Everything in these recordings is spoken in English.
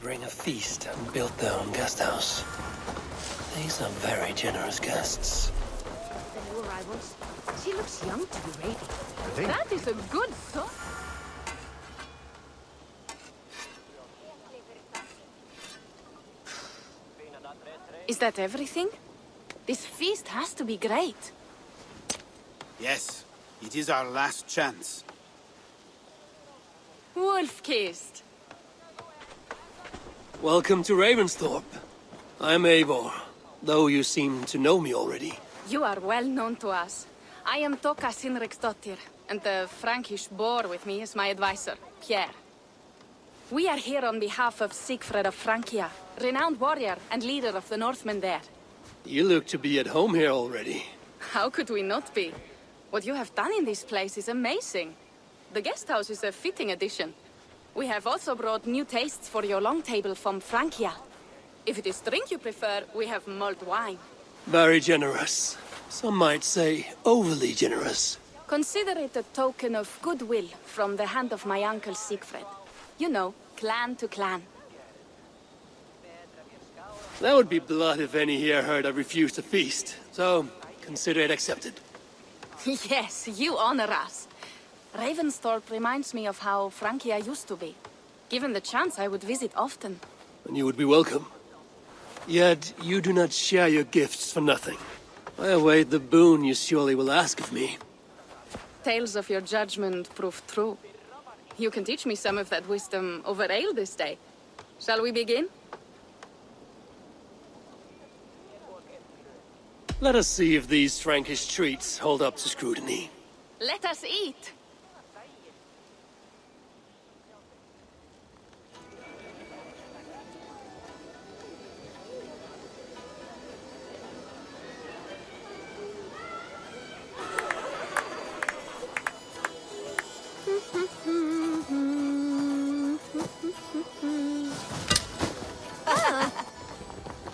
bring a feast and built their own guest house. These are very generous guests. The new arrivals. She looks young to be ready. That is a good song. Is that everything? This feast has to be great. Yes, it is our last chance. Wolf-kissed. Welcome to Ravensthorpe. I'm Eivor, though you seem to know me already. You are well known to us. I am Toka Sinriksdottir, and the Frankish boar with me is my advisor, Pierre. We are here on behalf of Siegfried of Francia, renowned warrior and leader of the Northmen there. You look to be at home here already. How could we not be? What you have done in this place is amazing. The guest house is a fitting addition. We have also brought new tastes for your long table from Francia. If it is drink you prefer, we have mulled wine. Very generous. Some might say overly generous. Consider it a token of goodwill from the hand of my uncle Siegfried. You know, clan to clan. That would be blood if any here heard I refused to feast, so consider it accepted. Yes, you honor us. Ravensthorpe reminds me of how Francia used to be. Given the chance, I would visit often. And you would be welcome. Yet, you do not share your gifts for nothing. I await the boon you surely will ask of me. Tales of your judgment prove true. You can teach me some of that wisdom over ale this day. Shall we begin? Let us see if these Frankish treats hold up to scrutiny. Let us eat!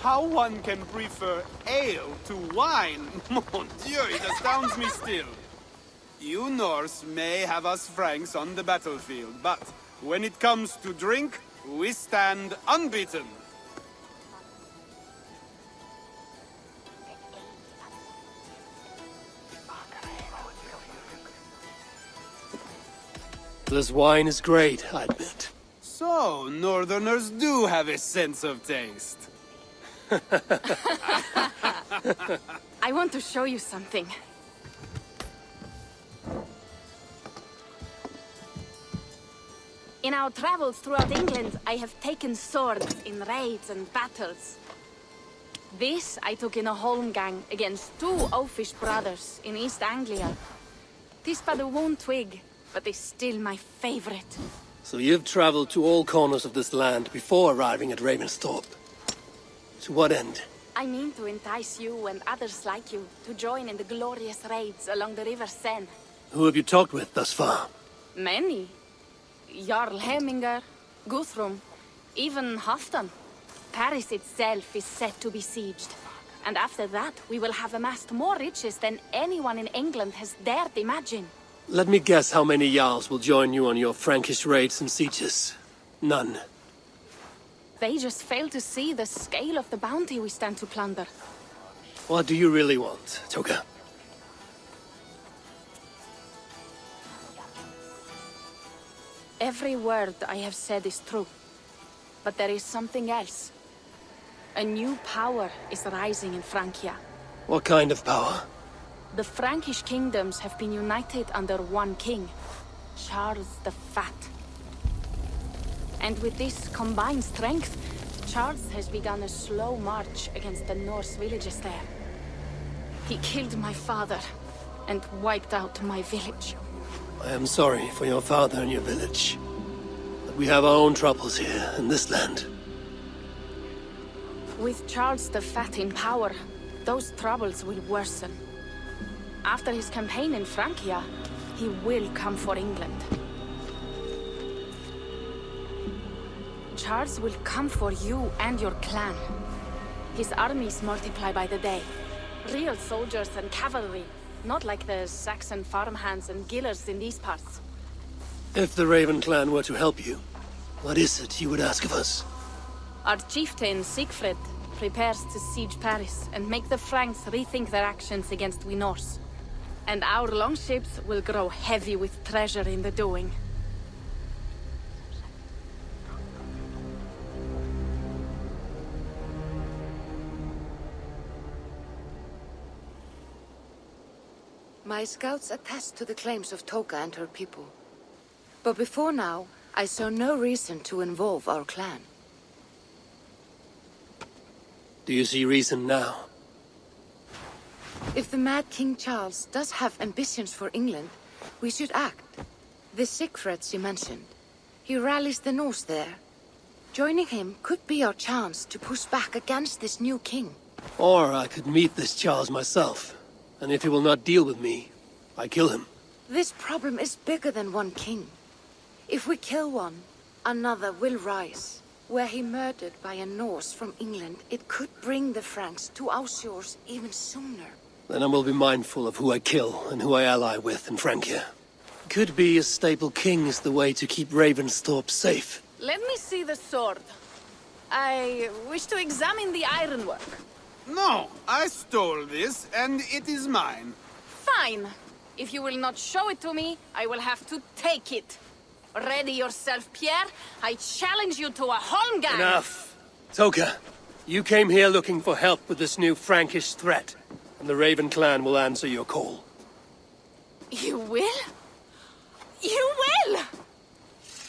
How one can prefer ale to wine? Mon Dieu, it astounds me still. You Norse may have us Franks on the battlefield, but when it comes to drink, we stand unbeaten. This wine is great, I admit. So, Northerners do have a sense of taste. I want to show you something. In our travels throughout England, I have taken swords in raids and battles. This I took in a holmgang against two oafish brothers in East Anglia. Tis but a worn twig, but is still my favorite. So you've traveled to all corners of this land before arriving at Ravensthorpe. To what end? I mean to entice you and others like you to join in the glorious raids along the River Seine. Who have you talked with thus far? Many. Jarl Hemminger, Guthrum, even Halfdan. Paris itself is set to be sieged. And after that, we will have amassed more riches than anyone in England has dared imagine. Let me guess how many Jarls will join you on your Frankish raids and sieges. None. They just fail to see the scale of the bounty we stand to plunder. What do you really want, Toka? Every word I have said is true. But there is something else. A new power is rising in Francia. What kind of power? The Frankish kingdoms have been united under one king, Charles the Fat. And with this combined strength, Charles has begun a slow march against the Norse villages there. He killed my father and wiped out my village. I am sorry for your father and your village. But we have our own troubles here in this land. With Charles the Fat in power, those troubles will worsen. After his campaign in Francia, he will come for England. Charles will come for you and your clan. His armies multiply by the day. Real soldiers and cavalry, not like the Saxon farmhands and gillers in these parts. If the Raven clan were to help you, what is it you would ask of us? Our chieftain, Siegfried, prepares to siege Paris and make the Franks rethink their actions against we Norse. And our longships will grow heavy with treasure in the doing. My scouts attest to the claims of Toka and her people. But before now, I saw no reason to involve our clan. Do you see reason now? If the mad King Charles does have ambitions for England, we should act. The Siegfried you mentioned. He rallies the Norse there. Joining him could be our chance to push back against this new king. Or I could meet this Charles myself. And if he will not deal with me, I kill him. This problem is bigger than one king. If we kill one, another will rise. Were he murdered by a Norse from England, it could bring the Franks to our shores even sooner. Then I will be mindful of who I kill and who I ally with in Francia. Could be a stable king is the way to keep Ravensthorpe safe. Let me see the sword. I wish to examine the ironwork. No, I stole this, and it is mine. Fine. If you will not show it to me, I will have to take it. Ready yourself, Pierre. I challenge you to a holmgang. Enough. Toka, you came here looking for help with this new Frankish threat, and the Raven clan will answer your call. You will? You will!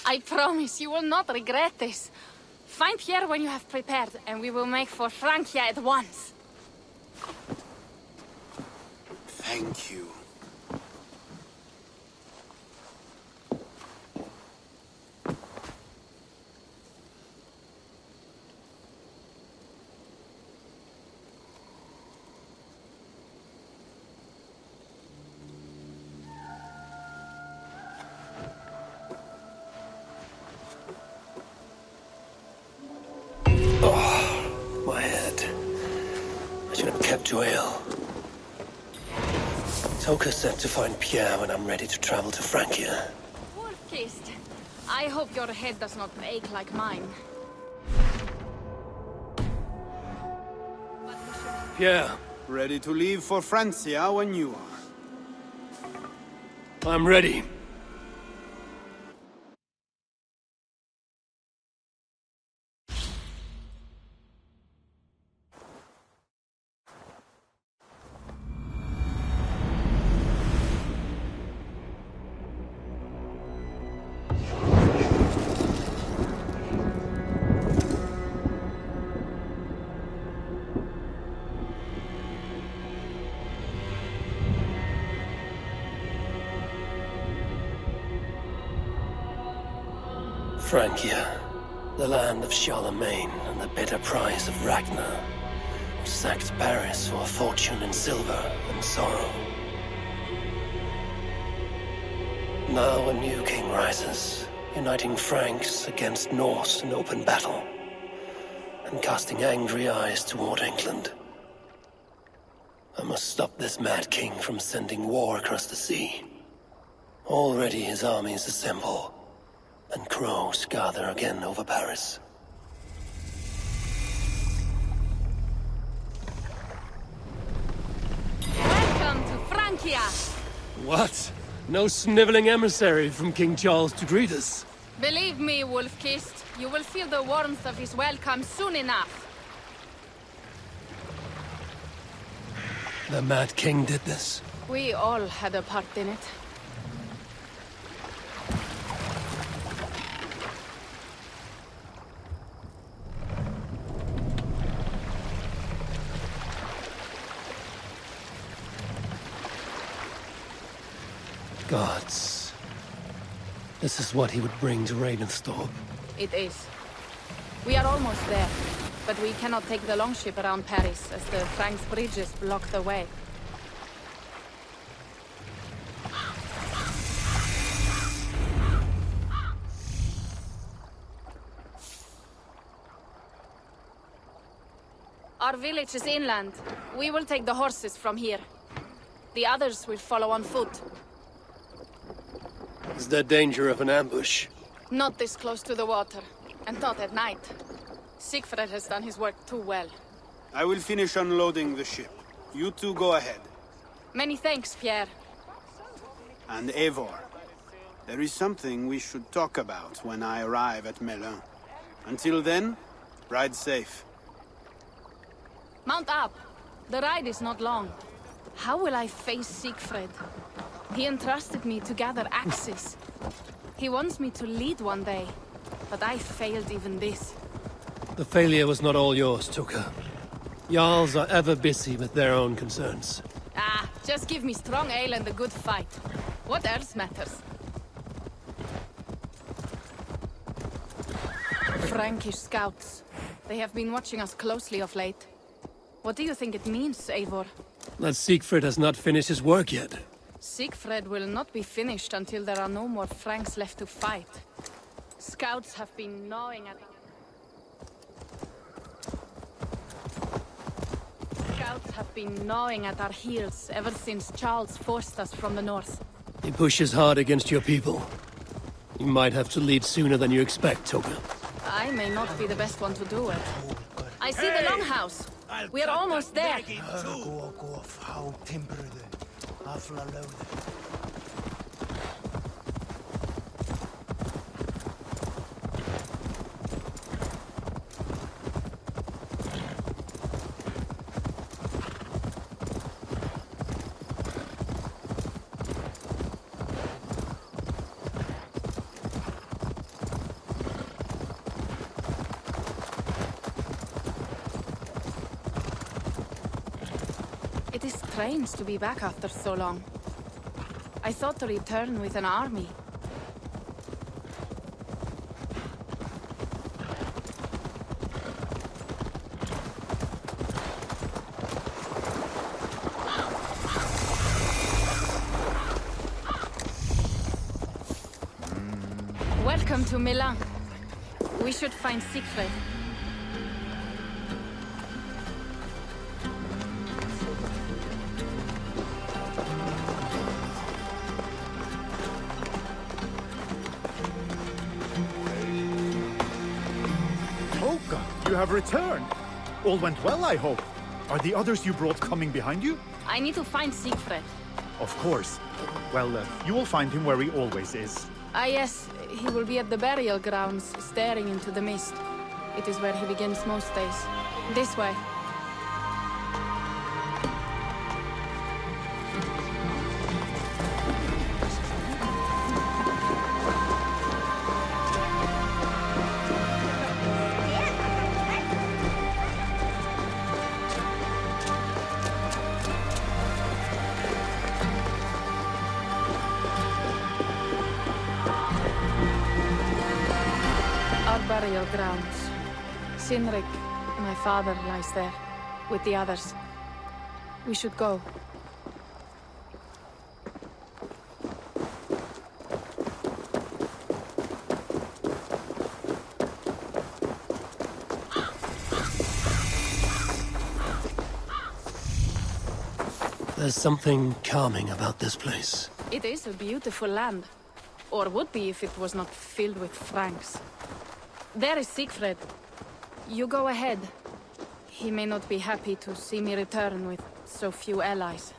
I promise you will not regret this. Find Pierre when you have prepared, and we will make for Francia at once. Thank you. My head. I should have kept to ale. Toka said to find Pierre when I'm ready to travel to Francia. Wolf-kissed. I hope your head does not ache like mine. Pierre, Ready to leave for Francia when you are. I'm ready. Francia, the land of Charlemagne and the bitter price of Ragnar, who sacked Paris for a fortune in silver and sorrow. Now a new king rises, uniting Franks against Norse in open battle, and casting angry eyes toward England. I must stop this mad king from sending war across the sea. Already his armies assemble, and crows gather again over Paris. Welcome to Francia! What? No sniveling emissary from King Charles to greet us? Believe me, Wolf-kissed, you will feel the warmth of his welcome soon enough. The Mad King did this. We all had a part in it. Gods. This is what he would bring to Ravensthorpe. It is. We are almost there, but we cannot take the longship around Paris as the Franks' bridges block the way. Our village is inland. We will take the horses from here. The others will follow on foot. Is there danger of an ambush? Not this close to the water, and not at night. Siegfried has done his work too well. I will finish unloading the ship. You two go ahead. Many thanks, Pierre. And Eivor, there is something we should talk about when I arrive at Melun. Until then, ride safe. Mount up. The ride is not long. How will I face Siegfried? He entrusted me to gather axes. He wants me to lead one day, but I failed even this. The failure was not all yours, Tuka. Jarls are ever busy with their own concerns. Ah, just give me strong ale and a good fight. What else matters? Frankish scouts. They have been watching us closely of late. What do you think it means, Eivor? That Siegfried has not finished his work yet. Siegfried will not be finished until there are no more Franks left to fight. Scouts have been gnawing at... Scouts have been gnawing at our heels ever since Charles forced us from the north. He pushes hard against your people. You might have to lead sooner than you expect, Tuka. I may not be the best one to do it. I see the longhouse. We are almost there. It is strange to be back after so long. I thought to return with an army. Welcome to Milan. We should find Siegfried. You have returned. All went well, I hope. Are the others you brought coming behind you? I need to find Siegfried. Of course. Well, you will find him where he always is. Ah yes, he will be at the burial grounds, staring into the mist. It is where he begins most days. This way. Burial grounds. Sinrik, my father, lies there, with the others. We should go. There's something calming about this place. It is a beautiful land. Or would be if it was not filled with Franks. There is Siegfried. You go ahead. He may not be happy to see me return with so few allies.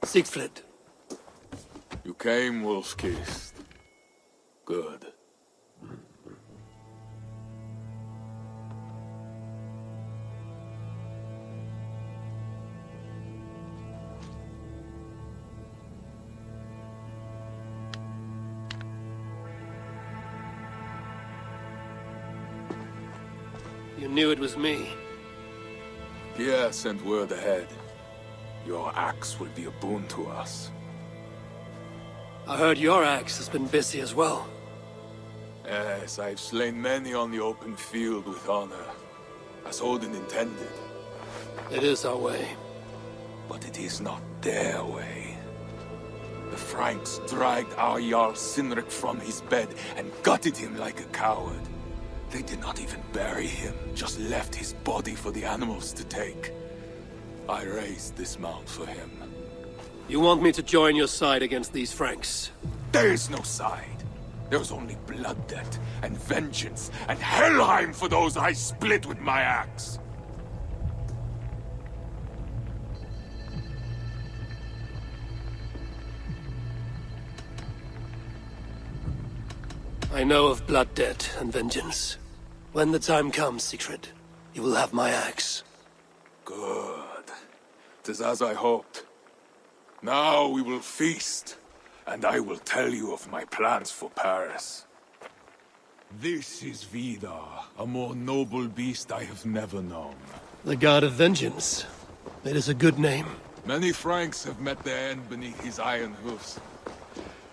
Siegfried. You came, wolf-kissed. Good. You knew it was me. Pierre sent word ahead. Your axe will be a boon to us. I heard your axe has been busy as well. Yes, I've slain many on the open field with honor, as Odin intended. It is our way. But it is not their way. The Franks dragged our Jarl Sinric from his bed and gutted him like a coward. They did not even bury him, just left his body for the animals to take. I raised this mound for him. You want me to join your side against these Franks? There is no side. There's only blood debt, and vengeance, and Helheim for those I split with my axe. I know of blood debt and vengeance. When the time comes, Siegfried, you will have my axe. Good. 'Tis as I hoped. Now we will feast, and I will tell you of my plans for Paris. This is Vidar, a more noble beast I have never known. The God of Vengeance. It is a good name. Many Franks have met their end beneath his iron hoofs.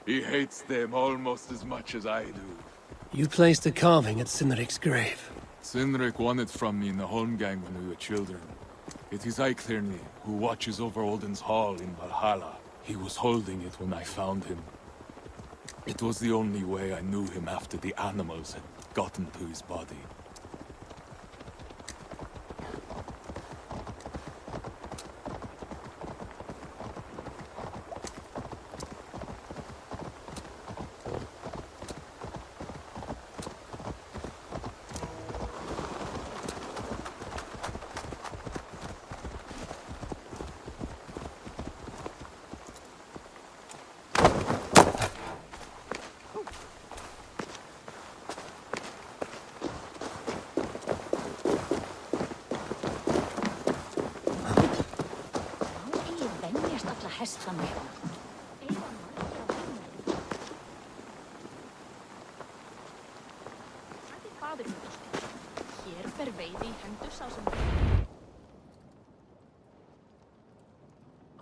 He hates them almost as much as I do. You placed a carving at Sinric's grave. Sinric won it from me in the Holmgang when we were children. It is Eiklirni, who watches over Odin's hall in Valhalla. He was holding it when I found him. It was the only way I knew him after the animals had gotten to his body.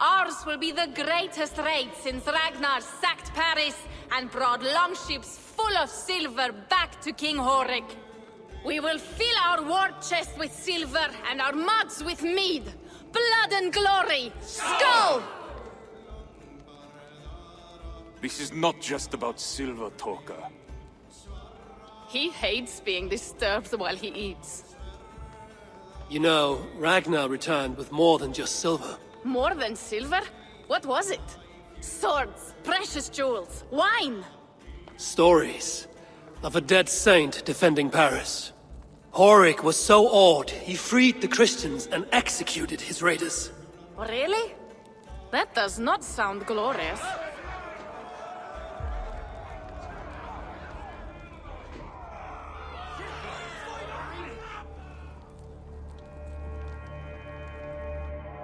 Ours will be the greatest raid since Ragnar sacked Paris and brought longships full of silver back to King Horik. We will fill our war chest with silver and our mugs with mead. Blood and glory! Skull! This is not just about silver, Torka. He hates being disturbed while he eats. You know, Ragnar returned with more than just silver. More than silver? What was it? Swords, precious jewels, wine! Stories of a dead saint defending Paris. Horik was so awed, he freed the Christians and executed his raiders. Really? That does not sound glorious.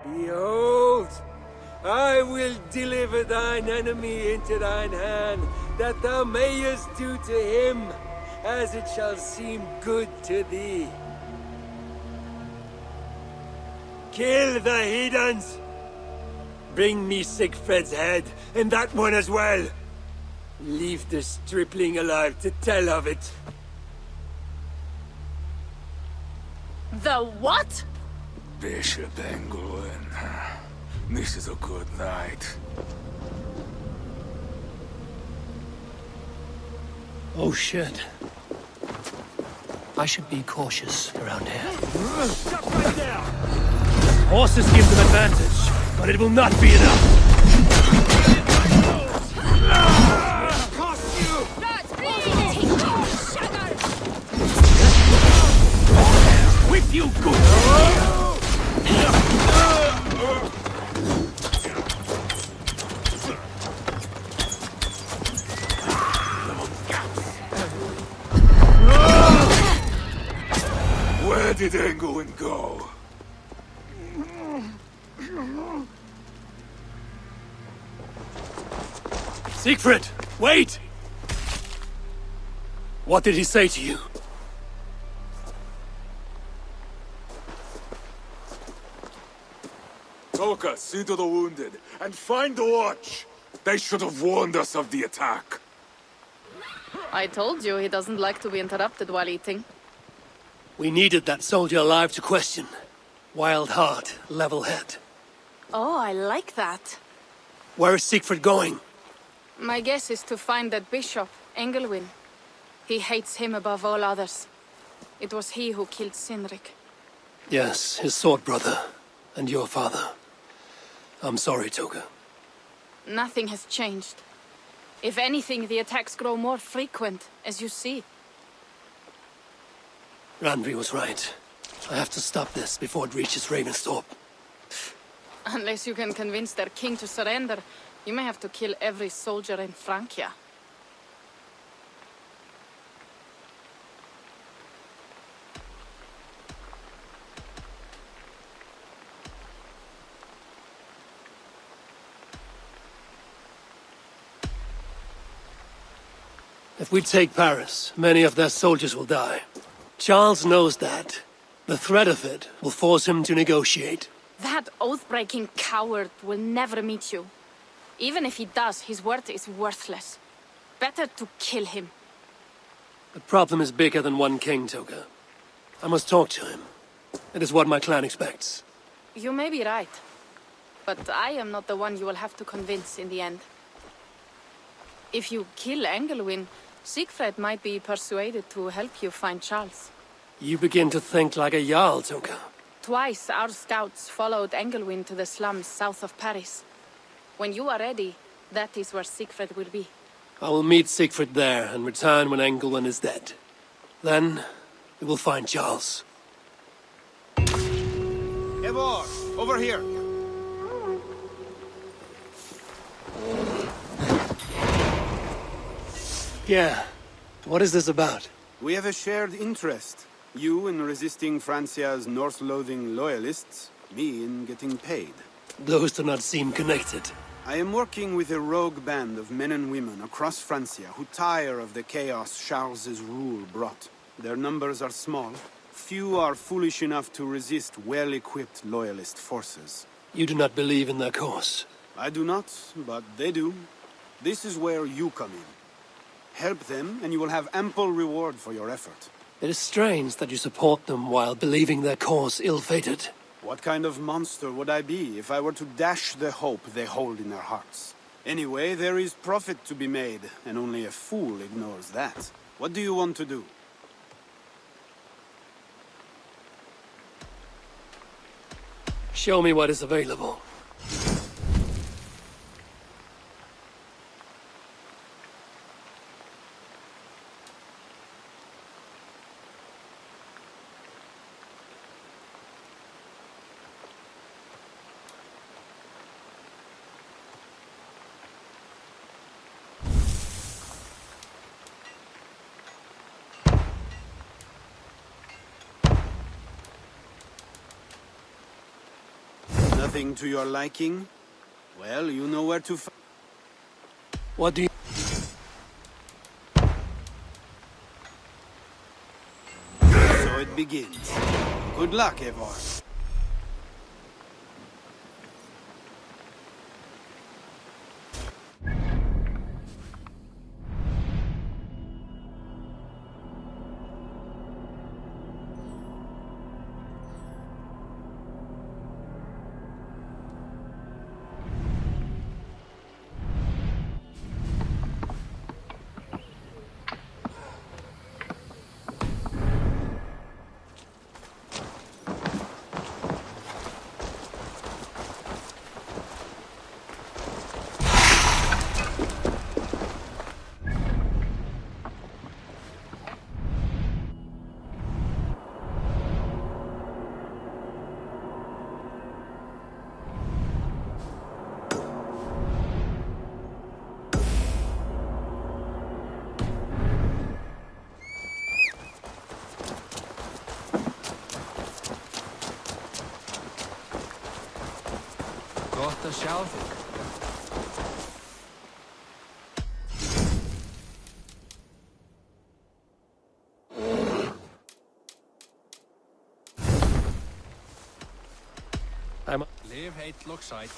Behold, I will deliver thine enemy into thine hand, that thou mayest do to him as it shall seem good to thee. Kill the heathens! Bring me Siegfried's head, and that one as well. Leave the stripling alive to tell of it. The what? Bishop Engelwin. This is a good night. Oh shit. I should be cautious around here. Stop right there! Horses give them advantage, but it will not be enough. Cost you! With you, good. Where did Engelwin go? Siegfried, wait! What did he say to you? Toka, see to the wounded, and find the watch! They should have warned us of the attack. I told you he doesn't like to be interrupted while eating. We needed that soldier alive to question. Wild heart, level head. Oh, I like that. Where is Siegfried going? My guess is to find that bishop, Engelwin. He hates him above all others. It was he who killed Cynric. Yes, his sword brother. And your father. I'm sorry, Toga. Nothing has changed. If anything, the attacks grow more frequent, as you see. Randvi was right. I have to stop this before it reaches Ravensthorpe. Unless you can convince their king to surrender, you may have to kill every soldier in Francia. If we take Paris, many of their soldiers will die. Charles knows that. The threat of it will force him to negotiate. That oath-breaking coward will never meet you. Even if he does, his word is worthless. Better to kill him. The problem is bigger than one king, Toga. I must talk to him. It is what my clan expects. You may be right. But I am not the one you will have to convince in the end. If you kill Engelwin, Siegfried might be persuaded to help you find Charles. You begin to think like a Jarl, Toga. Twice our scouts followed Engelwin to the slums south of Paris. When you are ready, that is where Siegfried will be. I will meet Siegfried there and return when Engelwin is dead. Then, we will find Charles. Eivor, over here. Yeah. What is this about? We have a shared interest. You in resisting Francia's North-loathing loyalists, me in getting paid. Those do not seem connected. I am working with a rogue band of men and women across Francia who tire of the chaos Charles's rule brought. Their numbers are small. Few are foolish enough to resist well-equipped loyalist forces. You do not believe in their cause. I do not, but they do. This is where you come in. Help them, and you will have ample reward for your effort. It is strange that you support them while believing their cause ill-fated. What kind of monster would I be if I were to dash the hope they hold in their hearts? Anyway, there is profit to be made, and only a fool ignores that. What do you want to do? Show me what is available. Nothing to your liking? Well, you know where to find. What do you... So it begins. Good luck, Eivor. Gott að sjá þig. Liv heill og sæll.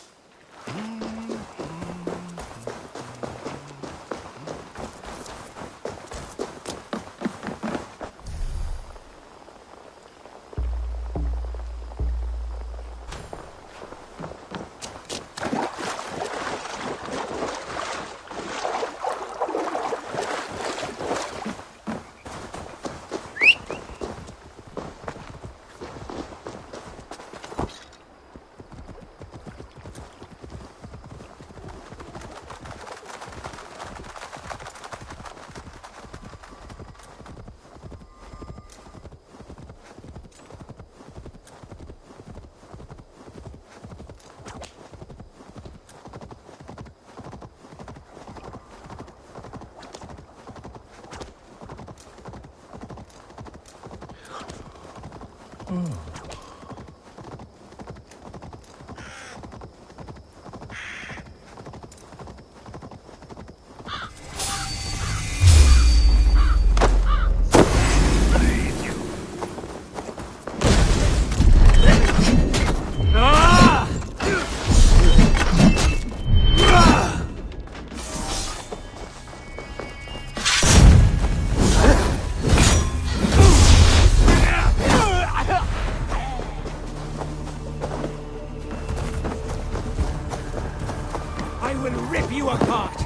I will rip you apart!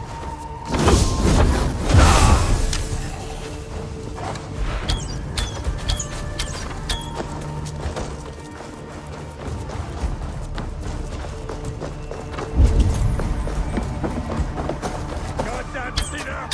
Goddamn sinner!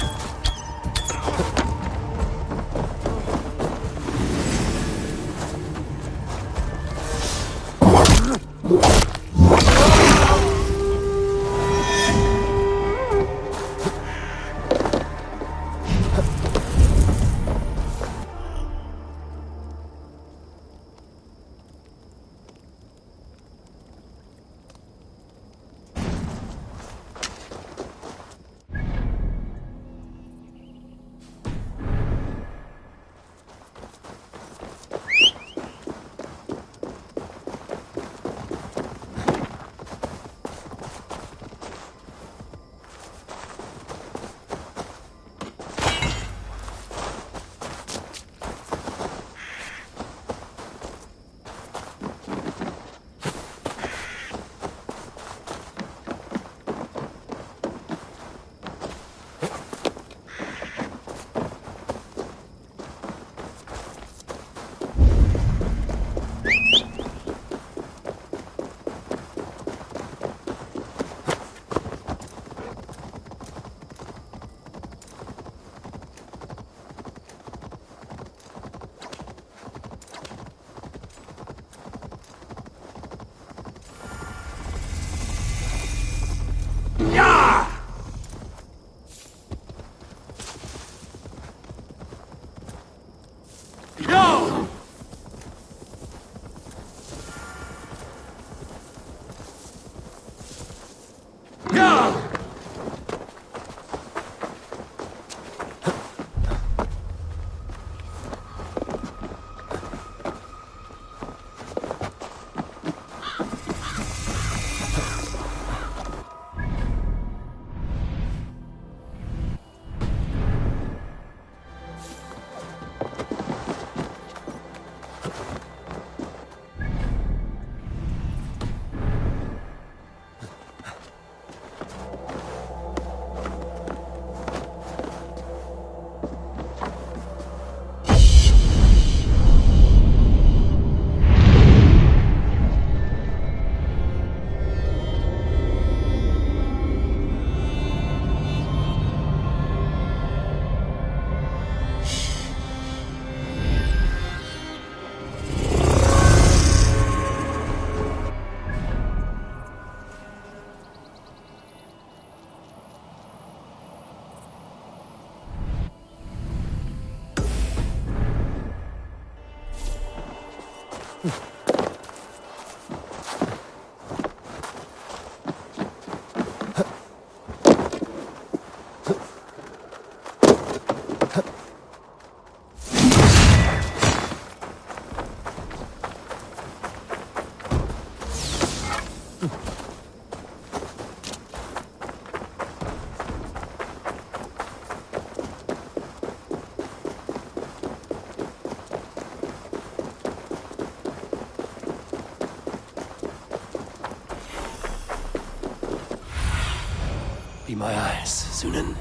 Be my eyes, Sunan.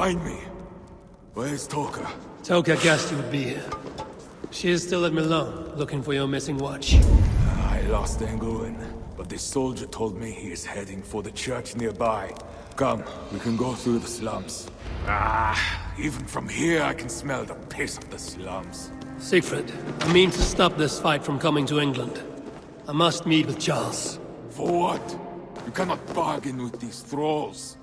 find me. Where's Toka? Toka guessed you would be here. She is still at Milan, looking for your missing watch. I lost Engelwin, but this soldier told me he is heading for the church nearby. Come, we can go through the slums. Even from here I can smell the piss of the slums. Siegfried, I mean to stop this fight from coming to England. I must meet with Charles. For what? You cannot bargain with these thralls.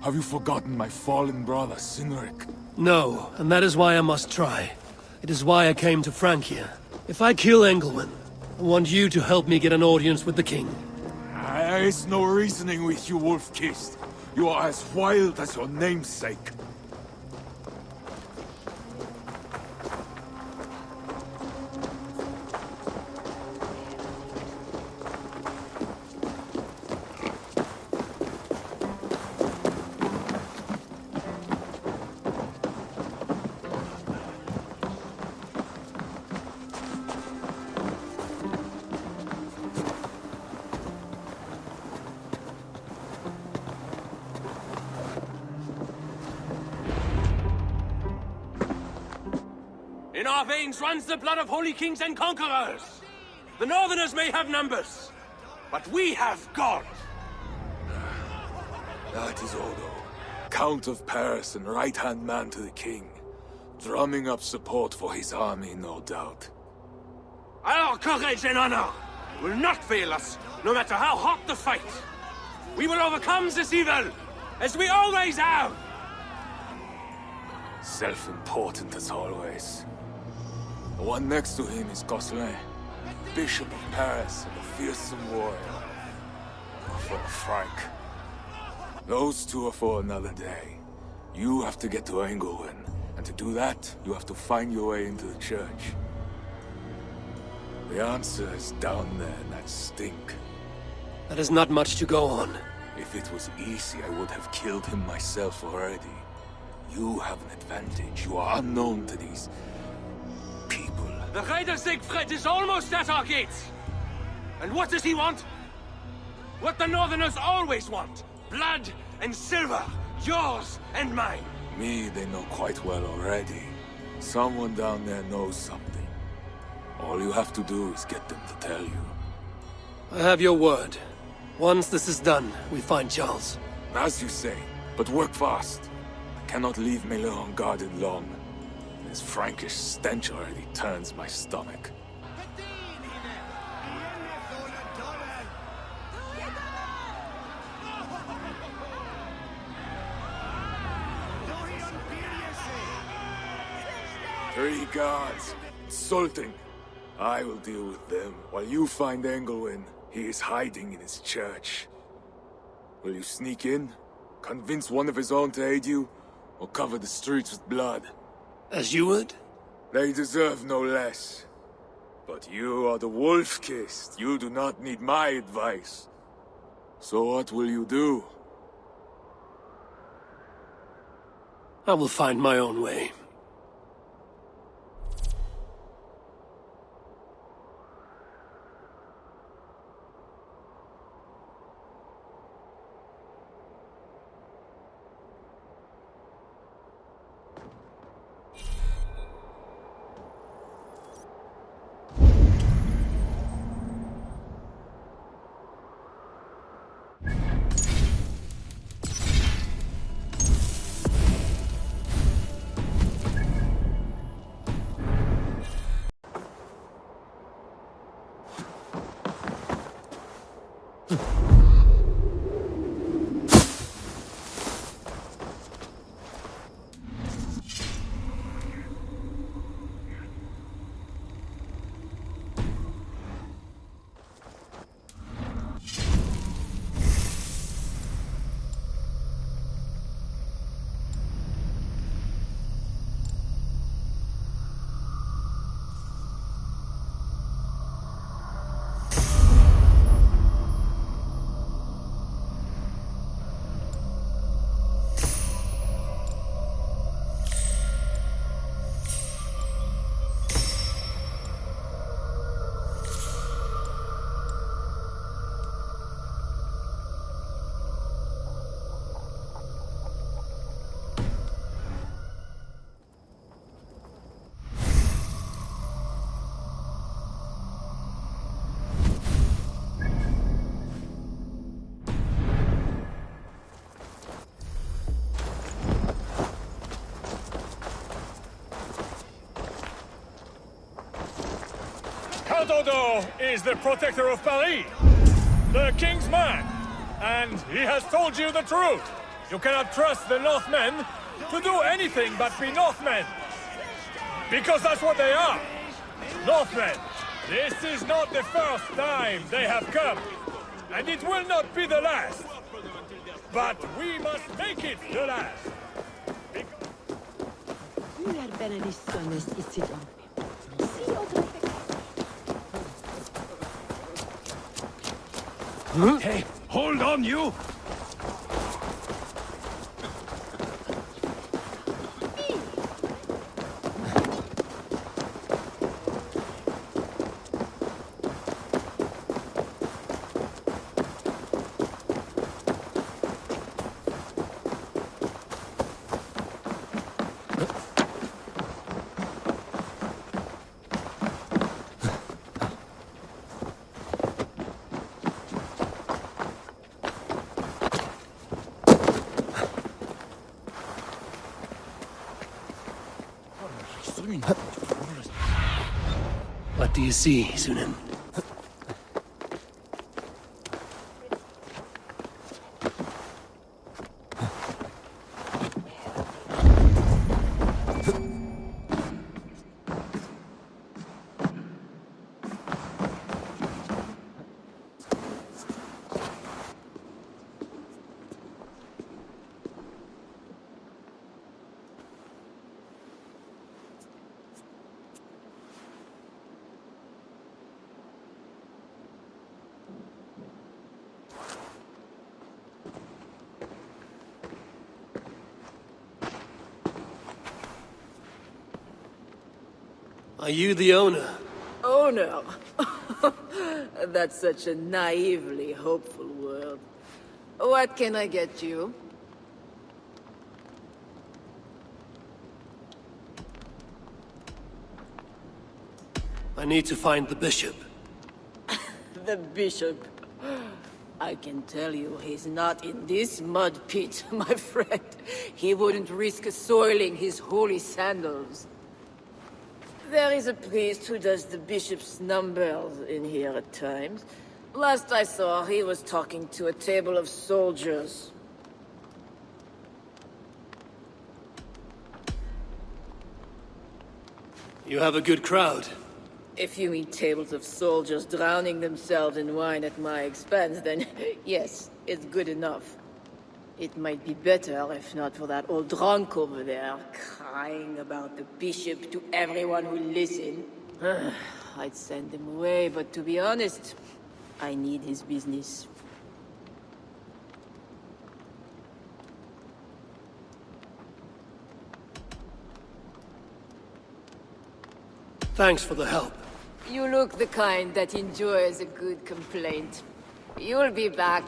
Have you forgotten my fallen brother, Cynric? No, and that is why I must try. It is why I came to Francia. If I kill Engelwin, I want you to help me get an audience with the king. There is no reasoning with you, Wolf-Kissed. You are as wild as your namesake. In our veins runs the blood of holy kings and conquerors. The Northerners may have numbers, but we have God. That is Odo, Count of Paris and right-hand man to the king. Drumming up support for his army, no doubt. Our courage and honor will not fail us, no matter how hot the fight. We will overcome this evil, as we always have. Self-important as always. The one next to him is Gosselin, Bishop of Paris and a fearsome warrior. For Frank. Those two are for another day. You have to get to Engelwin, and to do that, you have to find your way into the church. The answer is down there in that stink. That is not much to go on. If it was easy, I would have killed him myself already. You have an advantage. You are unknown to these people. The Raider Siegfried is almost at our gates. And what does he want? What the Northerners always want. Blood and silver. Yours and mine. Me, they know quite well already. Someone down there knows something. All you have to do is get them to tell you. I have your word. Once this is done, we find Charles. As you say, but work fast. I cannot leave Melo unguarded long. This Frankish stench already turns my stomach. Three guards. Insulting. I will deal with them, while you find Engelwin. He is hiding in his church. Will you sneak in? Convince one of his own to aid you? Or cover the streets with blood? As you would? They deserve no less. But you are the Wolf-Kissed. You do not need my advice. So what will you do? I will find my own way. Dodo is the protector of Paris, the king's man, and he has told you the truth. You cannot trust the Northmen to do anything but be Northmen. Because that's what they are. Northmen. This is not the first time they have come, and it will not be the last. But we must make it the last. Hey, hold on, you! What do you see, Sunan? Are you the owner? Owner? That's such a naively hopeful word. What can I get you? I need to find the bishop. The bishop? I can tell you he's not in this mud pit, my friend. He wouldn't risk soiling his holy sandals. There is a priest who does the bishop's numbers in here at times. Last I saw, he was talking to a table of soldiers. You have a good crowd. If you mean tables of soldiers drowning themselves in wine at my expense, then yes, it's good enough. It might be better if not for that old drunk over there, crying about the bishop to everyone who listened. I'd send him away, but to be honest, I need his business. Thanks for the help. You look the kind that enjoys a good complaint. You'll be back.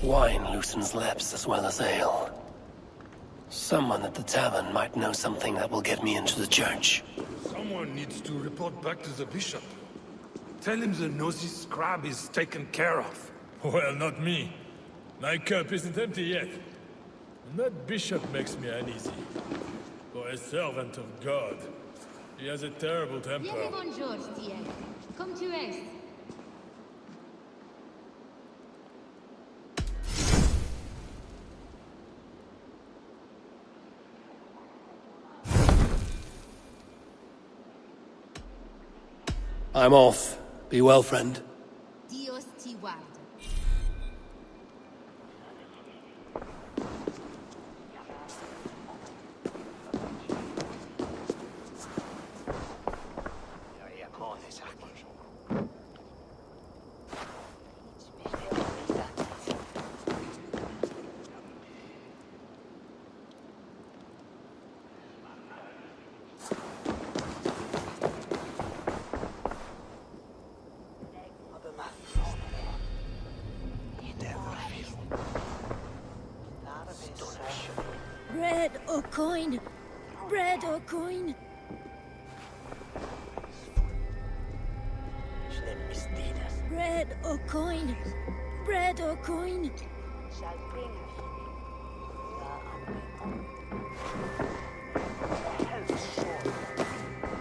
Wine loosens lips as well as ale. Someone at the tavern might know something that will get me into the church. Someone needs to report back to the bishop. Tell him the nosy scrab is taken care of. Well, not me. My cup isn't empty yet. And that bishop makes me uneasy. For a servant of God, he has a terrible temper. Come to rest. I'm off. Be well, friend. Dios ti guarde. Bread or coin? Bread or coin? Bread or coin? Bread or coin?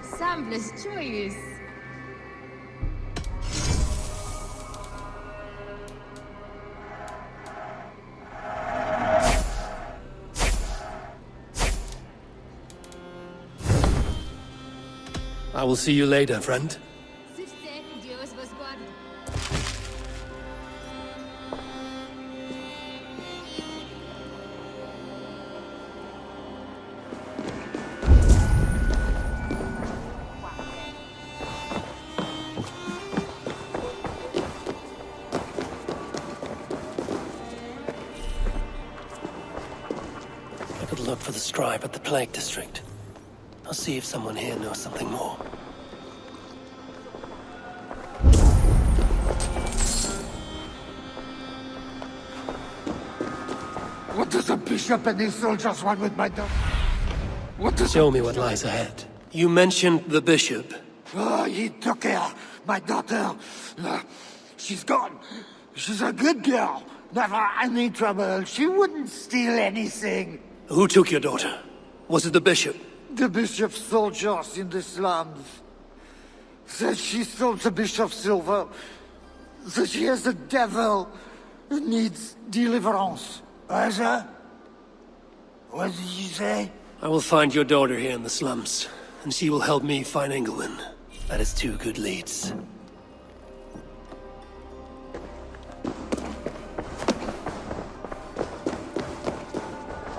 Sembles choice. I will see you later, friend. Dios was God. I could look for the scribe at the Plague District. I'll see if someone here knows something more. What does the bishop and his soldiers want with my daughter? Show me what lies ahead. You mentioned the bishop. Oh, he took her, my daughter. She's gone. She's a good girl. Never any trouble. She wouldn't steal anything. Who took your daughter? Was it the bishop? The bishop's soldiers in the slums. Says she stole the bishop's silver. That she has the devil. Needs deliverance. What did you say? I will find your daughter here in the slums, and she will help me find Engelwin. That is 2 good leads.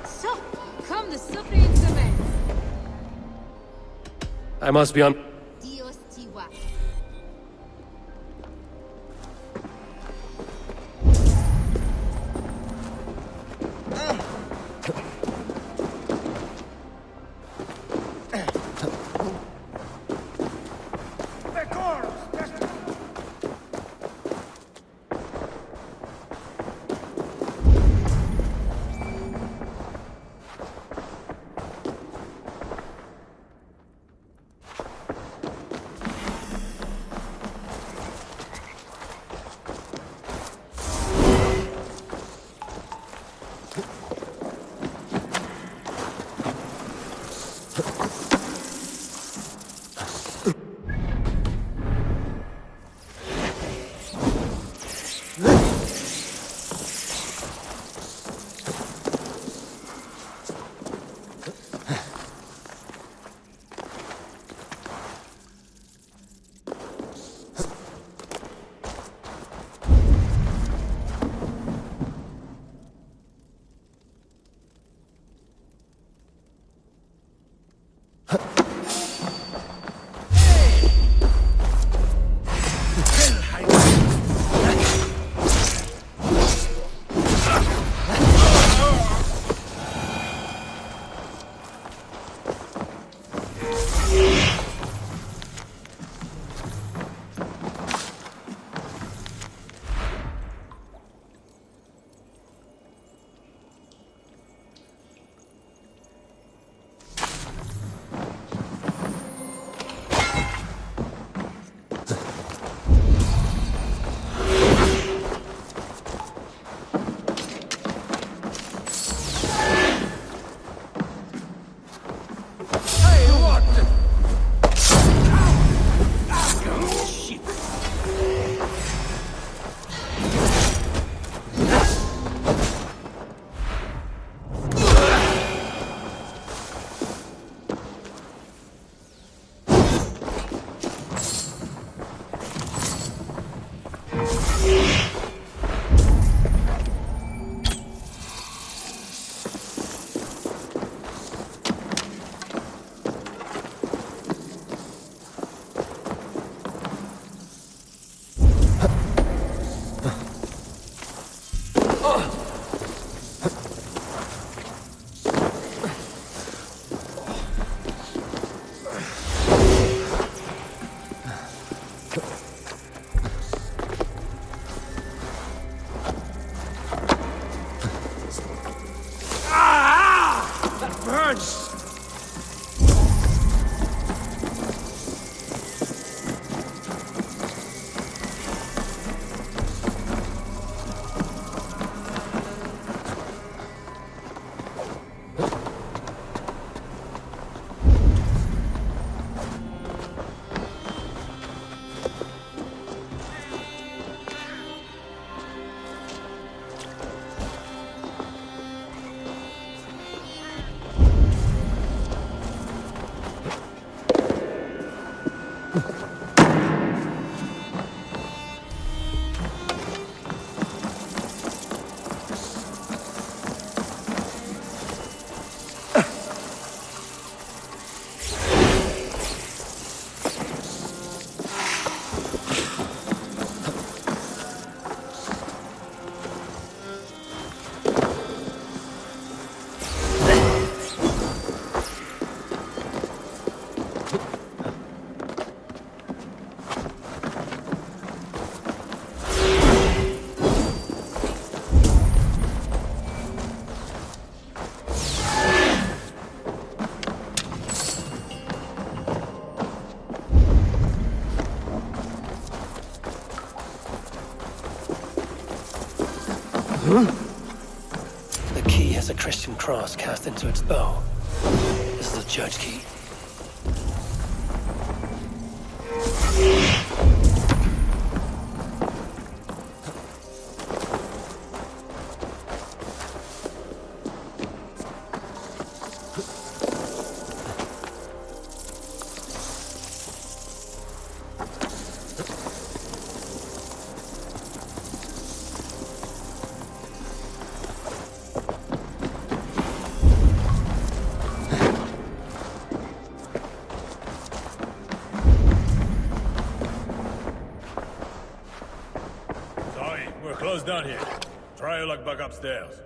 So, come the supper instruments. I must be on... Dios Tiwa. cross cast into its bow. This is a church key. Close down here. Try your luck back upstairs.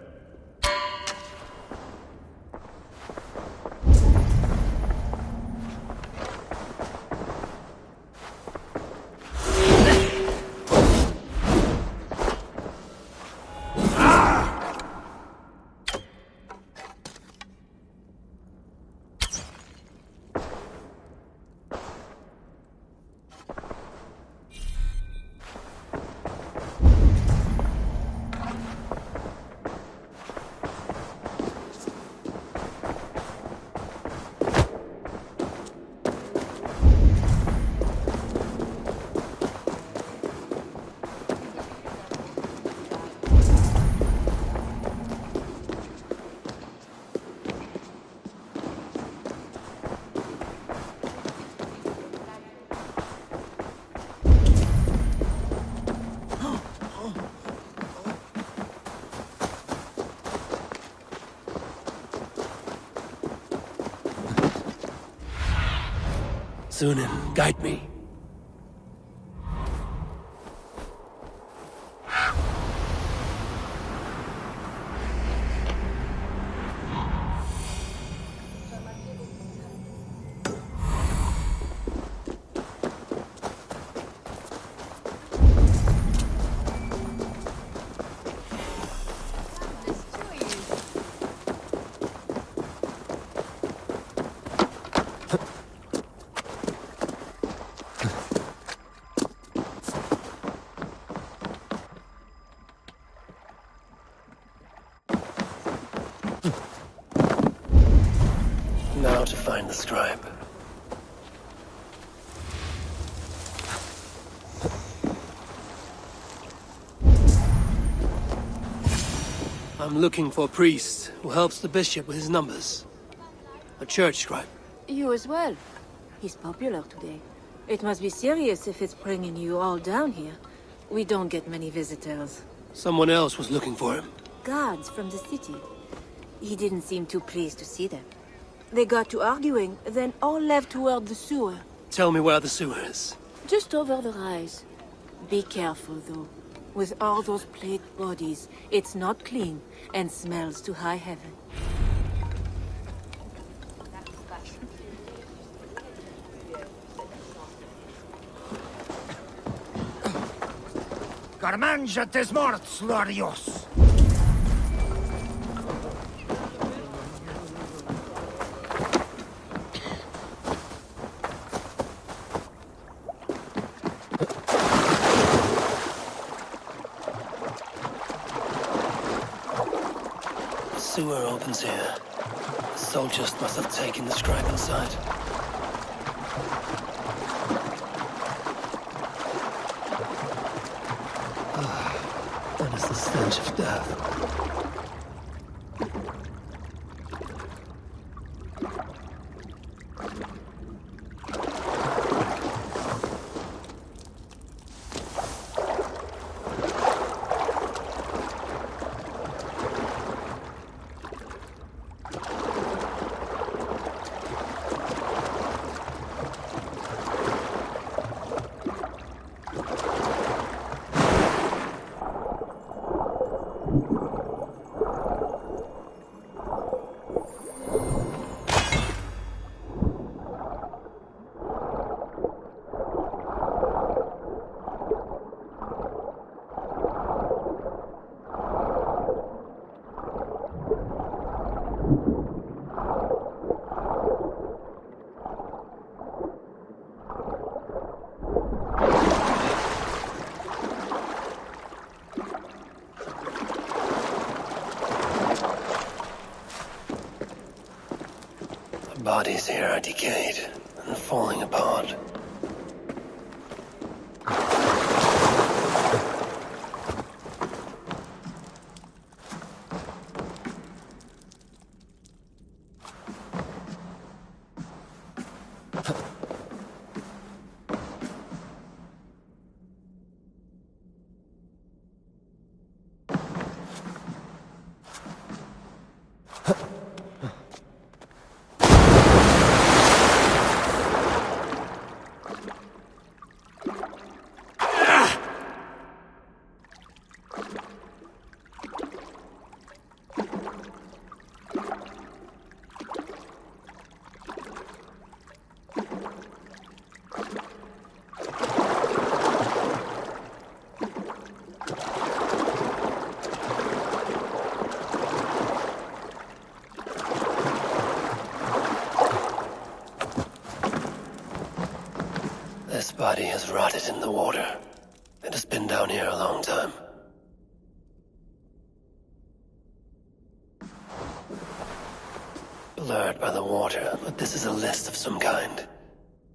Sunan, guide me. Now to find the scribe. I'm looking for a priest who helps the bishop with his numbers. A church scribe. You as well. He's popular today. It must be serious if it's bringing you all down here. We don't get many visitors. Someone else was looking for him. Guards from the city. He didn't seem too pleased to see them. They got to arguing, then all left toward the sewer. Tell me where the sewer is. Just over the rise. Be careful, though. With all those plagued bodies, it's not clean and smells to high heaven. Carmanja tes morts, Larios! Sewer opens here. The soldiers must have taken the scribe inside. That is the stench of death. The bodies here are decayed and falling apart. This body has rotted in the water. It has been down here a long time. Blurred by the water, but this is a list of some kind.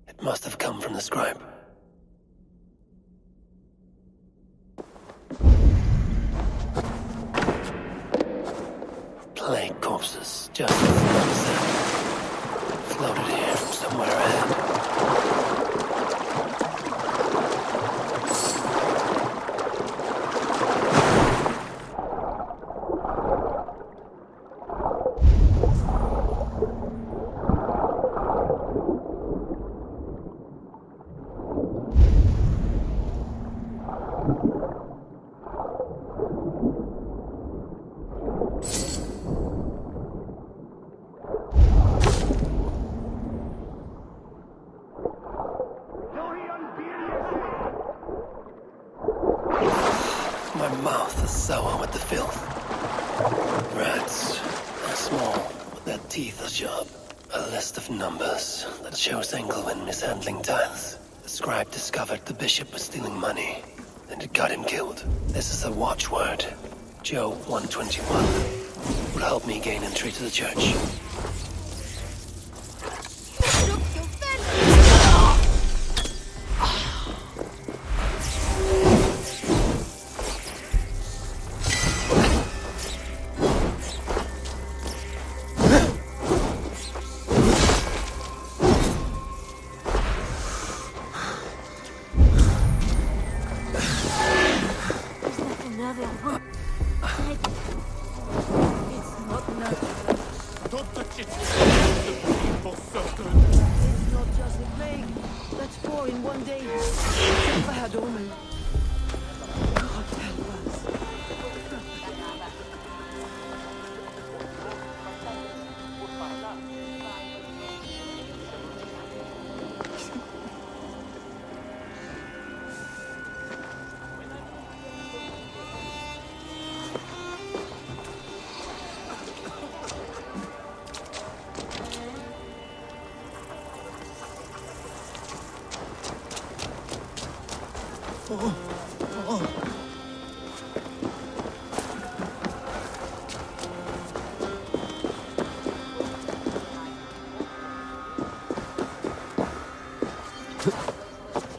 It must have come from the scribe. Plague corpses, just as the nun said. Floated here from somewhere ahead. My mouth is sour with the filth. Rats are small, but their teeth are sharp. A list of numbers that shows Engelwin mishandling tithes. The scribe discovered the bishop was stealing money, and it got him killed. This is a watchword. Joe 121 will help me gain entry to the church.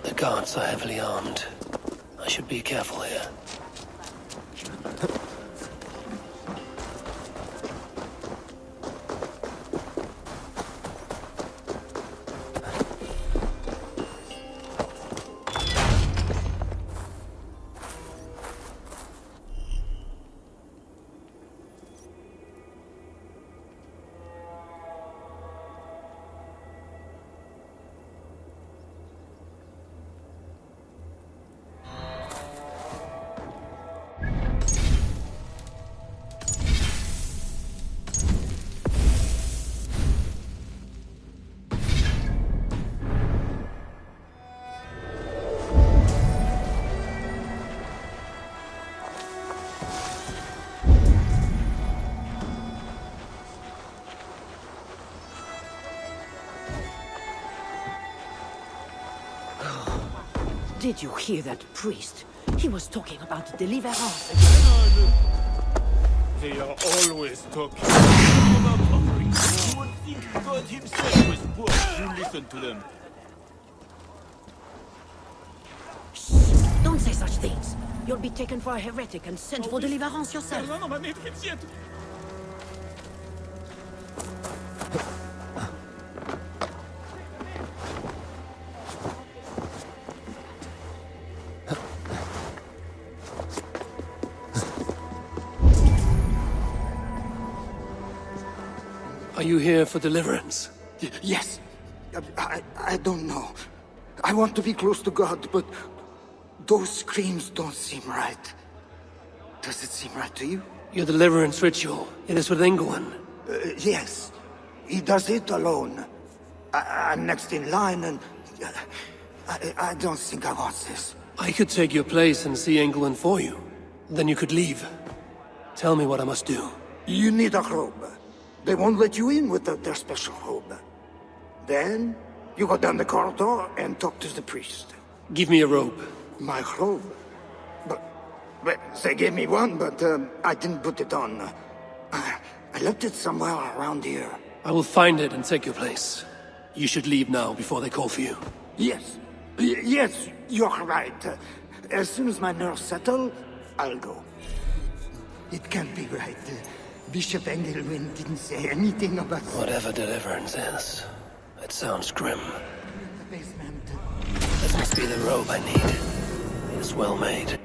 The guards are heavily armed. I should be careful here. Did you hear that priest? He was talking about deliverance. They are always talking about offering. You would think God himself listen to them. Don't say such things. You'll be taken for a heretic and sent for deliverance yourself. Are you here for deliverance? Yes. I don't know. I want to be close to God, but those screams don't seem right. Does it seem right to you? Your deliverance ritual. It is with Engelwin. Yes. He does it alone. I'm next in line, and I don't think I want this. I could take your place and see Engelwin for you. Then you could leave. Tell me what I must do. You need a robe. They won't let you in without their special robe. Then, you go down the corridor and talk to the priest. Give me a robe. My robe? But they gave me one, but I didn't put it on. I left it somewhere around here. I will find it and take your place. You should leave now before they call for you. Yes. Yes, you're right. As soon as my nerves settle, I'll go. It can't be right. Bishop Engelwin didn't say anything about... Whatever deliverance is, it sounds grim. The basement. This must be the robe I need. It is well made.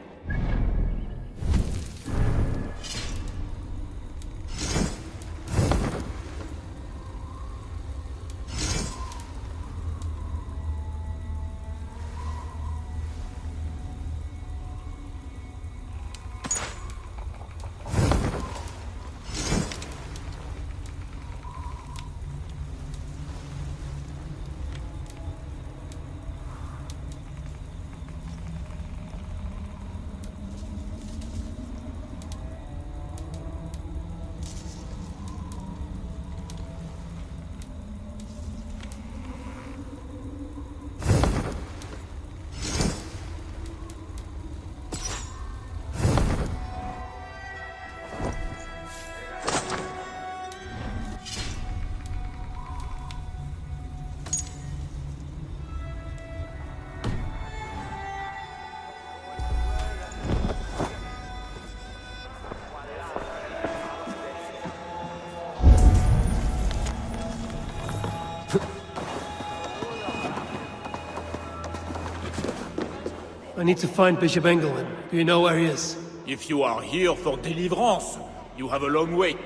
I need to find Bishop Engelwin. Do you know where he is? If you are here for deliverance, you have a long wait.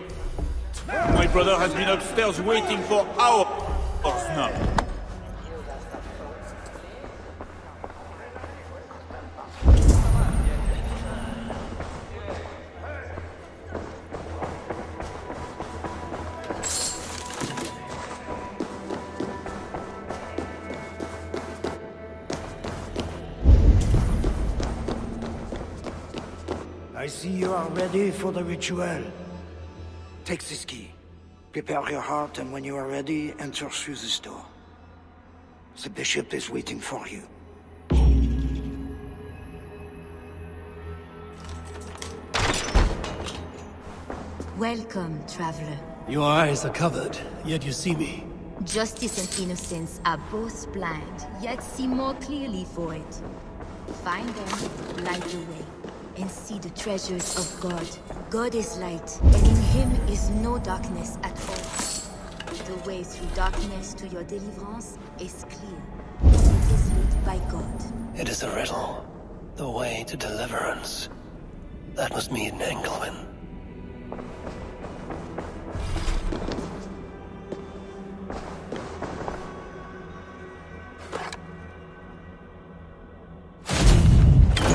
My brother has been upstairs waiting for hours now. I see you are ready for the ritual. Take this key. Prepare your heart, and when you are ready, enter through this door. The bishop is waiting for you. Welcome, traveler. Your eyes are covered, yet you see me. Justice and innocence are both blind, yet see more clearly for it. Find them, light the way, and see the treasures of God. God is light, and in him is no darkness at all. The way through darkness to your deliverance is clear. It is lit by God. It is a riddle. The way to deliverance. That must mean Engelwin.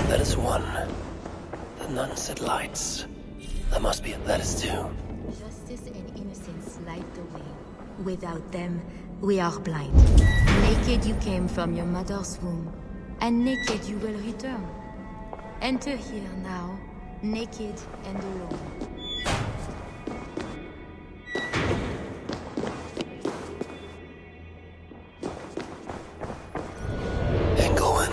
That is one. The nun said lights. There must be that is two. Justice and innocence light the way. Without them, we are blind. Naked you came from your mother's womb, and naked you will return. Enter here now, naked and alone. Engelwin.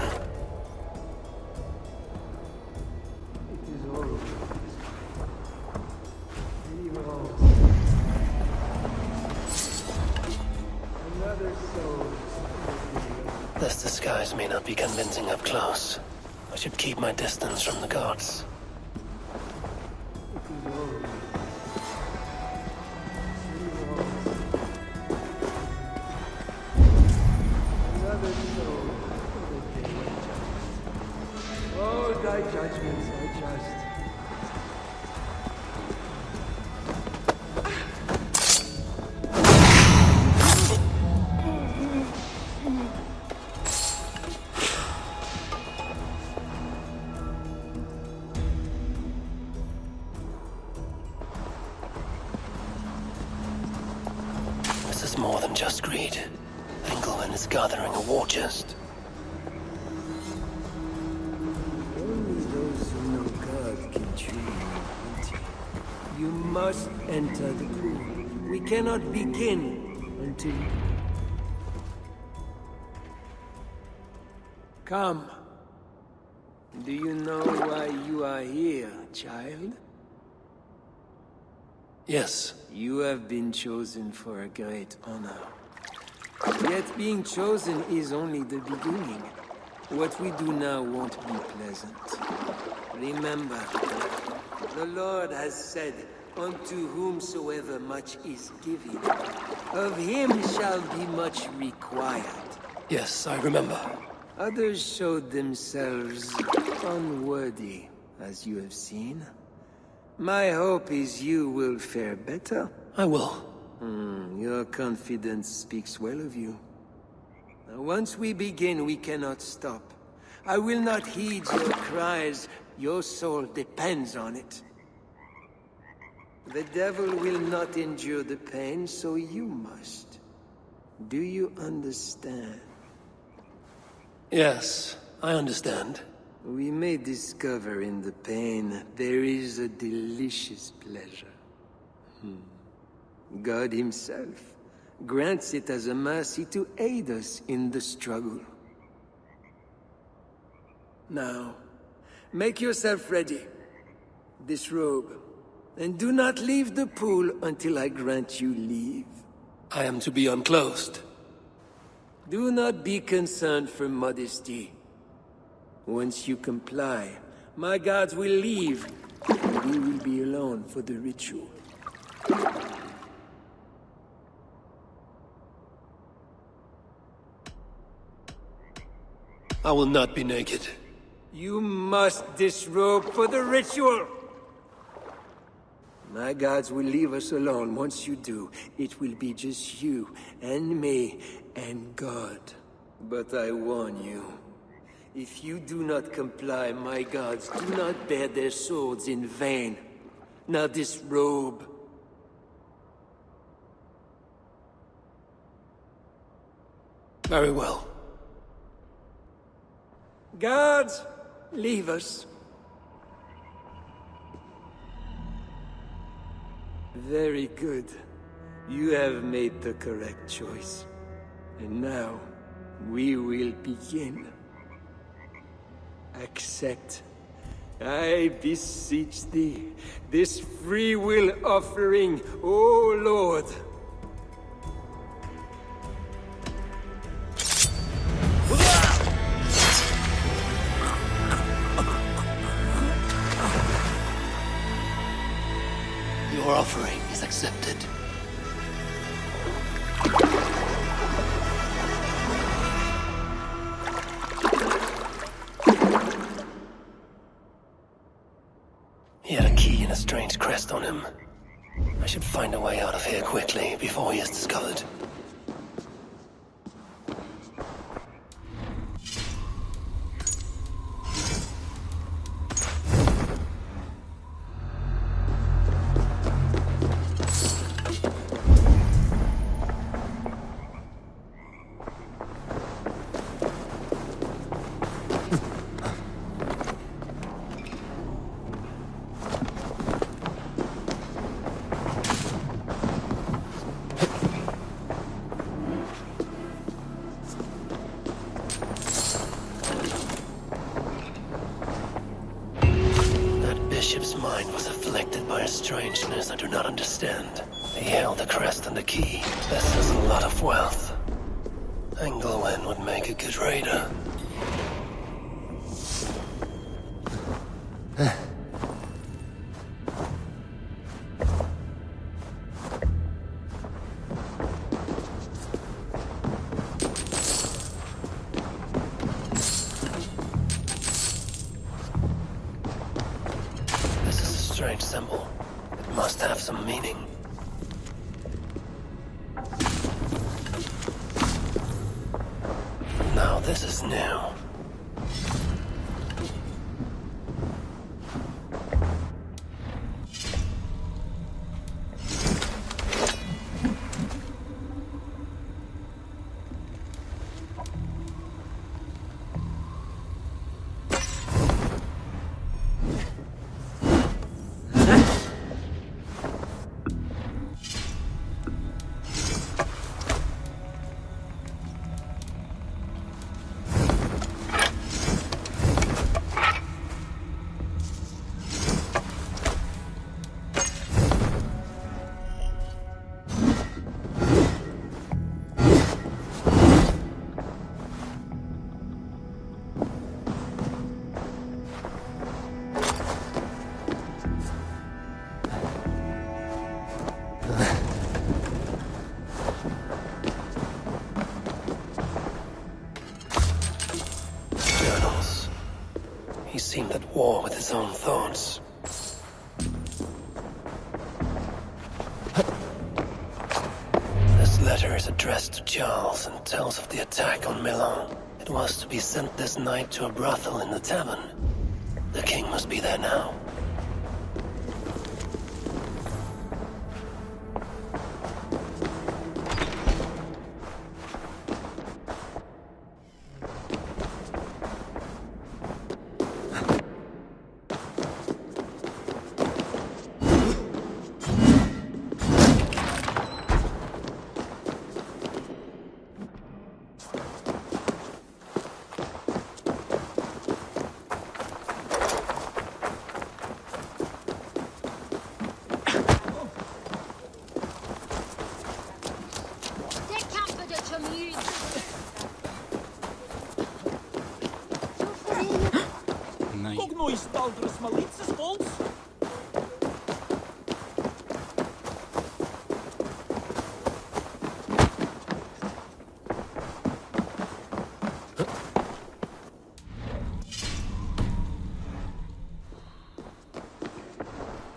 Another soul This disguise may not be convincing up close. I should keep my distance from the gods. Oh, thy judgments are just. This is more than just greed. Engelwin is gathering a war chest. You must enter the pool. We cannot begin until... Come. Do you know why you are here, child? Yes. You have been chosen for a great honor. Yet being chosen is only the beginning. What we do now won't be pleasant. Remember, the Lord has said, unto whomsoever much is given, of him shall be much required. Yes, I remember. Others showed themselves unworthy, as you have seen. My hope is you will fare better. I will. Your confidence speaks well of you. Now, once we begin, we cannot stop. I will not heed your cries. Your soul depends on it. The devil will not endure the pain, so you must. Do you understand? Yes, I understand. We may discover in the pain there is a delicious pleasure. God himself grants it as a mercy to aid us in the struggle. Now, make yourself ready. Disrobe. And do not leave the pool until I grant you leave. I am to be unclothed. Do not be concerned for modesty. Once you comply, my gods will leave, and we will be alone for the ritual. I will not be naked. You must disrobe for the ritual! My gods will leave us alone. Once you do, it will be just you, and me, and God. But I warn you, if you do not comply, my gods do not bear their swords in vain. Now disrobe. Very well. Guards, leave us. Very good. You have made the correct choice. And now, we will begin. Accept, I beseech thee, this free will offering, O Lord. Your offering is accepted. He had a key and a strange crest on him. I should find a way out of here quickly before he is discovered. Bishop's mind was afflicted by a strangeness I do not understand. He held the crest and the key. This is a lot of wealth. Engelwin would make a good raider. This is a strange symbol. It must have some meaning. Now this is new. Journals. He seemed at war with his own thoughts. This letter is addressed to Charles and tells of the attack on Milan. It was to be sent this night to a brothel in the tavern. The king must be there now.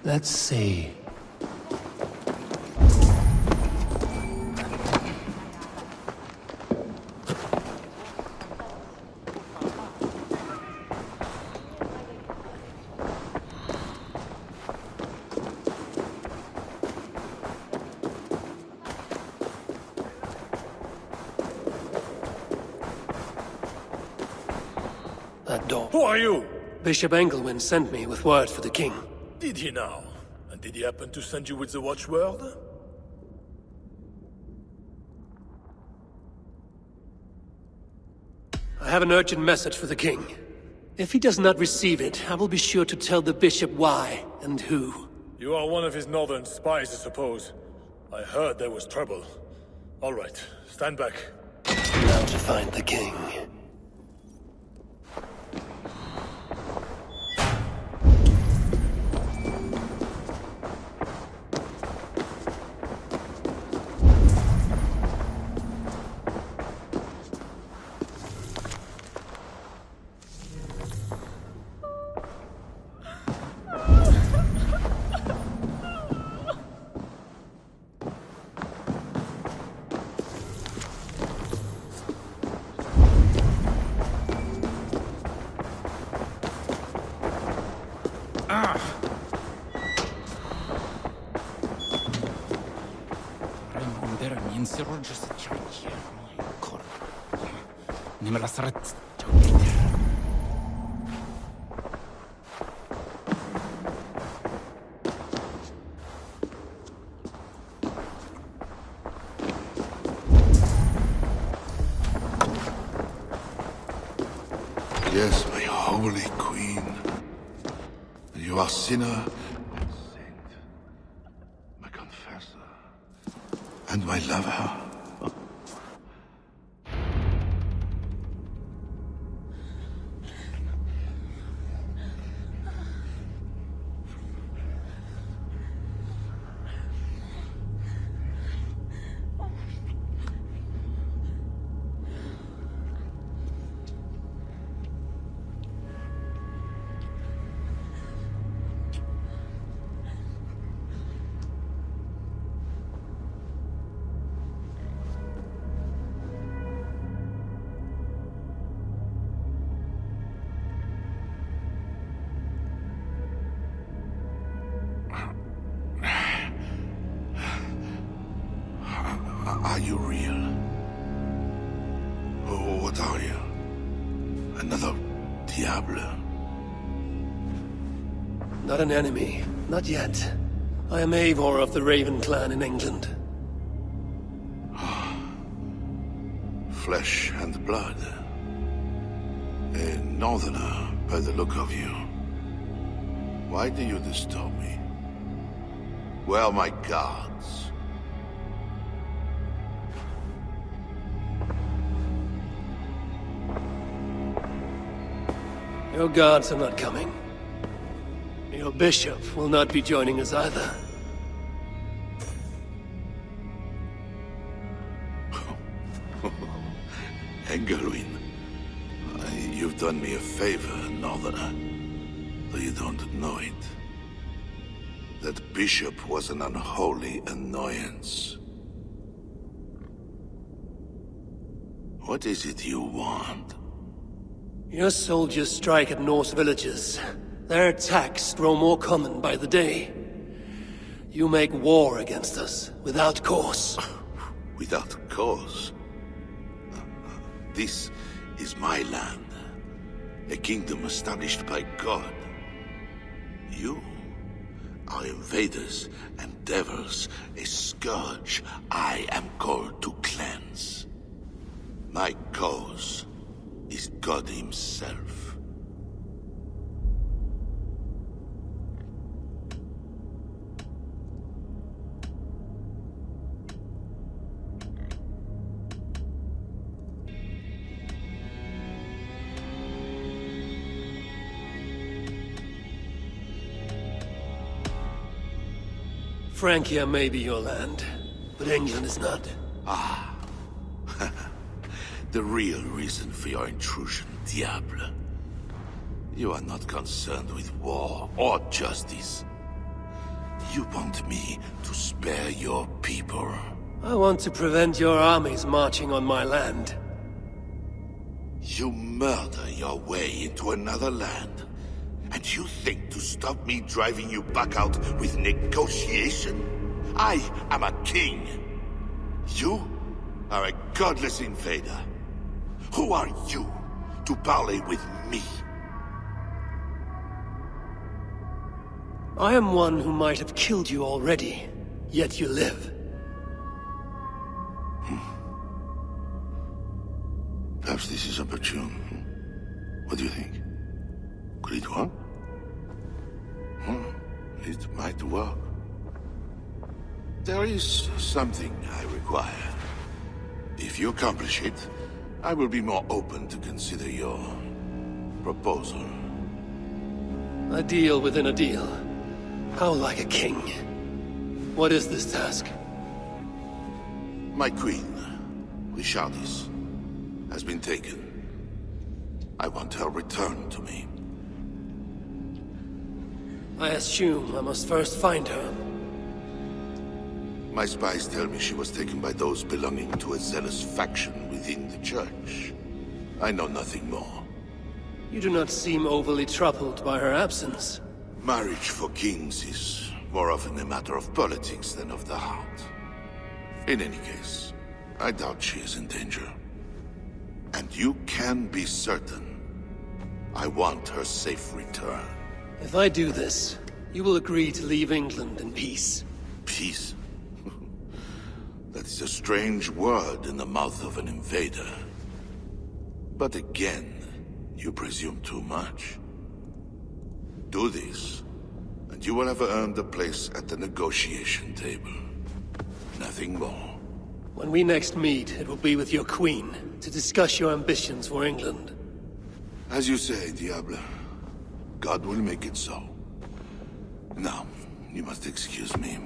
Let's see. That door. Who are you? Bishop Engelwin sent me with word for the king. Did he now? And did he happen to send you with the watchword? I have an urgent message for the king. If he does not receive it, I will be sure to tell the bishop why and who. You are one of his northern spies, I suppose. I heard there was trouble. All right, stand back. Now to find the king. Yes, my holy queen. You are sinner and saint, my confessor, and my lover. Are you real? Oh, what are you? Another Diable? Not an enemy. Not yet. I am Eivor of the Raven clan in England. Flesh and blood. A northerner, by the look of you. Why do you disturb me? Where are my guards? Your guards are not coming. Your bishop will not be joining us either. Engelwin, you've done me a favor, northerner. Though you don't know it. That bishop was an unholy annoyance. What is it you want? Your soldiers strike at Norse villages. Their attacks grow more common by the day. You make war against us, without cause. Without cause? This is my land. A kingdom established by God. You are invaders and devils, a scourge I am called to cleanse. My cause is God himself. Francia may be your land, but England is not. Ah. The real reason for your intrusion, Diable. You are not concerned with war or justice. You want me to spare your people. I want to prevent your armies marching on my land. You murder your way into another land. And you think to stop me driving you back out with negotiation? I am a king. You are a godless invader. Who are you to parley with me? I am one who might have killed you already, yet you live. Perhaps this is opportune. What do you think? Could it work? It might work. There is something I require. If you accomplish it, I will be more open to consider your proposal. A deal within a deal. How like a king. What is this task? My queen, Richardis, has been taken. I want her returned to me. I assume I must first find her. My spies tell me she was taken by those belonging to a zealous faction within the church. I know nothing more. You do not seem overly troubled by her absence. Marriage for kings is more often a matter of politics than of the heart. In any case, I doubt she is in danger. And you can be certain I want her safe return. If I do this, you will agree to leave England in peace. Peace? That is a strange word in the mouth of an invader. But again, you presume too much. Do this, and you will have earned a place at the negotiation table. Nothing more. When we next meet, it will be with your queen, to discuss your ambitions for England. As you say, Diable. God will make it so. Now, you must excuse me.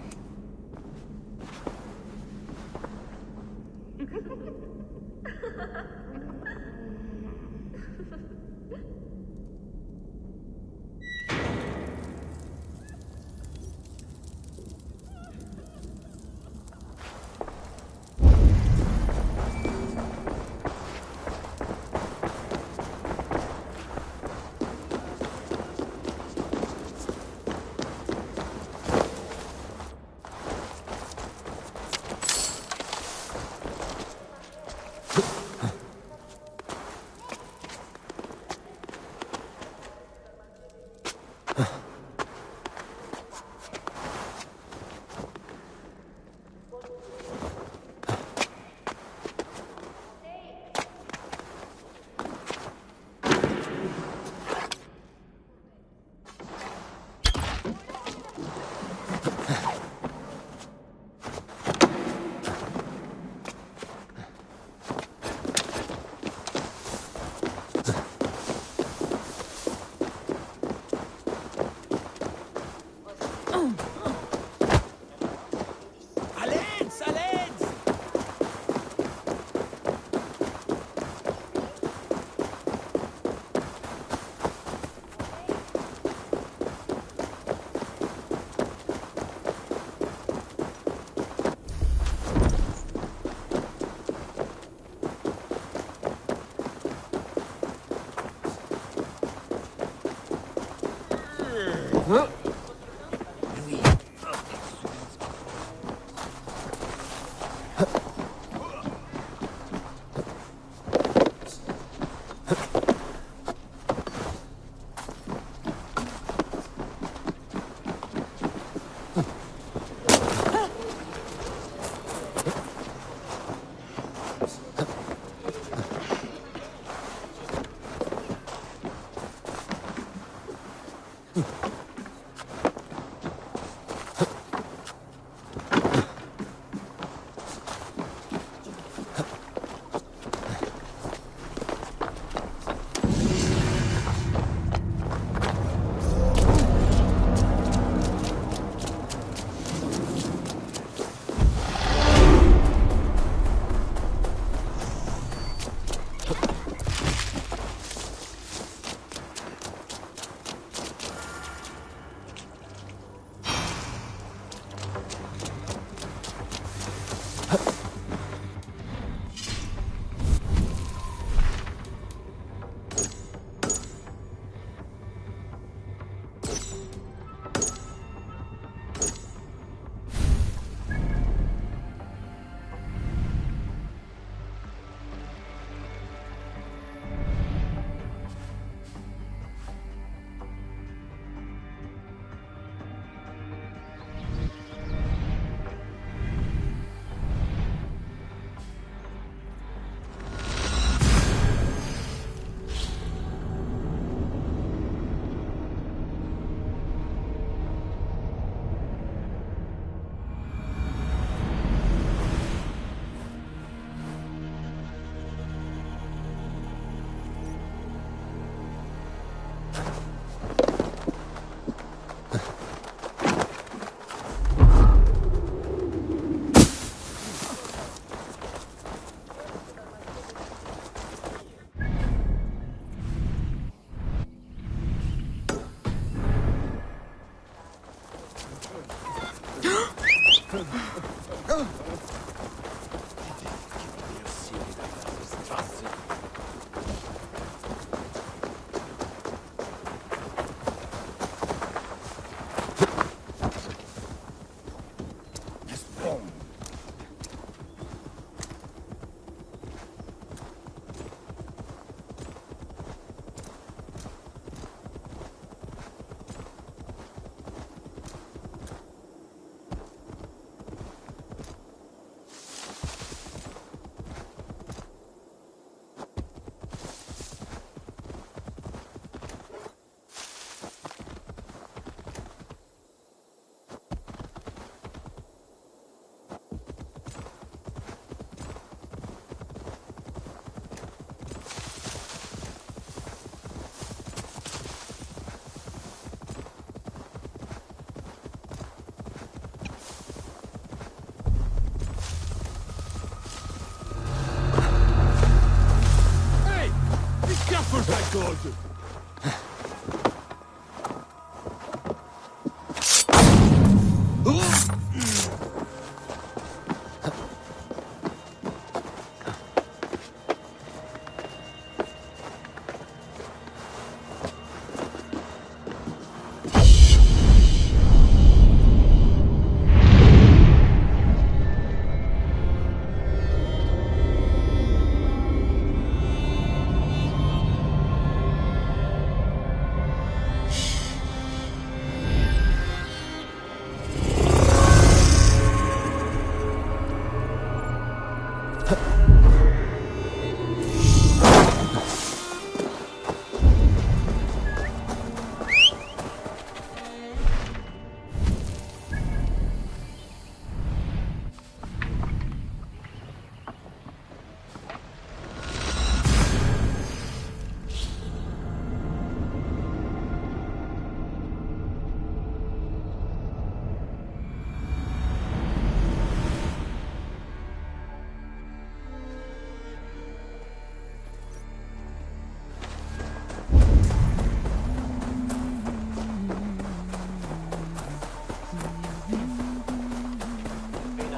I told you.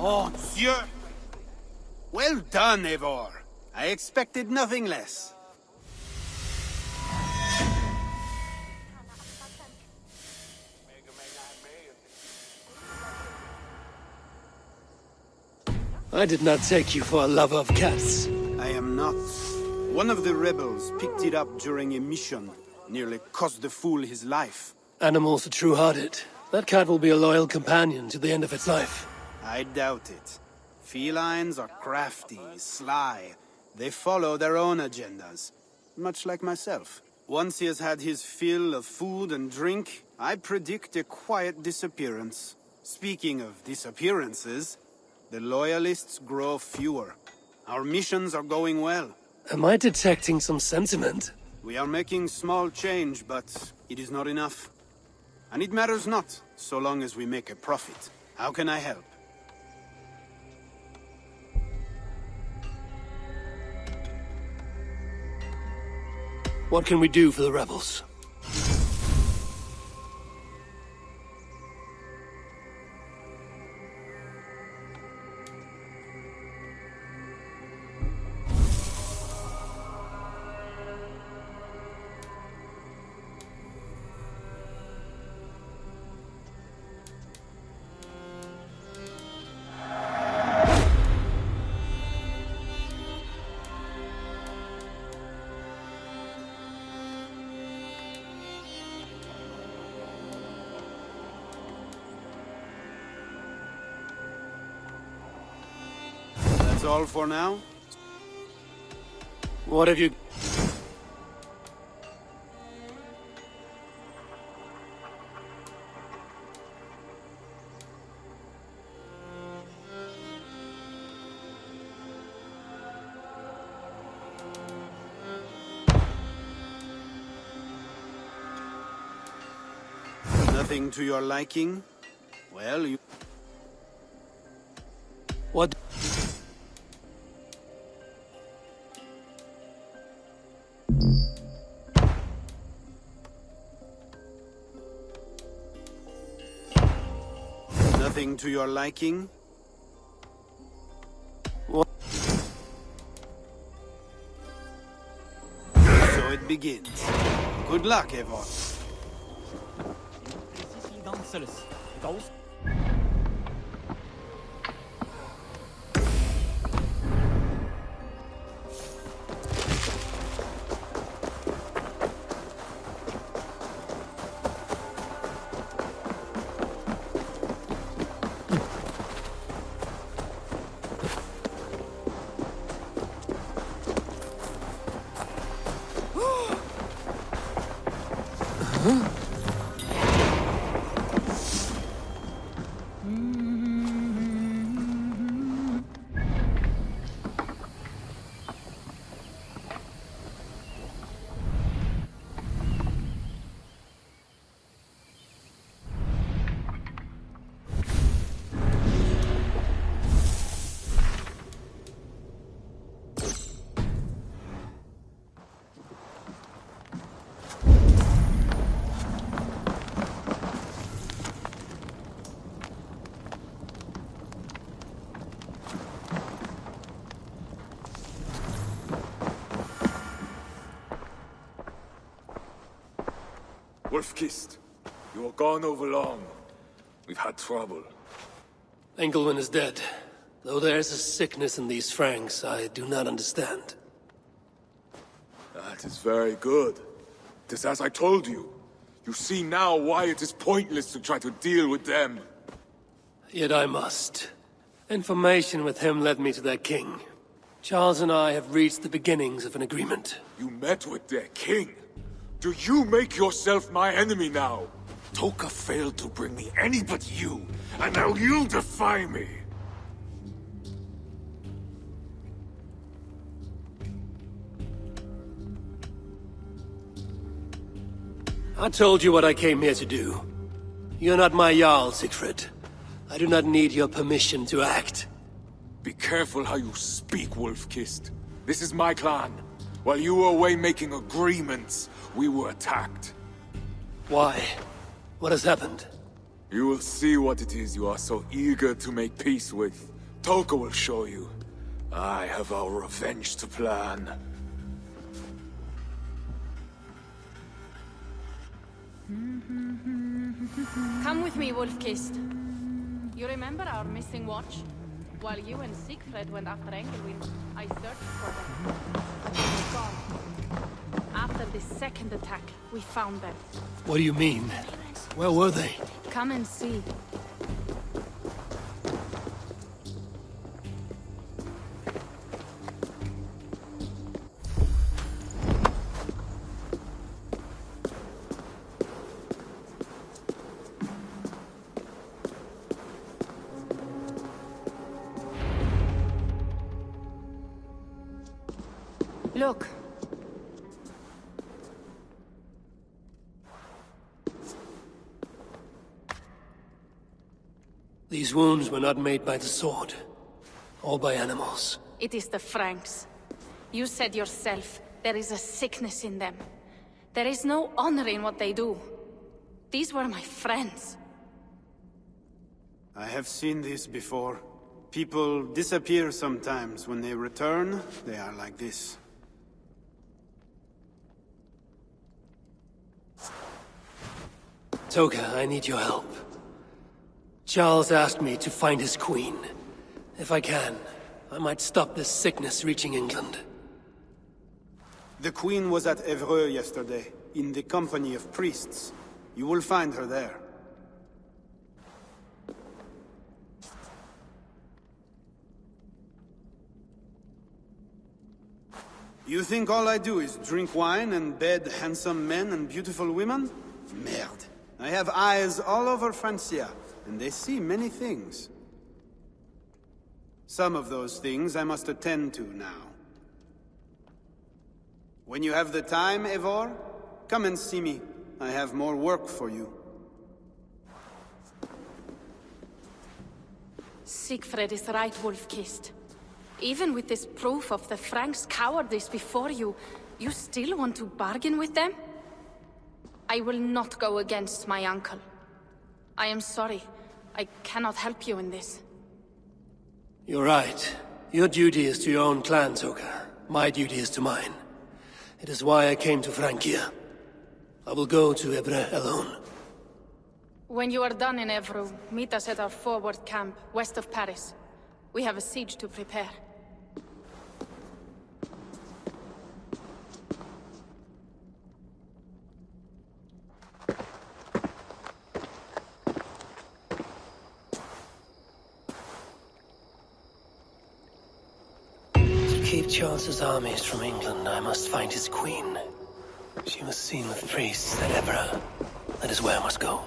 Oh, Dieu! Well done, Eivor. I expected nothing less. I did not take you for a lover of cats. I am not. One of the rebels picked it up during a mission. Nearly cost the fool his life. Animals are true-hearted. That cat will be a loyal companion to the end of its life. I doubt it. Felines are crafty, sly. They follow their own agendas. Much like myself. Once he has had his fill of food and drink, I predict a quiet disappearance. Speaking of disappearances, the loyalists grow fewer. Our missions are going well. Am I detecting some sentiment? We are making small change, but it is not enough. And it matters not, so long as we make a profit. How can I help? What can we do for the rebels? That's all for now? What have you... Nothing to your liking? Well, you... What? Nothing to your liking? What? So it begins. Good luck, Eivor. Wolf-Kissed. You were gone over long. We've had trouble. Engelwin is dead. Though there's a sickness in these Franks I do not understand. That is very good. It is as I told you. You see now why it is pointless to try to deal with them. Yet I must. Information with him led me to their king. Charles and I have reached the beginnings of an agreement. You met with their king? Do you make yourself my enemy now? Toka failed to bring me any but you, and now you defy me! I told you what I came here to do. You're not my Jarl, Siegfried. I do not need your permission to act. Be careful how you speak, Wolf-Kissed. This is my clan. While you were away making agreements, we were attacked. Why? What has happened? You will see what it is you are so eager to make peace with. Toka will show you. I have our revenge to plan. Come with me, Wolf-Kissed. You remember our missing watch? While you and Siegfried went after Engelwin, I searched for them. But they were gone. After the second attack, we found them. What do you mean? Where were they? Come and see. Look. These wounds were not made by the sword, or by animals. It is the Franks. You said yourself, there is a sickness in them. There is no honor in what they do. These were my friends. I have seen this before. People disappear sometimes. When they return, they are like this. Toka, I need your help. Charles asked me to find his queen. If I can, I might stop this sickness reaching England. The queen was at Evreux yesterday, in the company of priests. You will find her there. You think all I do is drink wine and bed handsome men and beautiful women? Merde. I have eyes all over Francia, and they see many things. Some of those things I must attend to now. When you have the time, Eivor, come and see me. I have more work for you. Siegfried is right, Wolf-Kissed. Even with this proof of the Franks' cowardice before you, you still want to bargain with them? I will not go against my uncle. I am sorry. I cannot help you in this. You're right. Your duty is to your own clan, Toka. My duty is to mine. It is why I came to Francia. I will go to Evreux alone. When you are done in Evreux, meet us at our forward camp, west of Paris. We have a siege to prepare. To keep Charles's armies from England, I must find his queen. She was seen with priests at Evreux. That is where I must go.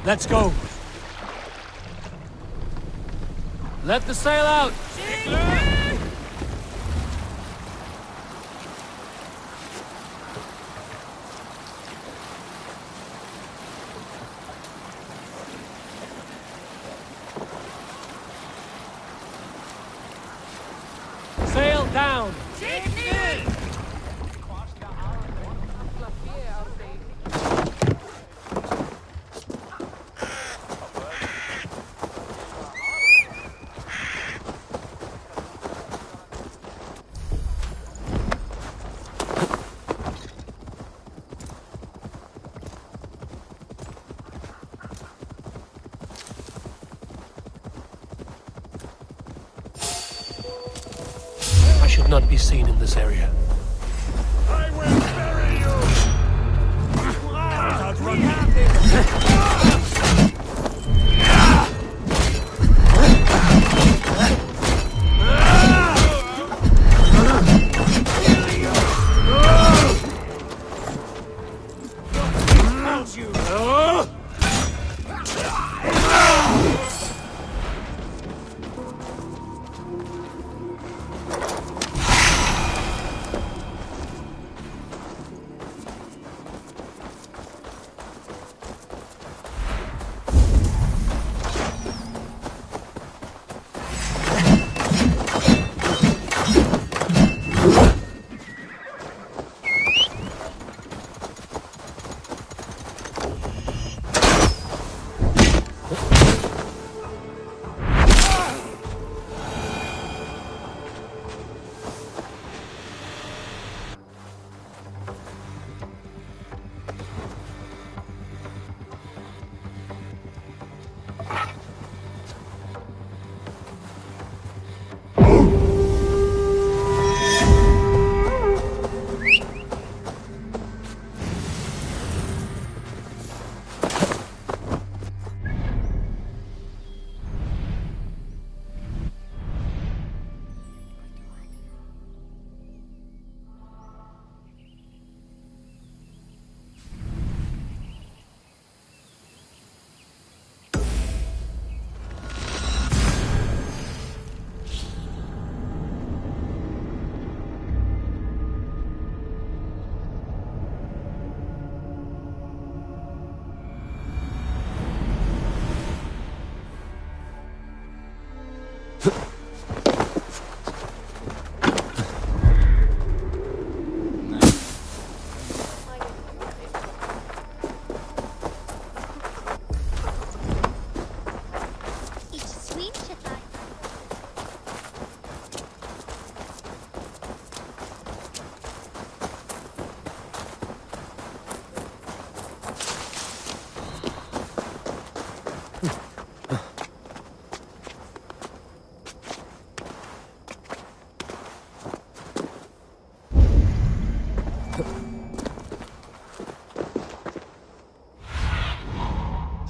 Let's go. Let the sail out! Sail down! I should not be seen in this area. I will bury you! Can't outrun me.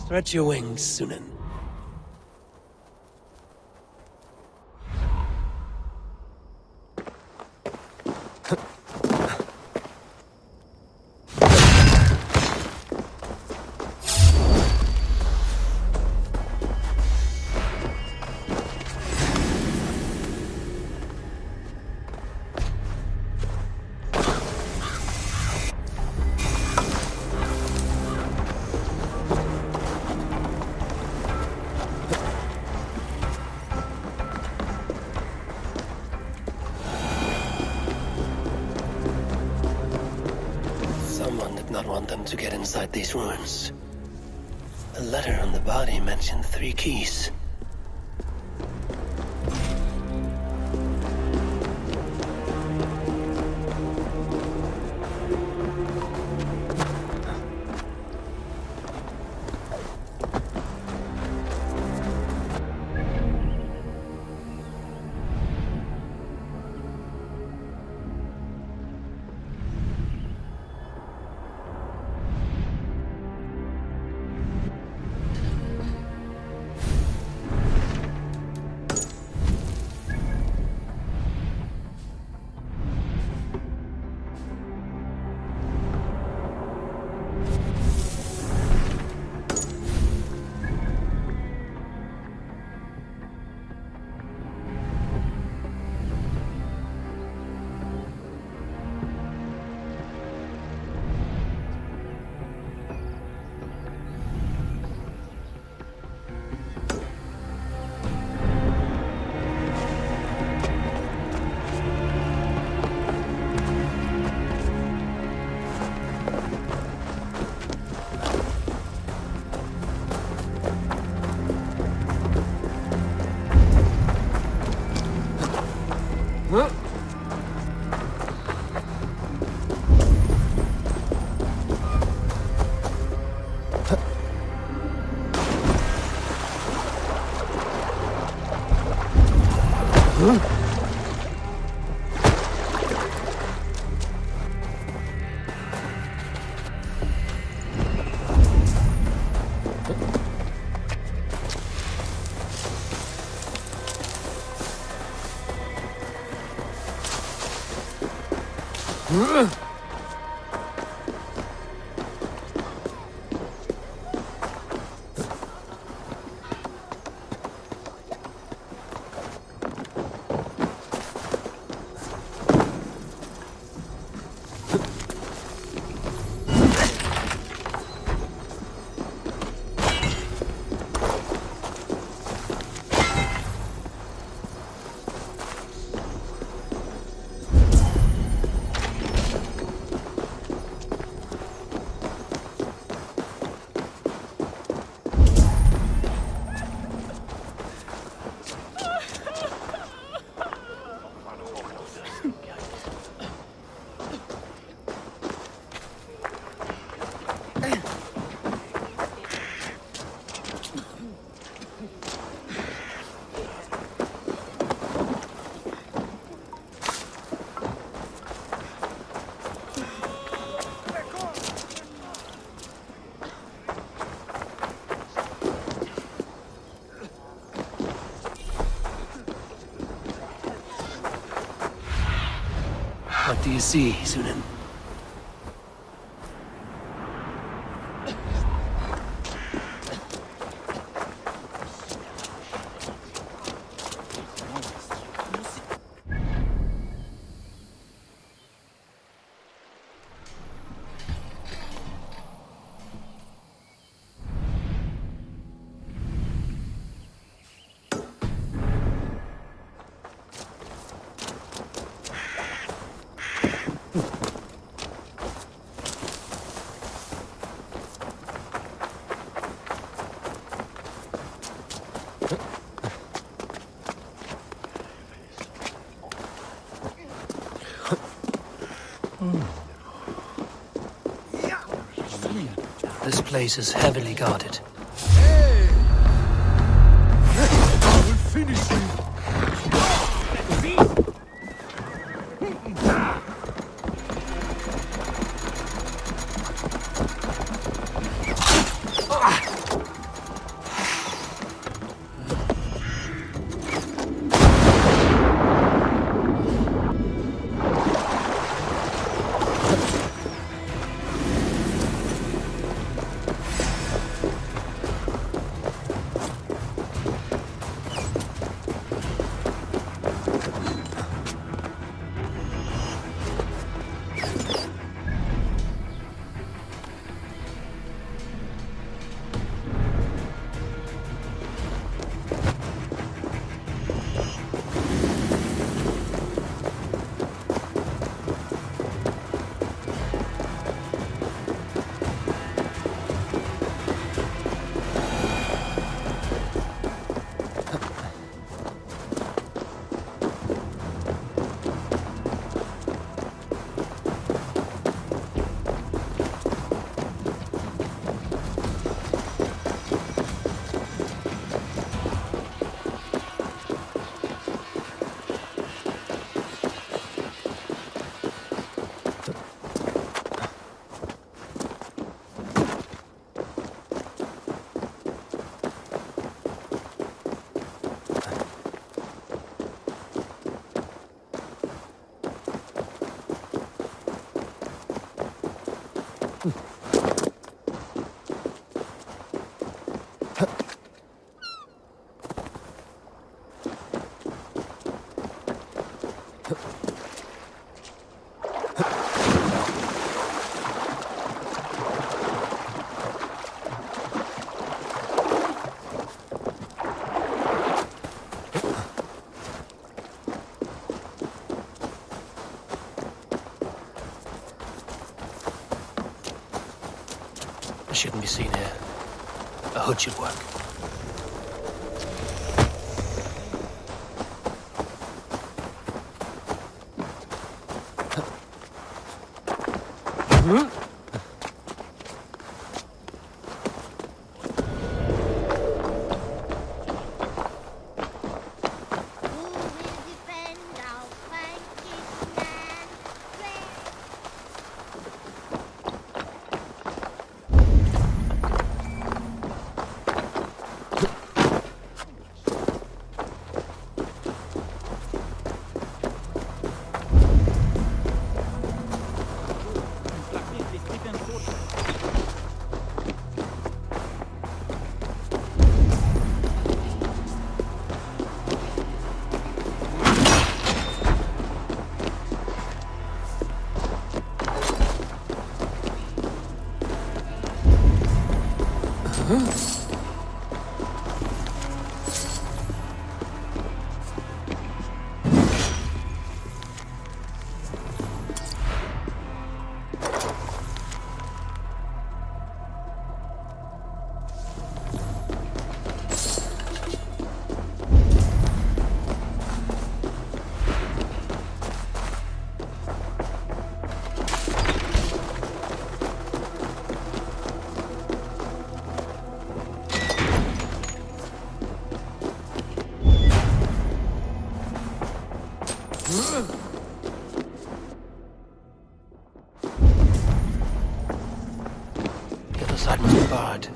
Stretch your wings, Sunan. Not want them to get inside these ruins. The letter on the body mentioned 3 keys. What do you see, Sunan? This place is heavily guarded. I will finish you! Shouldn't be seen here. A hood should work. The other side must be barred.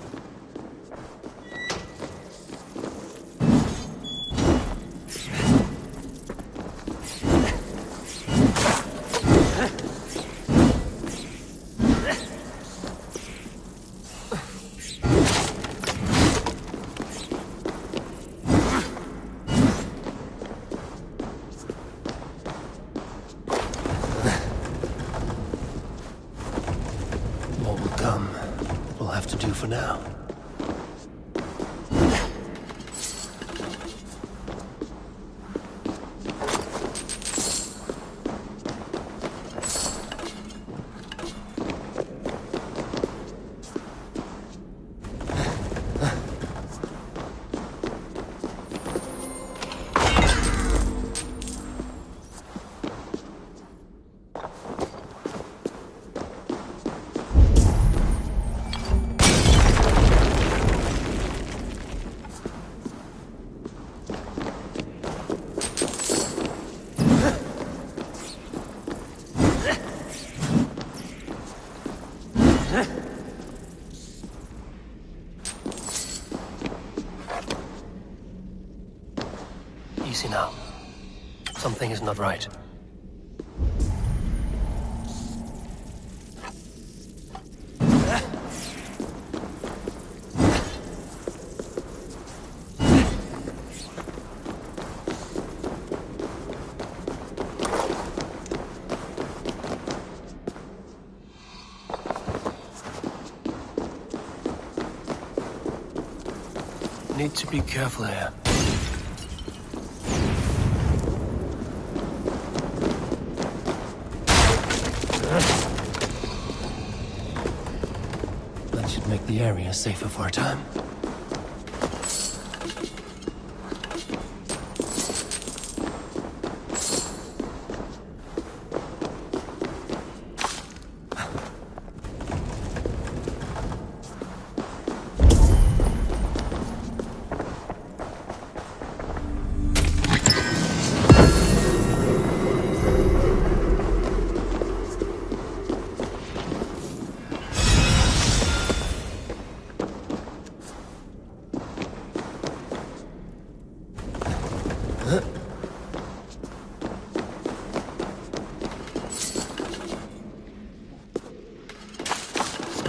For now. Easy now. Something is not right. Need to be careful here. That should make the area safer for a time.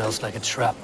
Smells like a trap.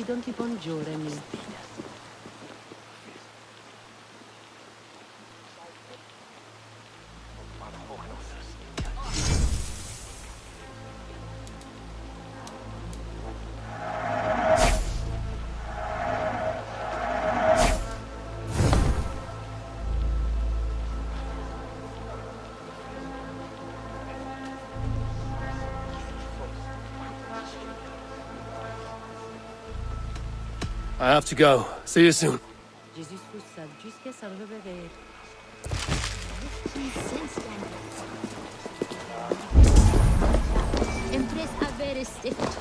don't keep on me. I have to go. See you soon. Jesus fussad jusqu'à s'en réveiller. Empress avere stift.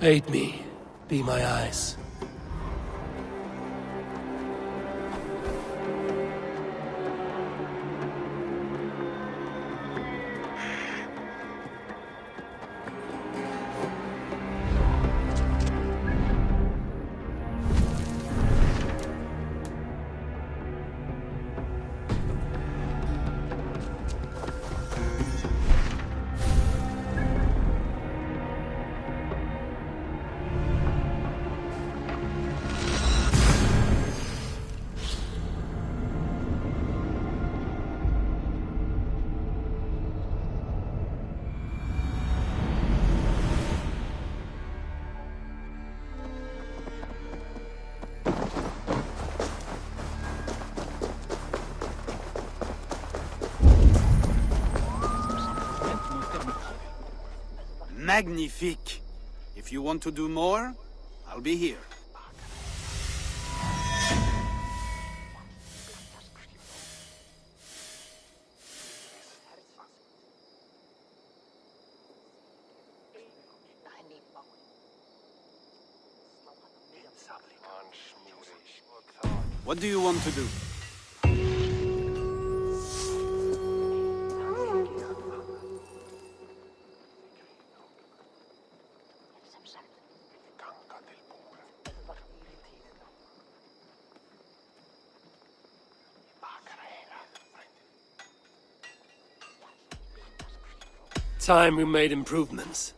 Aid me. Be my eyes. Magnifique. If you want to do more, I'll be here. What do you want to do? Time we made improvements.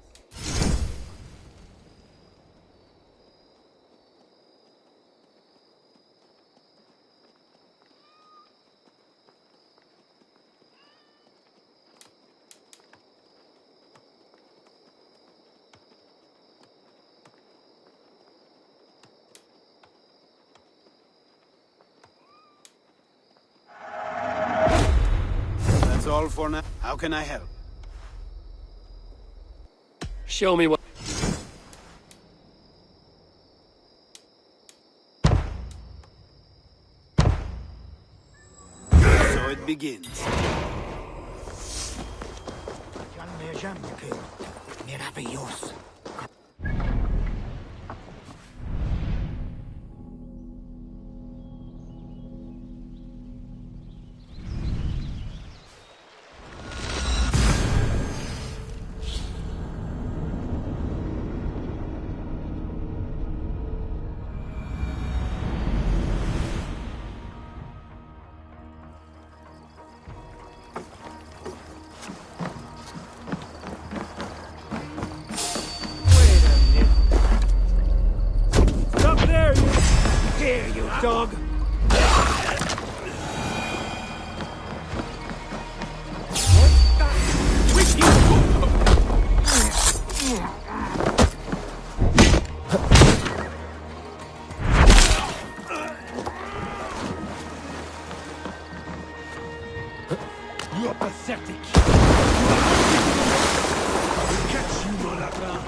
That's all for now. How can I help? Show me what... So it begins. Here, you dog! You're pathetic. I will catch you, mon lapin.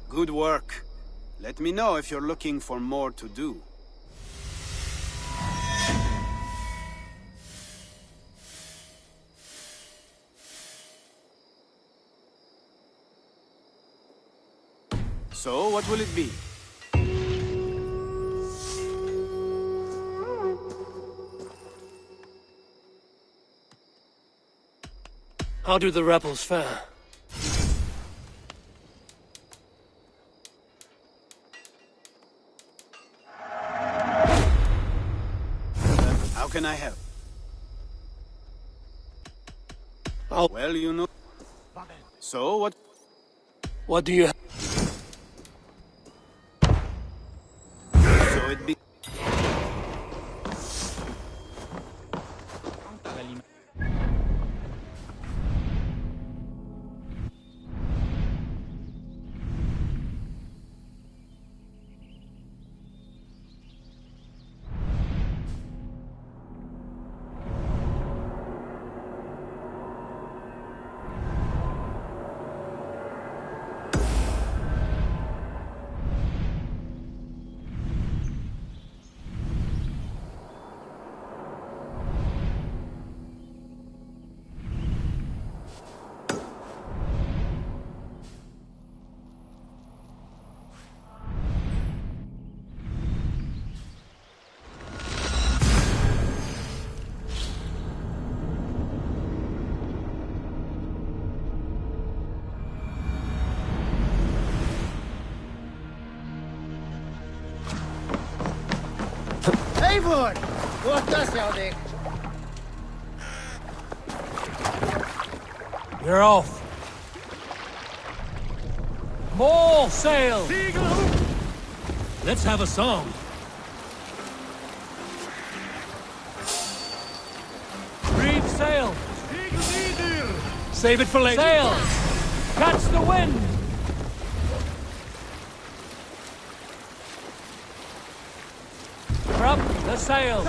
Good work. Let me know if you're looking for more to do. So, what will it be? How do the rebels fare? can I help? Oh. Well, you know... So, what... What do you... So it be... Eivor! What does you You're off. More sail! Let's have a song. Reef sail! Save it for later. Sail! Catch the wind! Prop the sail!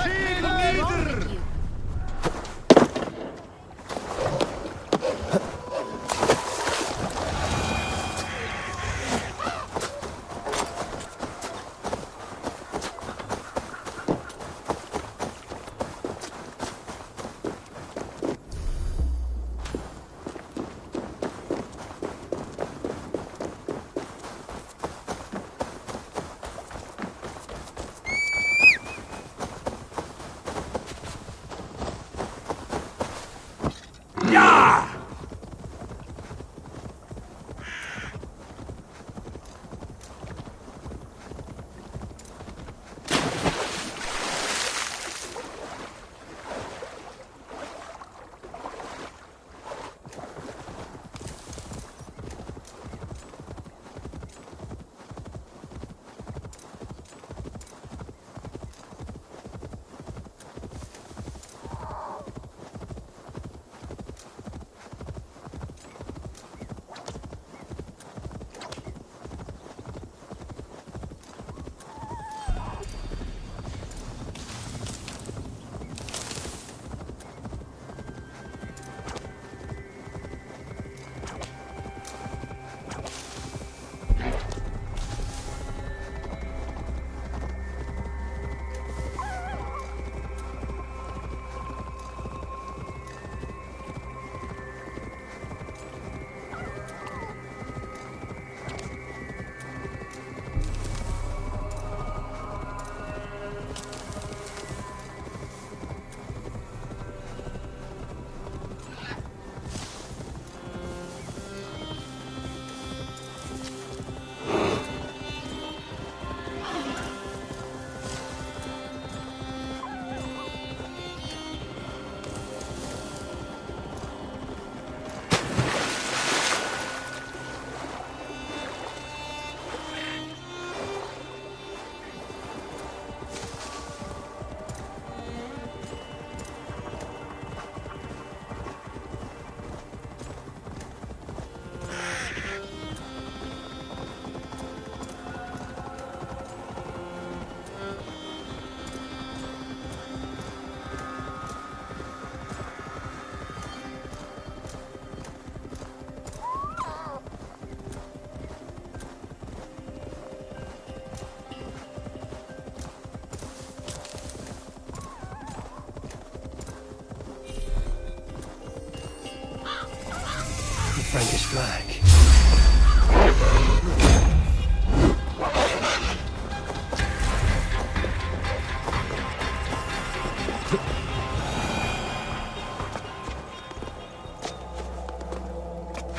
Frankish flag.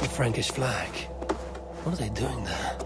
The Frankish flag. What are they doing there?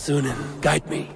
Sunan, guide me.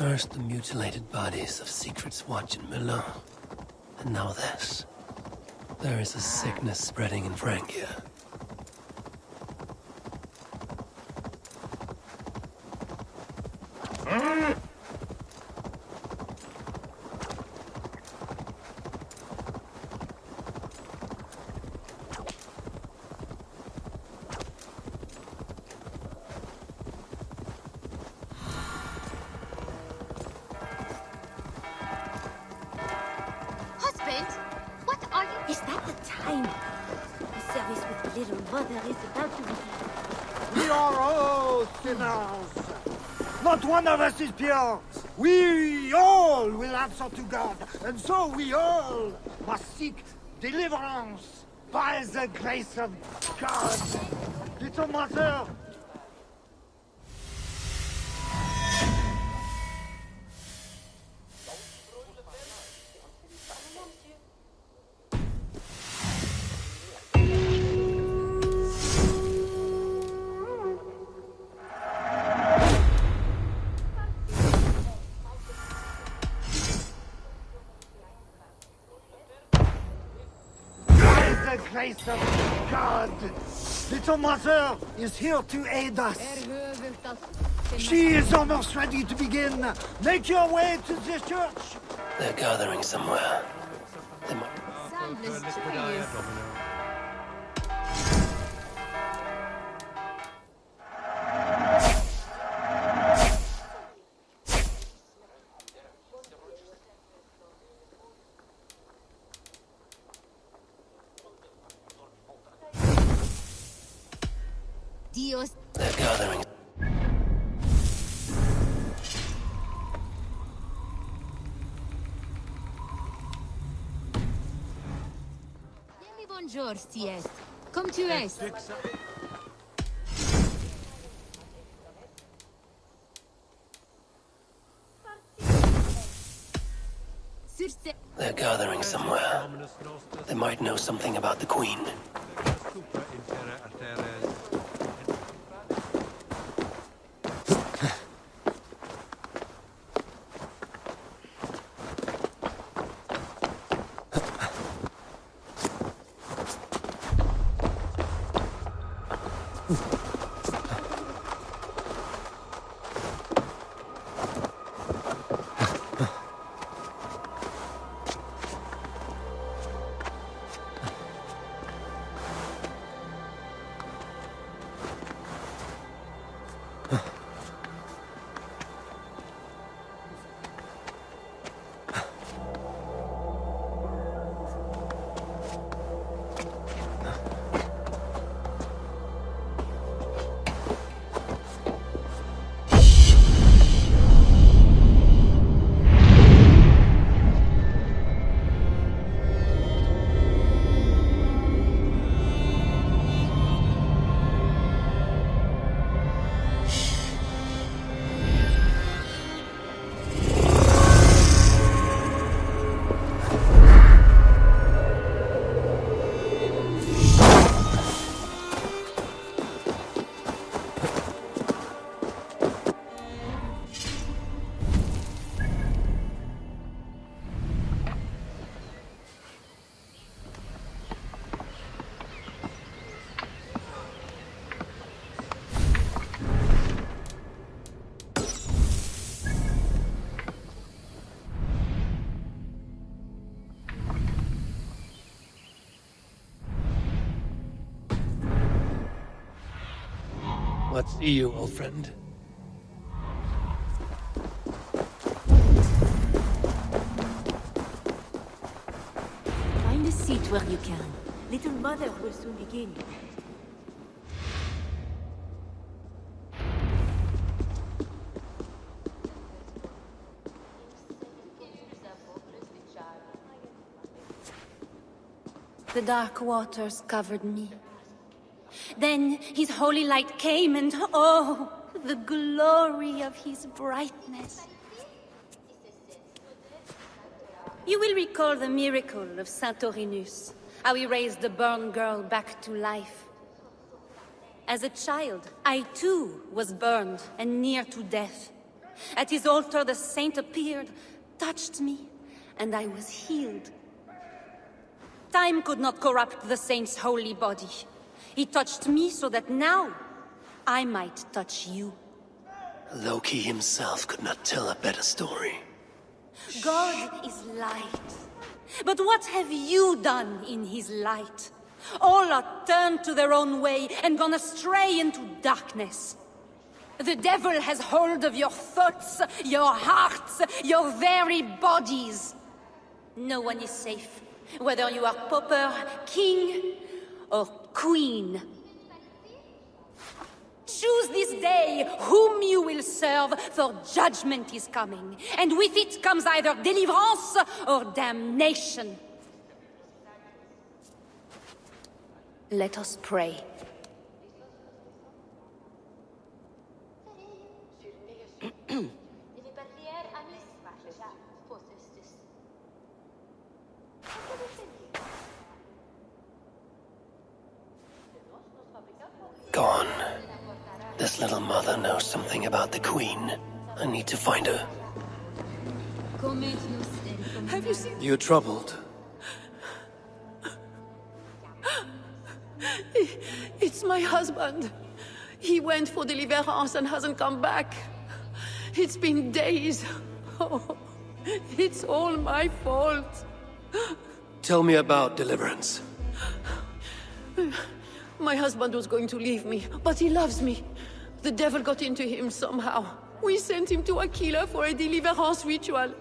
First the mutilated bodies of Siegfried's watch in Milan, and now this. There is a sickness spreading in Francia. Husband, what are you? Is that the time? The service with little mother is about to begin. We are all sinners. Not one of us is pure. We all will answer to God, and so we all must seek deliverance by the grace of God. Little mother. The grace of God. Little mother is here to aid us. She is almost ready to begin. Make your way to the church. They're gathering somewhere. They might... Dios. They're gathering. Dimmi bonjour, si est. Comme tu es. They're gathering somewhere. They might know something about the Queen. What see you, old friend? Find a seat where you can. Little mother will soon begin. The dark waters covered me. Then his holy light came and oh, the glory of his brightness. You will recall the miracle of Santorinus, how he raised the burned girl back to life. As a child, I too was burned and near to death. At his altar, the saint appeared, touched me, and I was healed. Time could not corrupt the saint's holy body. He touched me so that now I might touch you. Loki himself could not tell a better story. God is light. But what have you done in his light? All are turned to their own way and gone astray into darkness. The devil has hold of your thoughts, your hearts, your very bodies. No one is safe, whether you are pauper, king, or queen. Choose this day whom you will serve, for judgment is coming, and with it comes either deliverance or damnation. Let us pray. Gone. This little mother knows something about the Queen. I need to find her. Have you seen? You're troubled. It's my husband. He went for deliverance and hasn't come back. It's been days. Oh, it's all my fault. Tell me about deliverance. My husband was going to leave me, but he loves me. The devil got into him somehow. We sent him to Aquila for a deliverance ritual.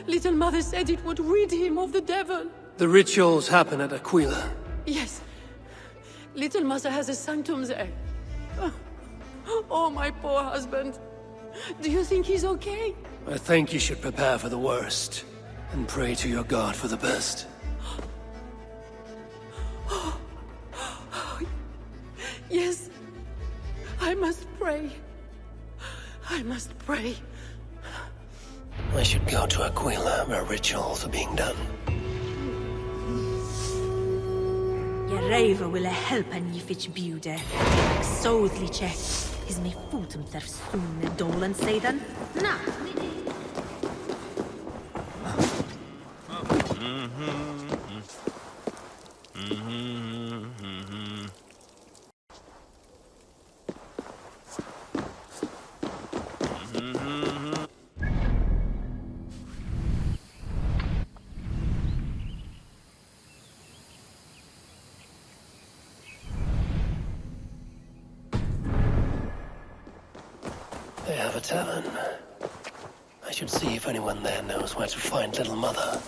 Little Mother said it would rid him of the devil. The rituals happen at Aquila. Yes. Little Mother has a sanctum there. Oh, my poor husband. Do you think he's okay? I think you should prepare for the worst, and pray to your God for the best. Yes. I must pray. I must pray. I should go to Aquila, where rituals are being done. Jeg ræver ville helpe ni fitch bjude. Sådliche. Is me fotum der sunne dolan sedan? Na. They have a tavern. I should see if anyone there knows where to find Little Mother.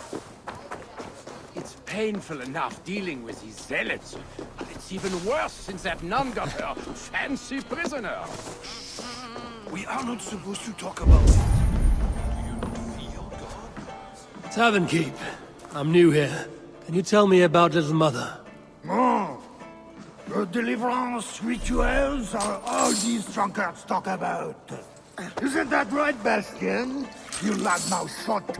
It's painful enough dealing with these zealots, but it's even worse since that nun got her fancy prisoner. We are not supposed to talk about it. Tavern keep. I'm new here. Can you tell me about Little Mother? Oh, the deliverance rituals are all these drunkards talk about. Isn't that right, Bastian? You loudmouth shot.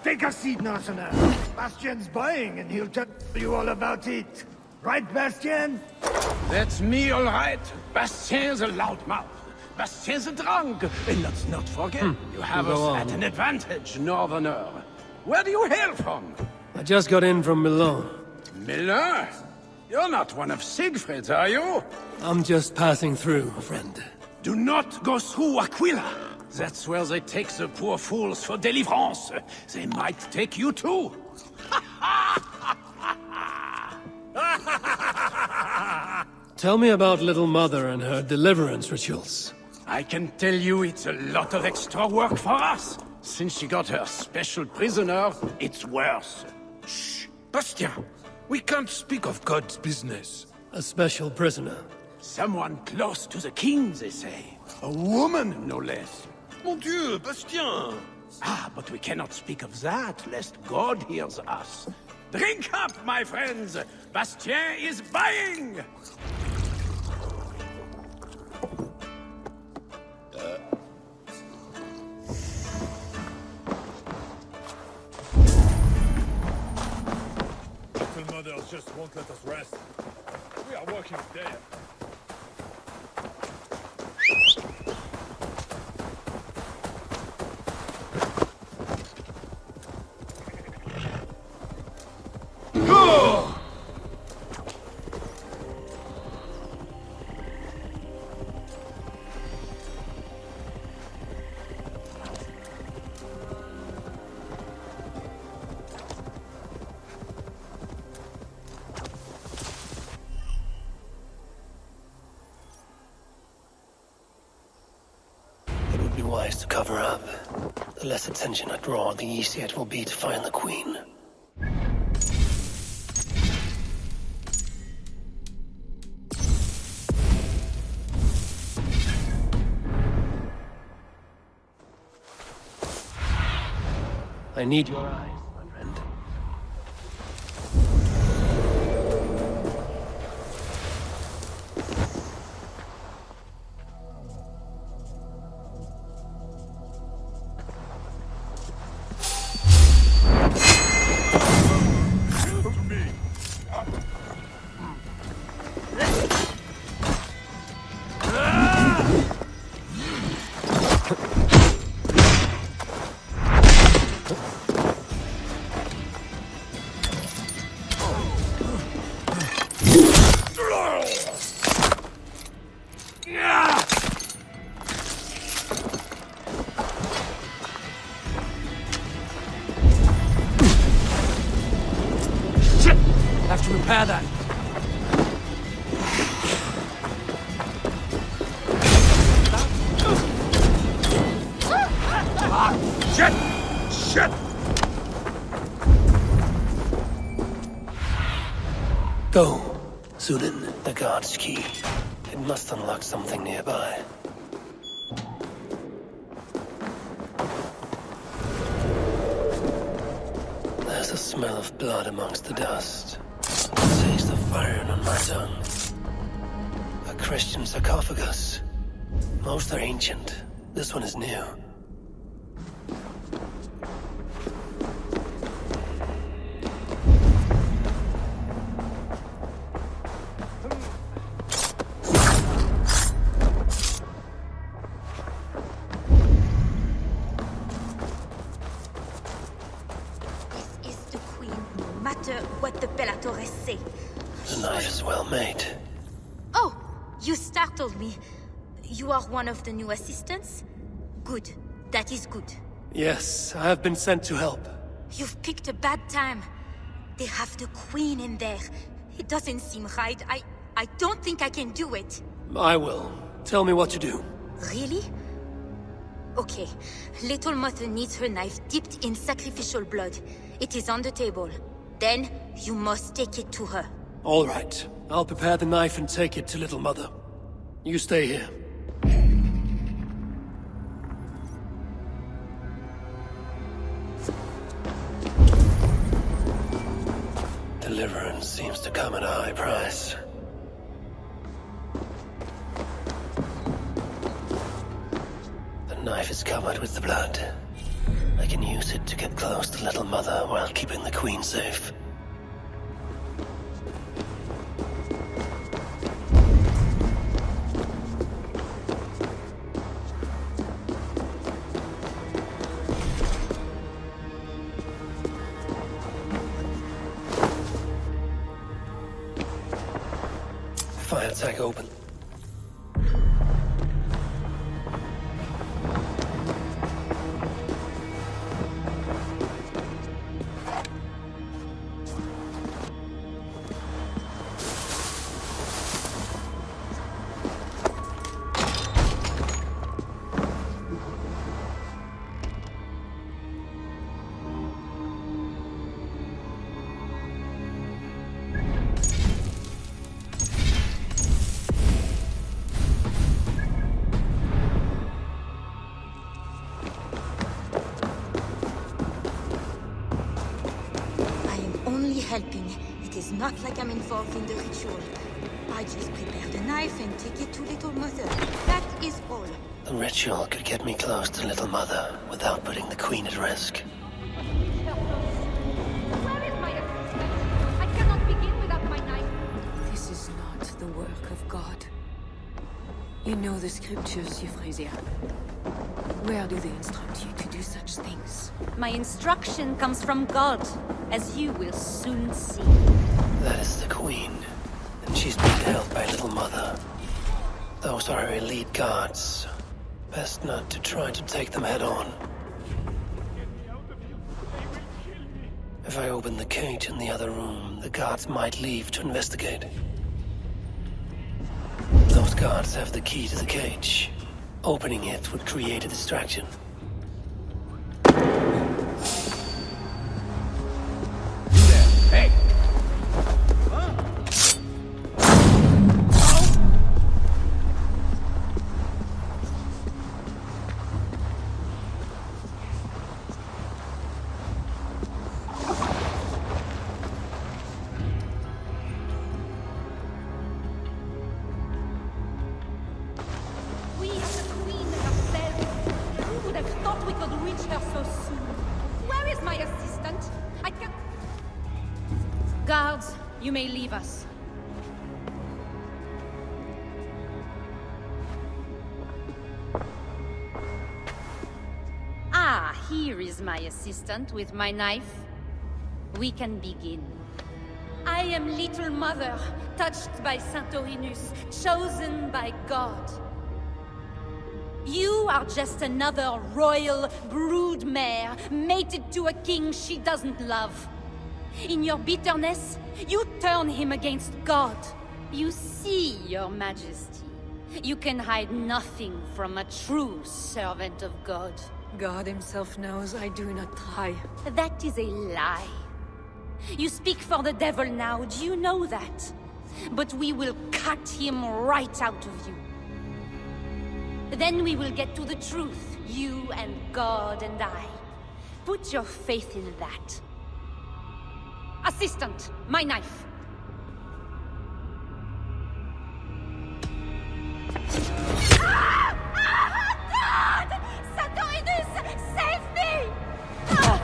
Take a seat, Narsener. Bastian's buying, and he'll tell you all about it. Right, Bastian? That's me, all right. Bastien's a loudmouth. Bastien's a drunk. And let's not forget, you have us at an advantage, Northerner. Where do you hail from? I just got in from Milan. Milan? You're not one of Siegfried's, are you? I'm just passing through, friend. Do not go through Aquila. That's where they take the poor fools for deliverance. They might take you too. Tell me about Little Mother and her deliverance rituals. I can tell you it's a lot of extra work for us. Since she got her special prisoner, it's worse. Shh! Bastien! We can't speak of God's business. A special prisoner. Someone close to the king, they say. A woman, no less. Mon Dieu, Bastien! Ah, but we cannot speak of that, lest God hears us. Drink up, my friends! Bastien is buying! Little mothers just won't let us rest. We are working fucking dead. It would be wise to cover up. The less attention I draw, the easier it will be to find the Queen. I need your eyes, my friend. Have to repair that. Shit! Shit! Go, Sunan, the guard's key. It must unlock something nearby. There's a smell of blood amongst the dust. A taste of iron on my tongue. A Christian sarcophagus. Most are ancient. This one is new. The knife is well made. Oh, you startled me. You are one of the new assistants? Good. That is good. Yes, I have been sent to help. You've picked a bad time. They have the Queen in there. It doesn't seem right. I don't think I can do it. I will. Tell me what to do. Really? Okay. Little Mother needs her knife dipped in sacrificial blood. It is on the table. Then, you must take it to her. All right. I'll prepare the knife and take it to Little Mother. You stay here. Deliverance seems to come at a high price. The knife is covered with the blood. I can use it to get close to Little Mother while keeping the Queen safe. Fire tag open. Helping. It is not like I'm involved in the ritual. I just prepare the knife and take it to Little Mother. That is all. The ritual could get me close to Little Mother without putting the Queen at risk. Where is my assistant? I cannot begin without my knife. This is not the work You know the scriptures, Euphrasia. Where do they instruct you to do such things? My instruction comes from God, as you will soon see. That is the Queen, and she's being held by Little Mother. Those are her elite guards. Best not to try to take them head on. If I open the cage in the other room, the guards might leave to investigate. Those guards have the key to the cage. Opening it would create a distraction. Hey! We have the Queen ourselves. Who would have thought we could reach her so soon? Where is my assistant? I can't... Guards, you may leave us. Ah, here is my assistant with my knife. We can begin. I am Little Mother, touched by Santorinus, chosen by God. You are just another royal broodmare, mated to a king she doesn't love. In your bitterness, you turn him against God. You see, Your Majesty, you can hide nothing from a true servant of God. God himself knows I do not try. That is a lie. You speak for the devil now, do you know that? But we will cut him right out of you. Then we will get to the truth, you and God and I. Put your faith in that. Assistant, my knife. Ah! Ah! God! Santorinus, save me! Ah!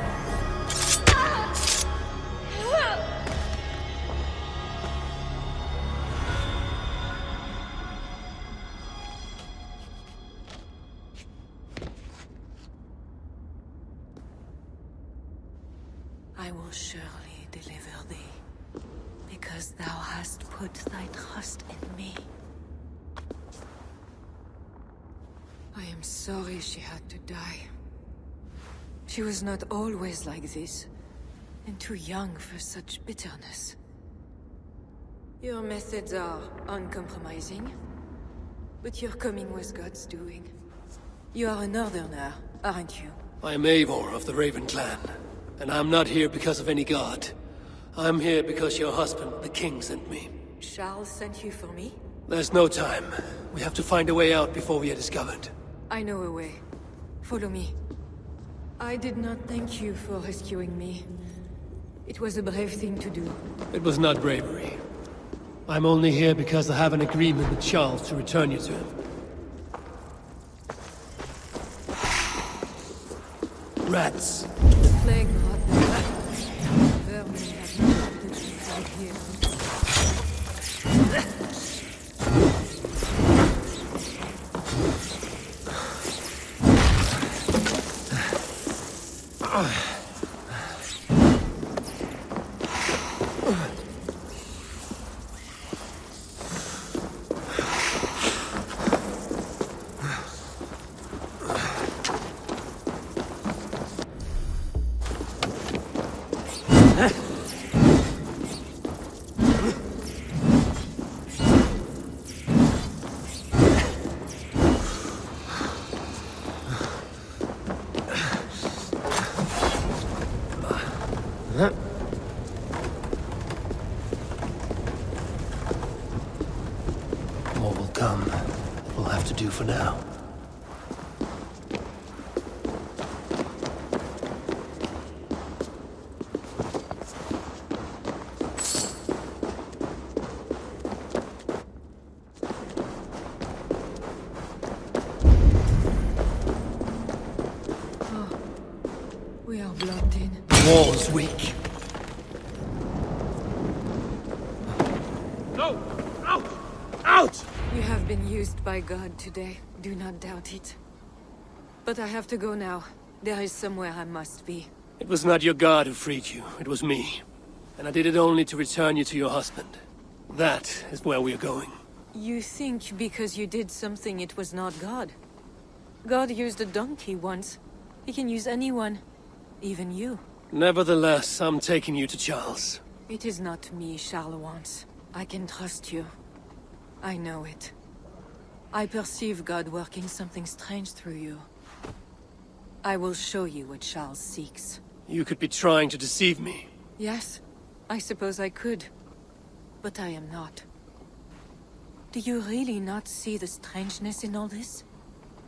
I will surely deliver thee, because thou hast put thy trust in me. I am sorry she had to die. She was not always like this, and too young for such bitterness. Your methods are uncompromising, but your coming was God's doing. You are a northerner, aren't you? I'm Eivor of the Raven clan, and I'm not here because of any god. I'm here because your husband, the king, sent me. Charles sent you for me? There's no time. We have to find a way out before we are discovered. I know a way. Follow me. I did not thank you for rescuing me. It was a brave thing to do. It was not bravery. I'm only here because I have an agreement with Charles to return you to him. Rats. Plague rot. Vermin have not put inside here. More will come. It will have to do for now. We are blocked in. The wall is weak. No! Out! Out! We have been used by God today. Do not doubt it. But I have to go now. There is somewhere I must be. It was not your god who freed you, it was me. And I did it only to return you to your husband. That is where we are going. You think because you did something it was not God? God used a donkey once. He can use anyone. Even you. Nevertheless, I'm taking you to Charles. It is not me Charles wants. I can trust you. I know it. I perceive God working something strange through you. I will show you what Charles seeks. You could be trying to deceive me. Yes, I suppose I could. But I am not. Do you really not see the strangeness in all this?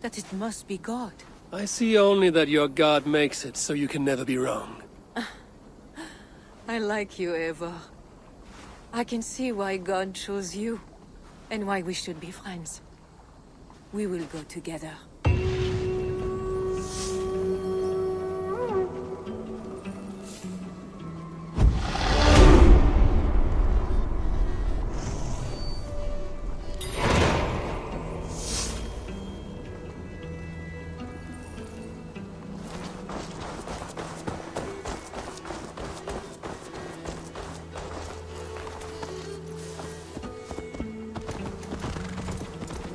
That it must be God? I see only that your god makes it so you can never be wrong. I like you, Eivor. I can see why God chose you, and why we should be friends. We will go together.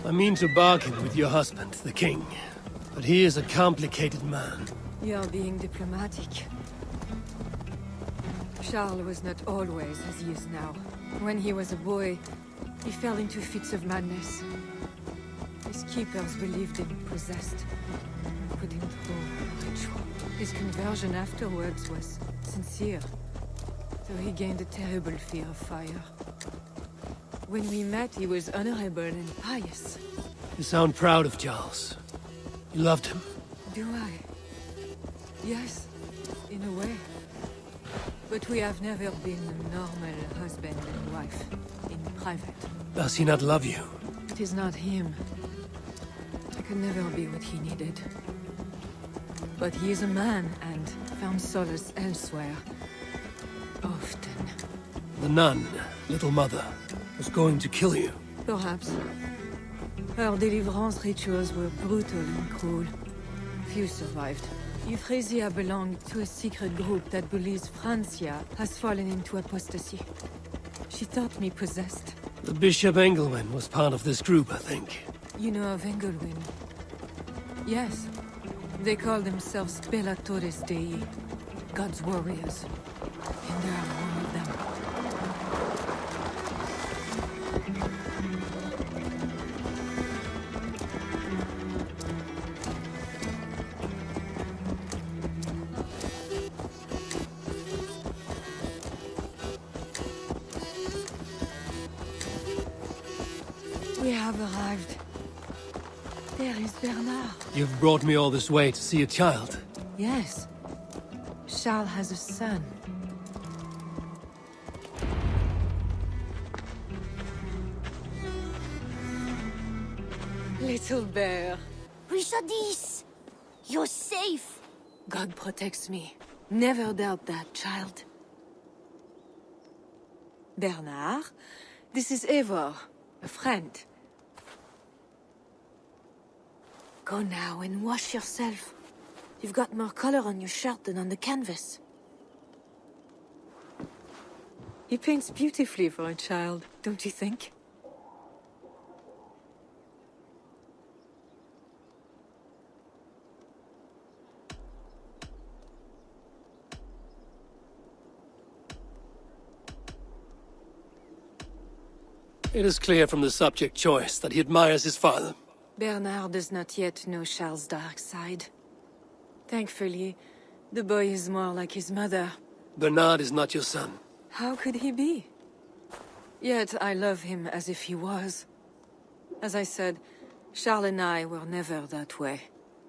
I mean to bargain with your husband, the king. But he is a complicated man. You're being diplomatic. Charles was not always as he is now. When he was a boy, he fell into fits of madness. His keepers believed him possessed, and put him through a ritual. His conversion afterwards was sincere, though he gained a terrible fear of fire. When we met, he was honorable and pious. You sound proud of Charles. You loved him. Do I? Yes, in a way. But we have never been a normal husband and wife, in private. Does he not love you? It is not him. I could never be what he needed. But he is a man, and found solace elsewhere. Often. The nun, little mother, was going to kill you. Perhaps. Her deliverance rituals were brutal and cruel. Few survived. Euphrasia belonged to a secret group that believes Francia has fallen into apostasy. She thought me possessed. The Bishop Engelwin was part of this group, I think. You know of Engelwin? Yes. They call themselves Bellatores Dei, God's warriors. And there are one of them. We have arrived. There is Bernard. You've brought me all this way to see a child. Yes. Charles has a son. Little bear. Richardis! You're safe! God protects me. Never doubt that, child. Bernard, this is Eivor, a friend. Go now and wash yourself. You've got more color on your shirt than on the canvas. He paints beautifully for a child, don't you think? It is clear from the subject choice that he admires his father. Bernard does not yet know Charles' dark side. Thankfully, the boy is more like his mother. Bernard is not your son. How could he be? Yet I love him as if he was. As I said, Charles and I were never that way.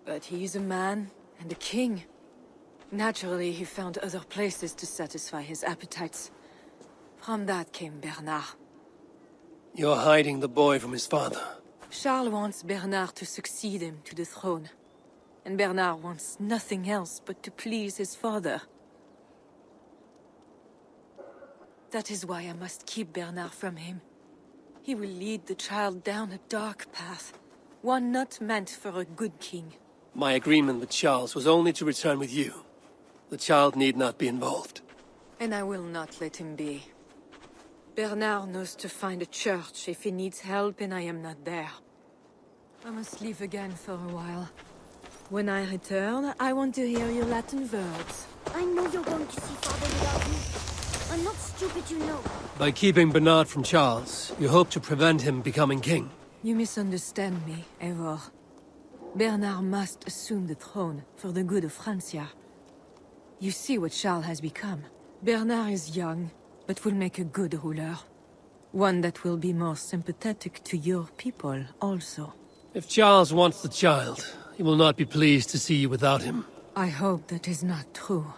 But he is a man and a king. Naturally, he found other places to satisfy his appetites. From that came Bernard. You're hiding the boy from his father. Charles wants Bernard to succeed him to the throne. And Bernard wants nothing else but to please his father. That is why I must keep Bernard from him. He will lead the child down a dark path. One not meant for a good king. My agreement with Charles was only to return with you. The child need not be involved. And I will not let him be. Bernard knows to find a church if he needs help and I am not there. I must leave again for a while. When I return, I want to hear your Latin words. I know you're going to see Father without me. I'm not stupid, you know. By keeping Bernard from Charles, you hope to prevent him becoming king. You misunderstand me, Eivor. Bernard must assume the throne for the good of Francia. You see what Charles has become. Bernard is young, but will make a good ruler. One that will be more sympathetic to your people, also. If Charles wants the child, he will not be pleased to see you without him. I hope that is not true.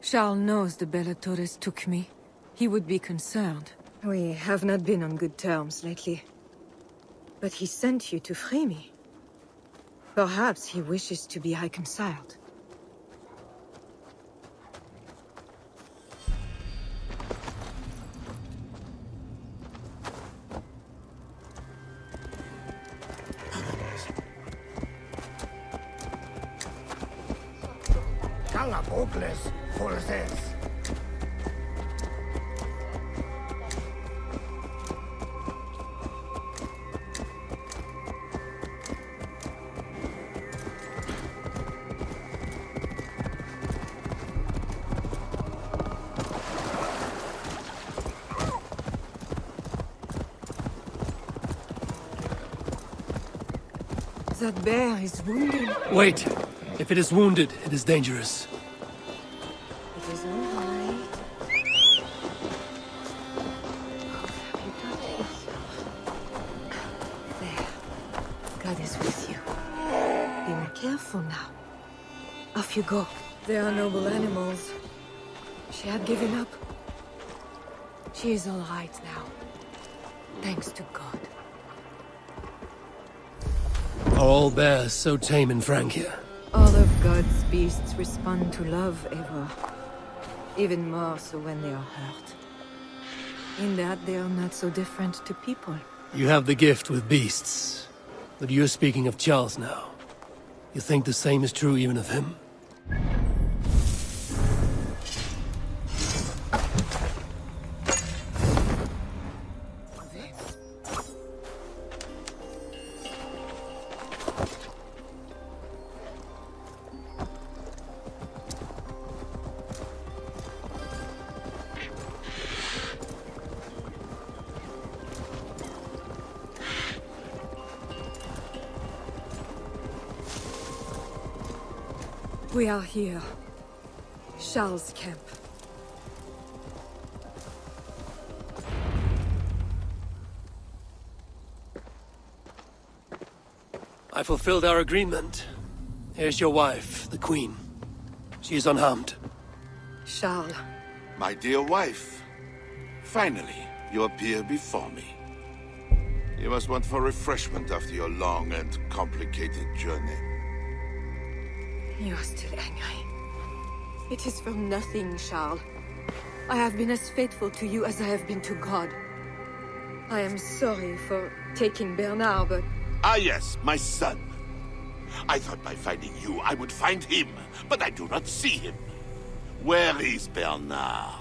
Charles knows the Bellatores took me. He would be concerned. We have not been on good terms lately. But he sent you to free me. Perhaps he wishes to be reconciled. Calabocles for this. That bear is wounded. Wait! If it is wounded, it is dangerous. It is all right. Have you touched it? There. God is with you. Be more careful now. Off you go. They are noble animals. She had given up. She is all right now. Thanks to God. Are all bears so tame in Francia? All of God's beasts respond to love, Eivor. Even more so when they are hurt. In that, they are not so different to people. You have the gift with beasts. But you're speaking of Charles now. You think the same is true even of him? We are here. Charles' camp. I fulfilled our agreement. Here's your wife, the Queen. She is unharmed. Charles. My dear wife, finally, you appear before me. You must want for refreshment after your long and complicated journey. You are still angry. It is for nothing, Charles. I have been as faithful to you as I have been to God. I am sorry for taking Bernard, but... Ah yes, my son. I thought by finding you, I would find him, but I do not see him. Where is Bernard?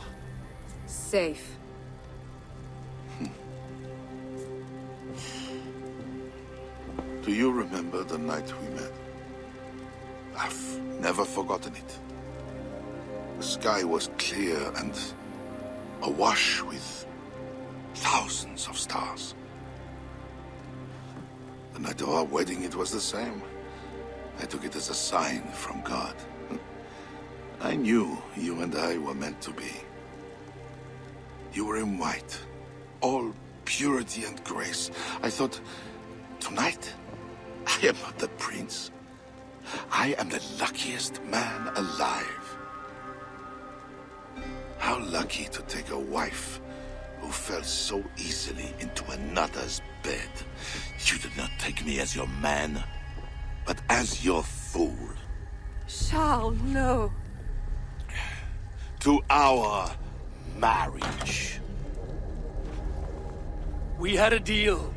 Safe. Do you remember the night we met? I've never forgotten it. The sky was clear and awash with thousands of stars. The night of our wedding, it was the same. I took it as a sign from God. I knew you and I were meant to be. You were in white, all purity and grace. I thought, tonight, I am not the prince. I am the luckiest man alive. How lucky to take a wife who fell so easily into another's bed. You did not take me as your man, but as your fool. Charles, no. To our marriage. We had a deal.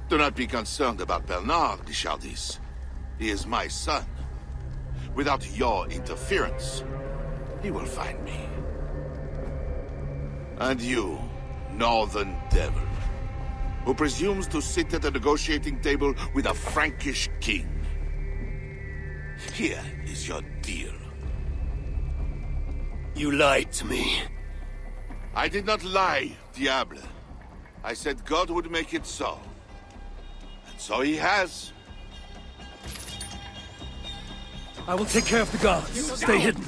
Do not be concerned about Bernard, Richardis. He is my son. Without your interference, he will find me. And you, Northern Devil, who presumes to sit at a negotiating table with a Frankish king. Here is your deal. You lied to me. I did not lie, Diable. I said God would make it so. And so he has. I will take care of the guards. Stay hidden.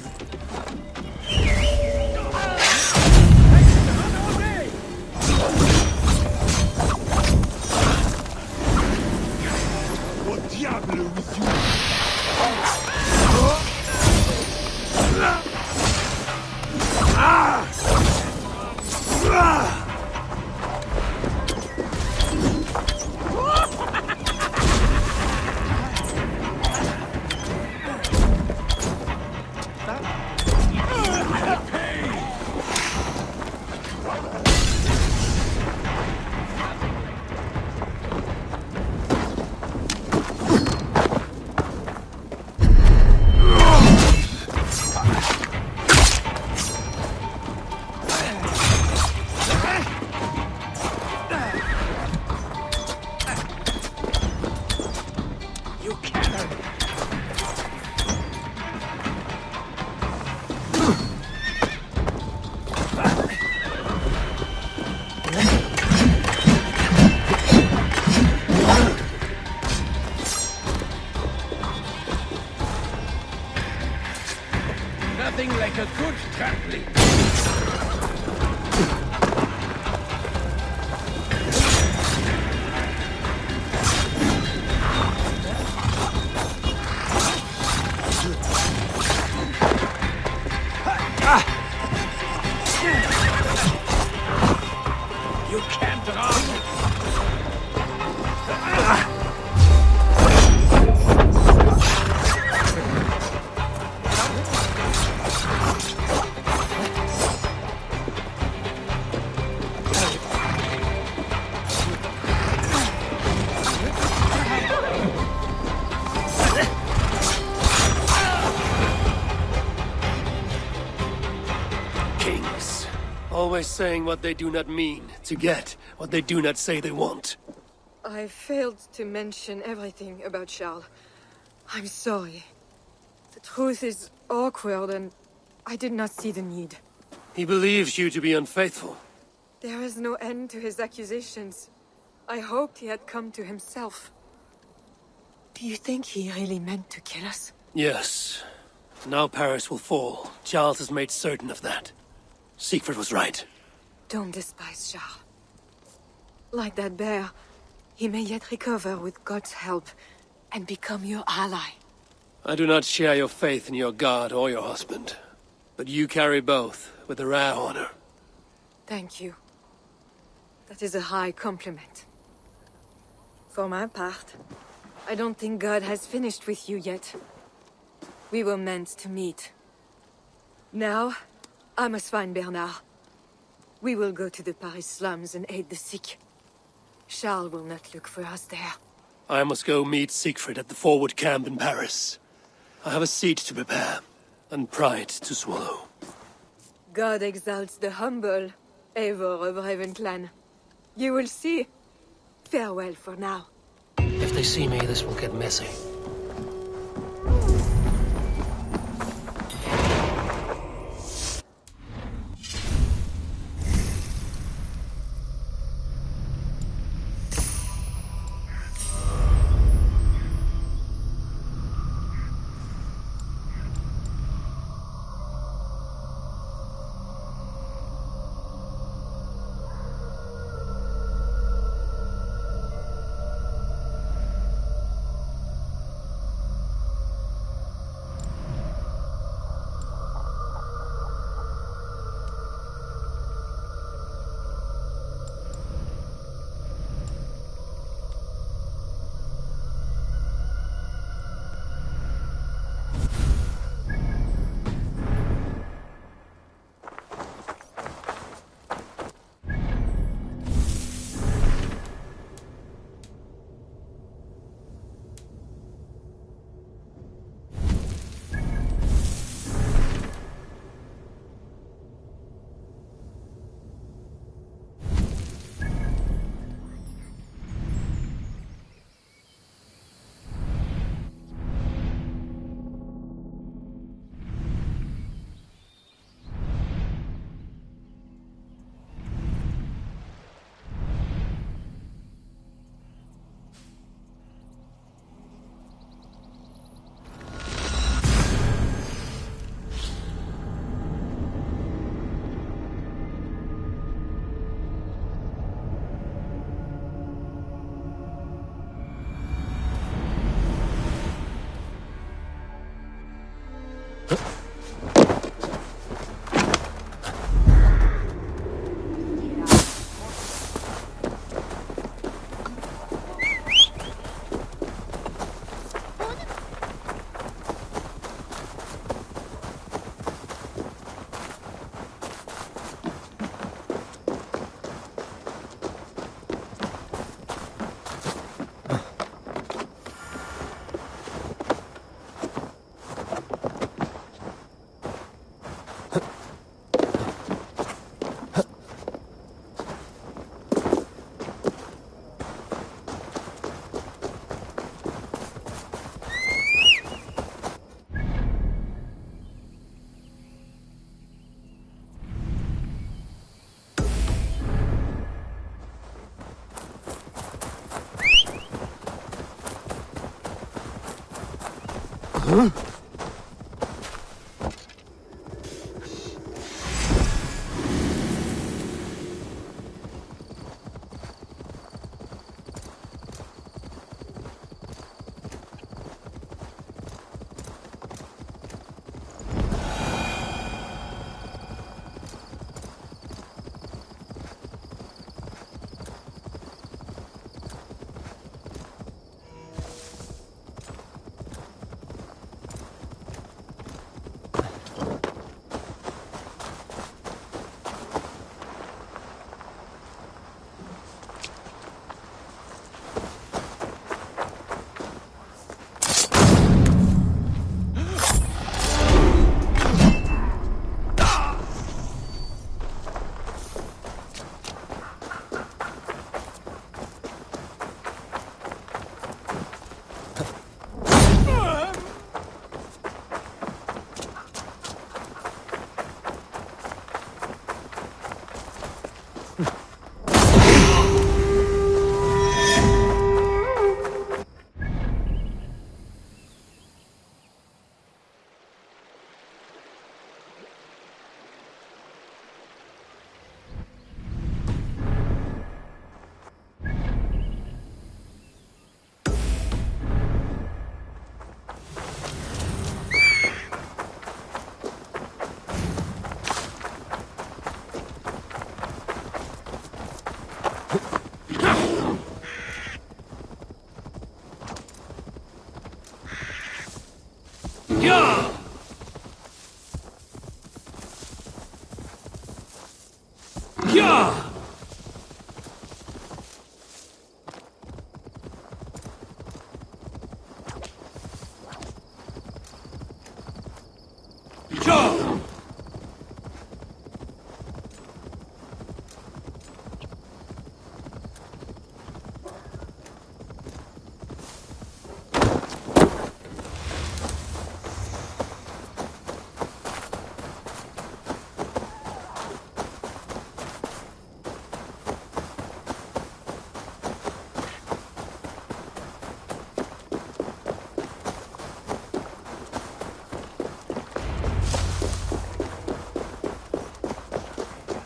What Diable with you? Nothing like a good trampling. You can't run. Always saying what they do not mean, to get what they do not say they want. I failed to mention everything about Charles. I'm sorry. The truth is awkward and I did not see the need. He believes you to be unfaithful. There is no end to his accusations. I hoped he had come to himself. Do you think he really meant to kill us? Yes. Now Paris will fall. Charles has made certain of that. Siegfried was right. Don't despise Charles. Like that bear, he may yet recover with God's help and become your ally. I do not share your faith in your god or your husband. But you carry both with a rare honor. Thank you. That is a high compliment. For my part, I don't think God has finished with you yet. We were meant to meet. Now, I must find Bernard. We will go to the Paris slums and aid the sick. Charles will not look for us there. I must go meet Siegfried at the forward camp in Paris. I have a seat to prepare, and pride to swallow. God exalts the humble, Eivor of Ravenclan. You will see. Farewell for now. If they see me, this will get messy.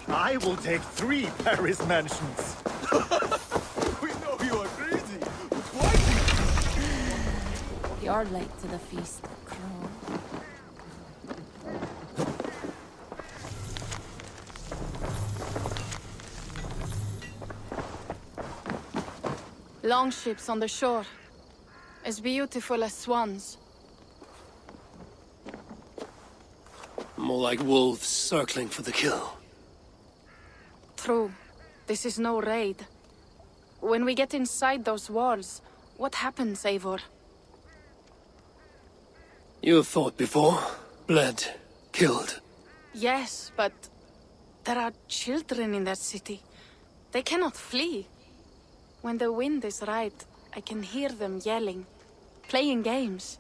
I will take 3 Paris mansions. We know you are crazy, but why do You're late to the feast, Crow. Longships on the shore. As beautiful as swans. More like wolves circling for the kill. True. This is no raid. When we get inside those walls, what happens, Eivor? You have fought before, bled, killed. Yes, but there are children in that city. They cannot flee. When the wind is right, I can hear them yelling, playing games.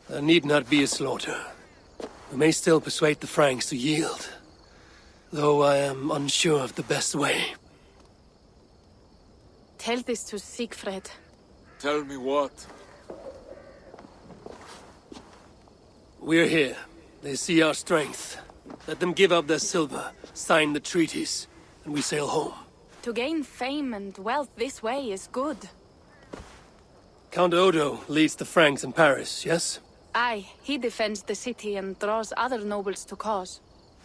There need not be a slaughter. We may still persuade the Franks to yield, though I am unsure of the best way. Tell this to Siegfried. Tell me what? We're here. They see our strength. Let them give up their silver, sign the treaties, and we sail home. To gain fame and wealth this way is good. Count Odo leads the Franks in Paris, yes? Aye, he defends the city and draws other nobles to cause.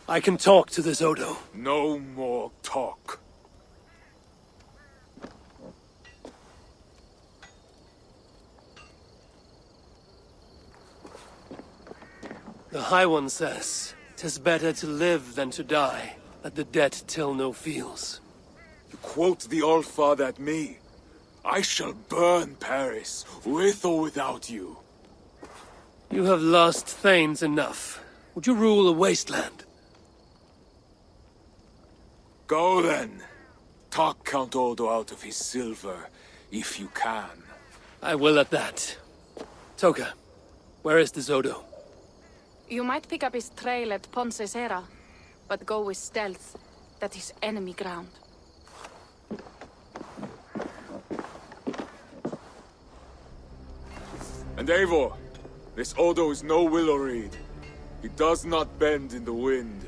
I can talk to this Odo. No more talk. The High One says, 'tis better to live than to die. Let the dead till no feels. You quote the All-Father at me. I shall burn Paris, with or without you. You have lost thanes enough. Would you rule a wasteland? Go then. Talk Count Odo out of his silver, if you can. I will at that. Toka, where is this Odo? You might pick up his trail at Poncesera, but go with stealth. That is enemy ground. And Eivor, this Odo is no willow reed. He does not bend in the wind.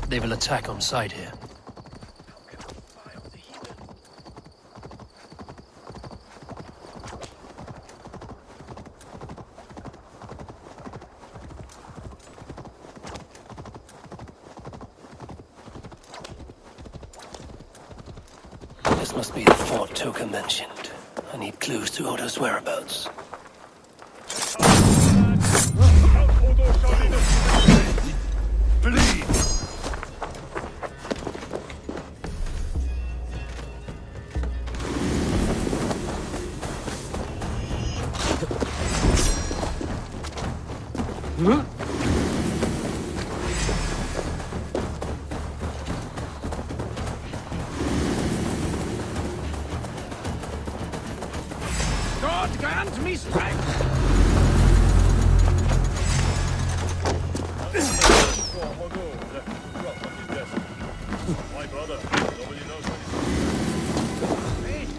They will attack on sight here. This must be the fort Toka mentioned. I need clues to Odo's whereabouts. God grant me strength! My brother, nobody knows when he's...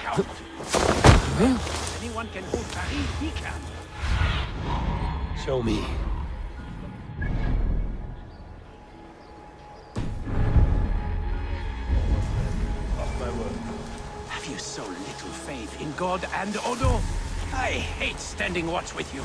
coward. Anyone can hold Paris, he can. Show me. Have you so little faith in God and Odo? I hate standing watch with you.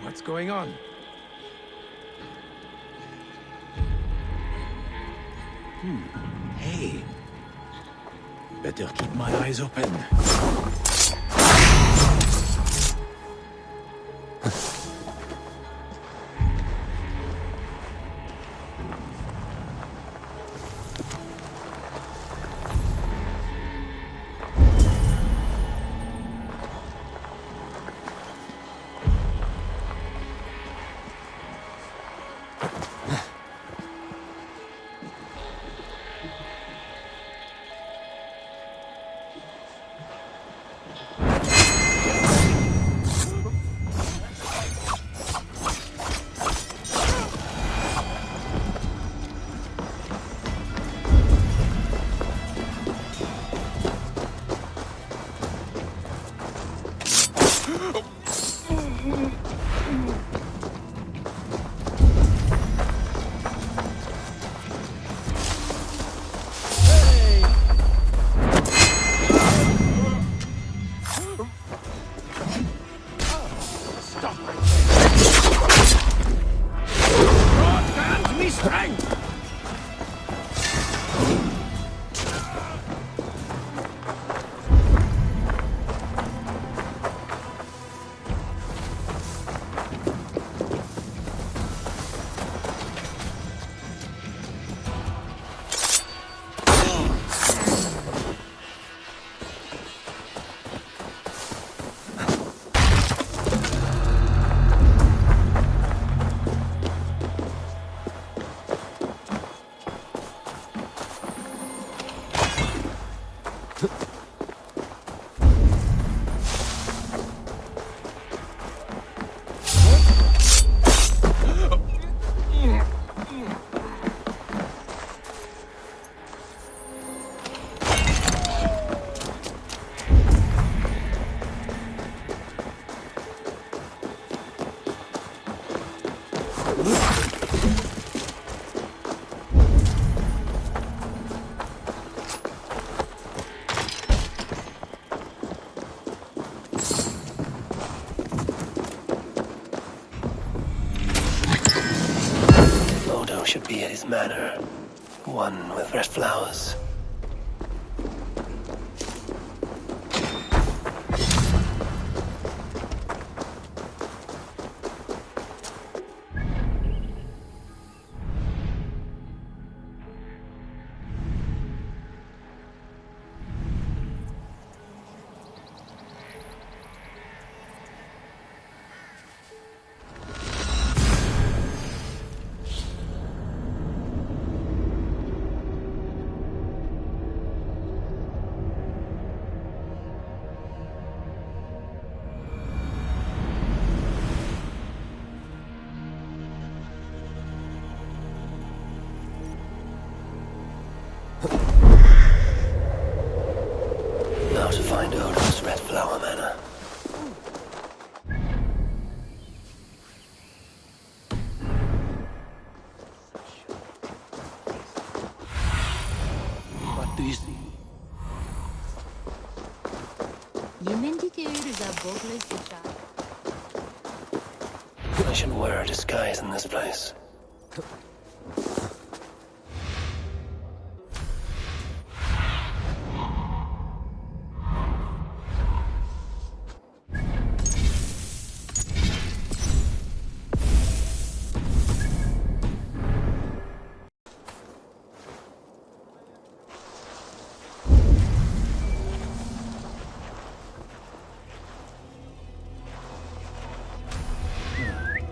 What's going on? Hey. Better keep my eyes open. Should be at his manor, one with red flowers. I should wear a disguise in this place.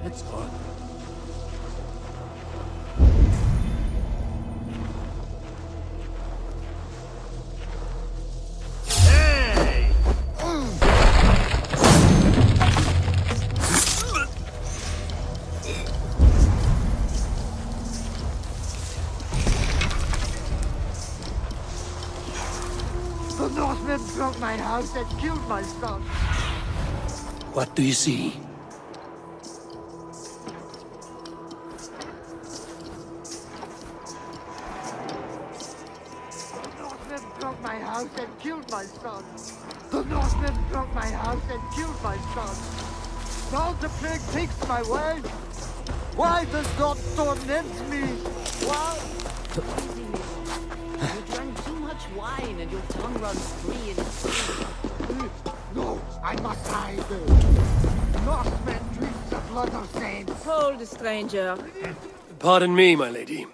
It's odd. Hey! The Northmen broke my house and killed my son. What do you see? My house and killed my son. The Northmen broke my house and killed my son. Now the plague takes my wife. Why does God torment me? Why? You drank too much wine and your tongue runs free in the sea. No, I must hide. Northmen drink the blood of saints. Hold, stranger. Pardon me, my lady,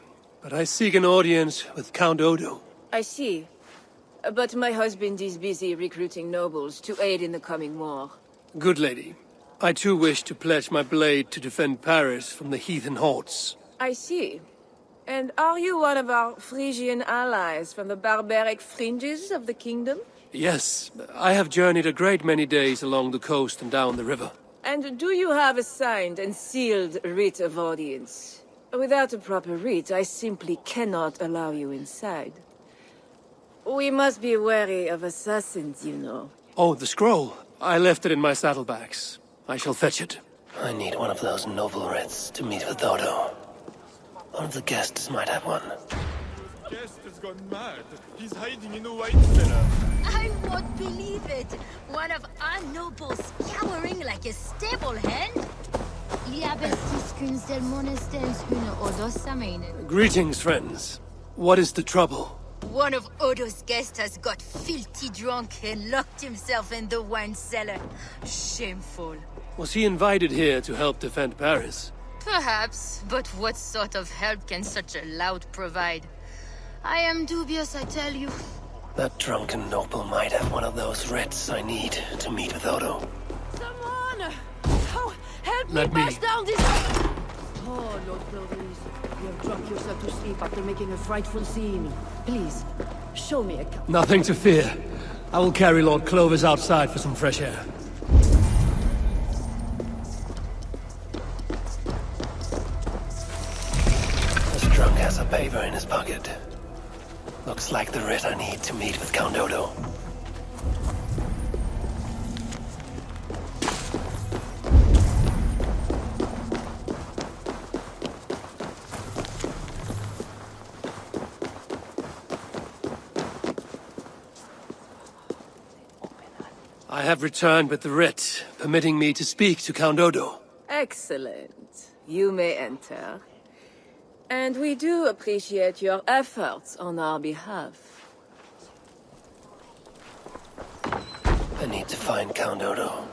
but I seek an audience with Count Odo. I see. But my husband is busy recruiting nobles to aid in the coming war. Good lady, I too wish to pledge my blade to defend Paris from the heathen hordes. I see. And are you one of our Frisian allies from the barbaric fringes of the kingdom? Yes, I have journeyed a great many days along the coast and down the river. And do you have a signed and sealed writ of audience? Without a proper writ, I simply cannot allow you inside. We must be wary of assassins, you know. Oh, the scroll. I left it in my saddlebags. I shall fetch it. I need one of those noble writs to meet with Odo. One of the guests might have one. Guest has gone mad. He's hiding in a wine cellar. I won't believe it. One of our nobles cowering like a stable hen. Greetings, friends. What is the trouble? One of Odo's guests has got filthy drunk and locked himself in the wine cellar. Shameful. Was he invited here to help defend Paris? Perhaps, but what sort of help can such a lout provide? I am dubious, I tell you. That drunken noble might have one of those writs I need to meet with Odo. Someone! Oh, help Let me me. pass down this... Oh, Lord Clovis, you have drunk yourself to sleep after making a frightful scene. Please, show me a cup. Nothing to fear. I will carry Lord Clovis outside for some fresh air. This drunk has a paper in his pocket. Looks like the writ I need to meet with Count Odo. I have returned with the writ, permitting me to speak to Count Odo. Excellent. You may enter. And we do appreciate your efforts on our behalf. I need to find Count Odo.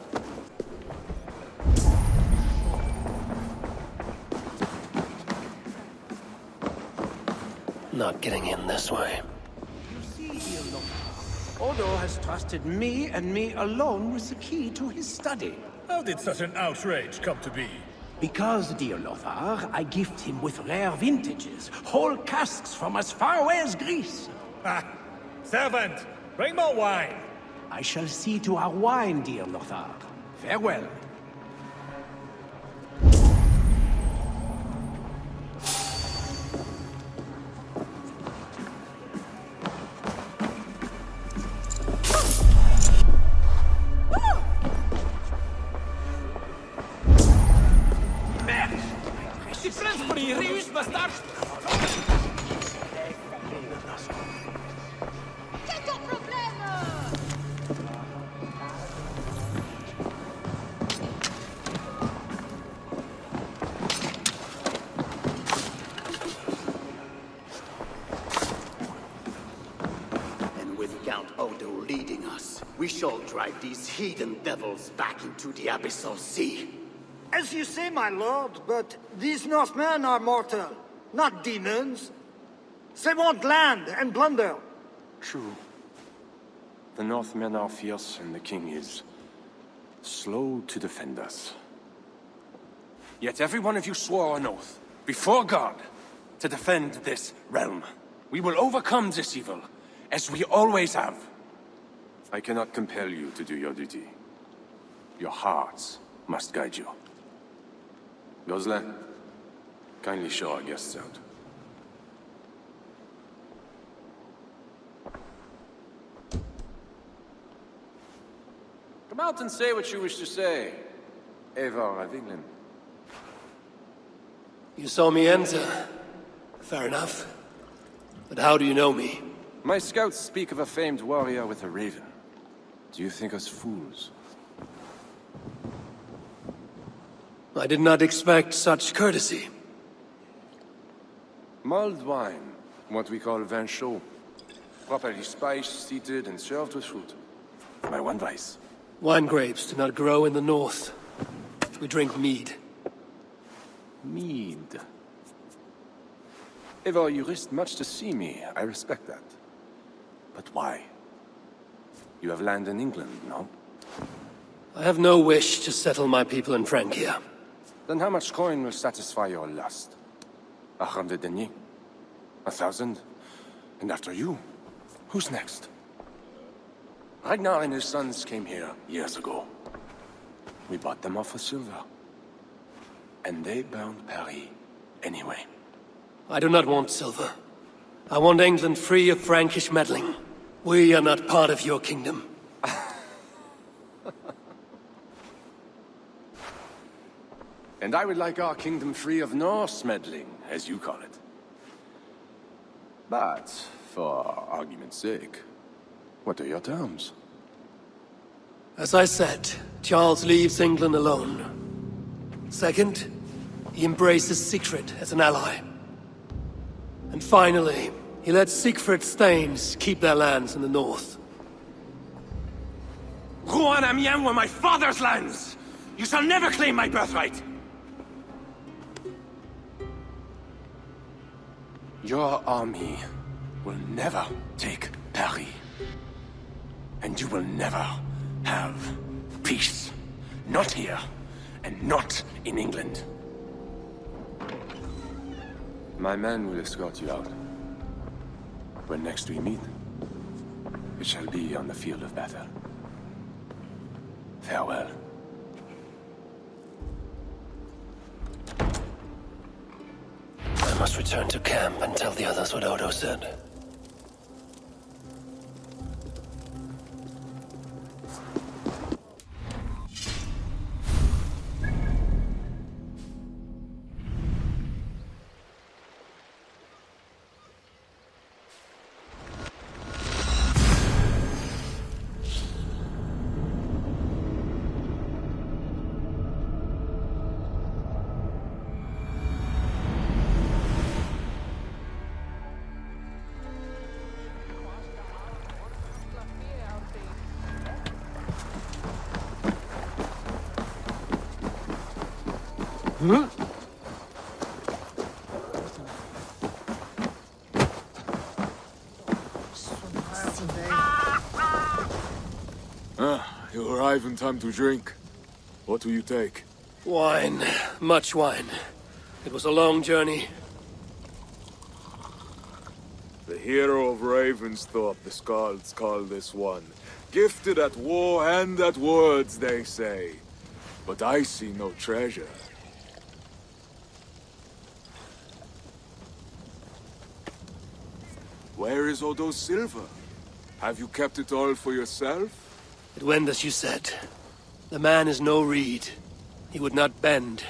Not getting in this way. Odo has trusted me and me alone with the key to his study. How did such an outrage come to be? Because, dear Lothar, I gift him with rare vintages, whole casks from as far away as Greece. Ah! Servant, bring more wine! I shall see to our wine, dear Lothar. Farewell. shall drive these heathen devils back into the abyssal sea. As you say, my lord, but these Northmen are mortal, not demons. They want land and plunder. True. The Northmen are fierce, and the king is slow to defend us. Yet every one of you swore an oath, before God, to defend this realm. We will overcome this evil, as we always have. I cannot compel you to do your duty. Your hearts must guide you. Gosselin, kindly show our guests out. Come out and say what you wish to say, Eivor of England. You saw me enter. Fair enough. But how do you know me? My scouts speak of a famed warrior with a raven. Do you think us fools? I did not expect such courtesy. Mulled wine, what we call vin chaud. Properly spiced, seated, and served with fruit. My one vice. Wine grapes do not grow in the north. We drink mead. Mead. Eivor, you risked much to see me. I respect that. But why? You have land in England, no? I have no wish to settle my people in Francia. Then how much coin will satisfy your lust? 100 deniers? 1,000? And after you, who's next? Ragnar and his sons came here years ago. We bought them off for silver. And they burned Paris anyway. I do not want silver. I want England free of Frankish meddling. We are not part of your kingdom. And I would like our kingdom free of Norse meddling, as you call it. But, for argument's sake, what are your terms? As I said, Charles leaves England alone. Second, he embraces Siegfried as an ally. And finally, he lets Siegfried's thanes keep their lands in the north. Rouen and Amiens were my father's lands! You shall never claim my birthright! Your army will never take Paris. And you will never have peace. Not here, and not in England. My men will escort you out. When next we meet, it shall be on the field of battle. Farewell. I must return to camp and tell the others what Odo said. You arrive in time to drink. What will you take? Wine. Much wine. It was a long journey. The hero of Ravensthorpe, the Skalds call this one. Gifted at war and at words, they say. But I see no treasure. Where is Odo's silver? Have you kept it all for yourself? It went as you said. The man is no reed. He would not bend,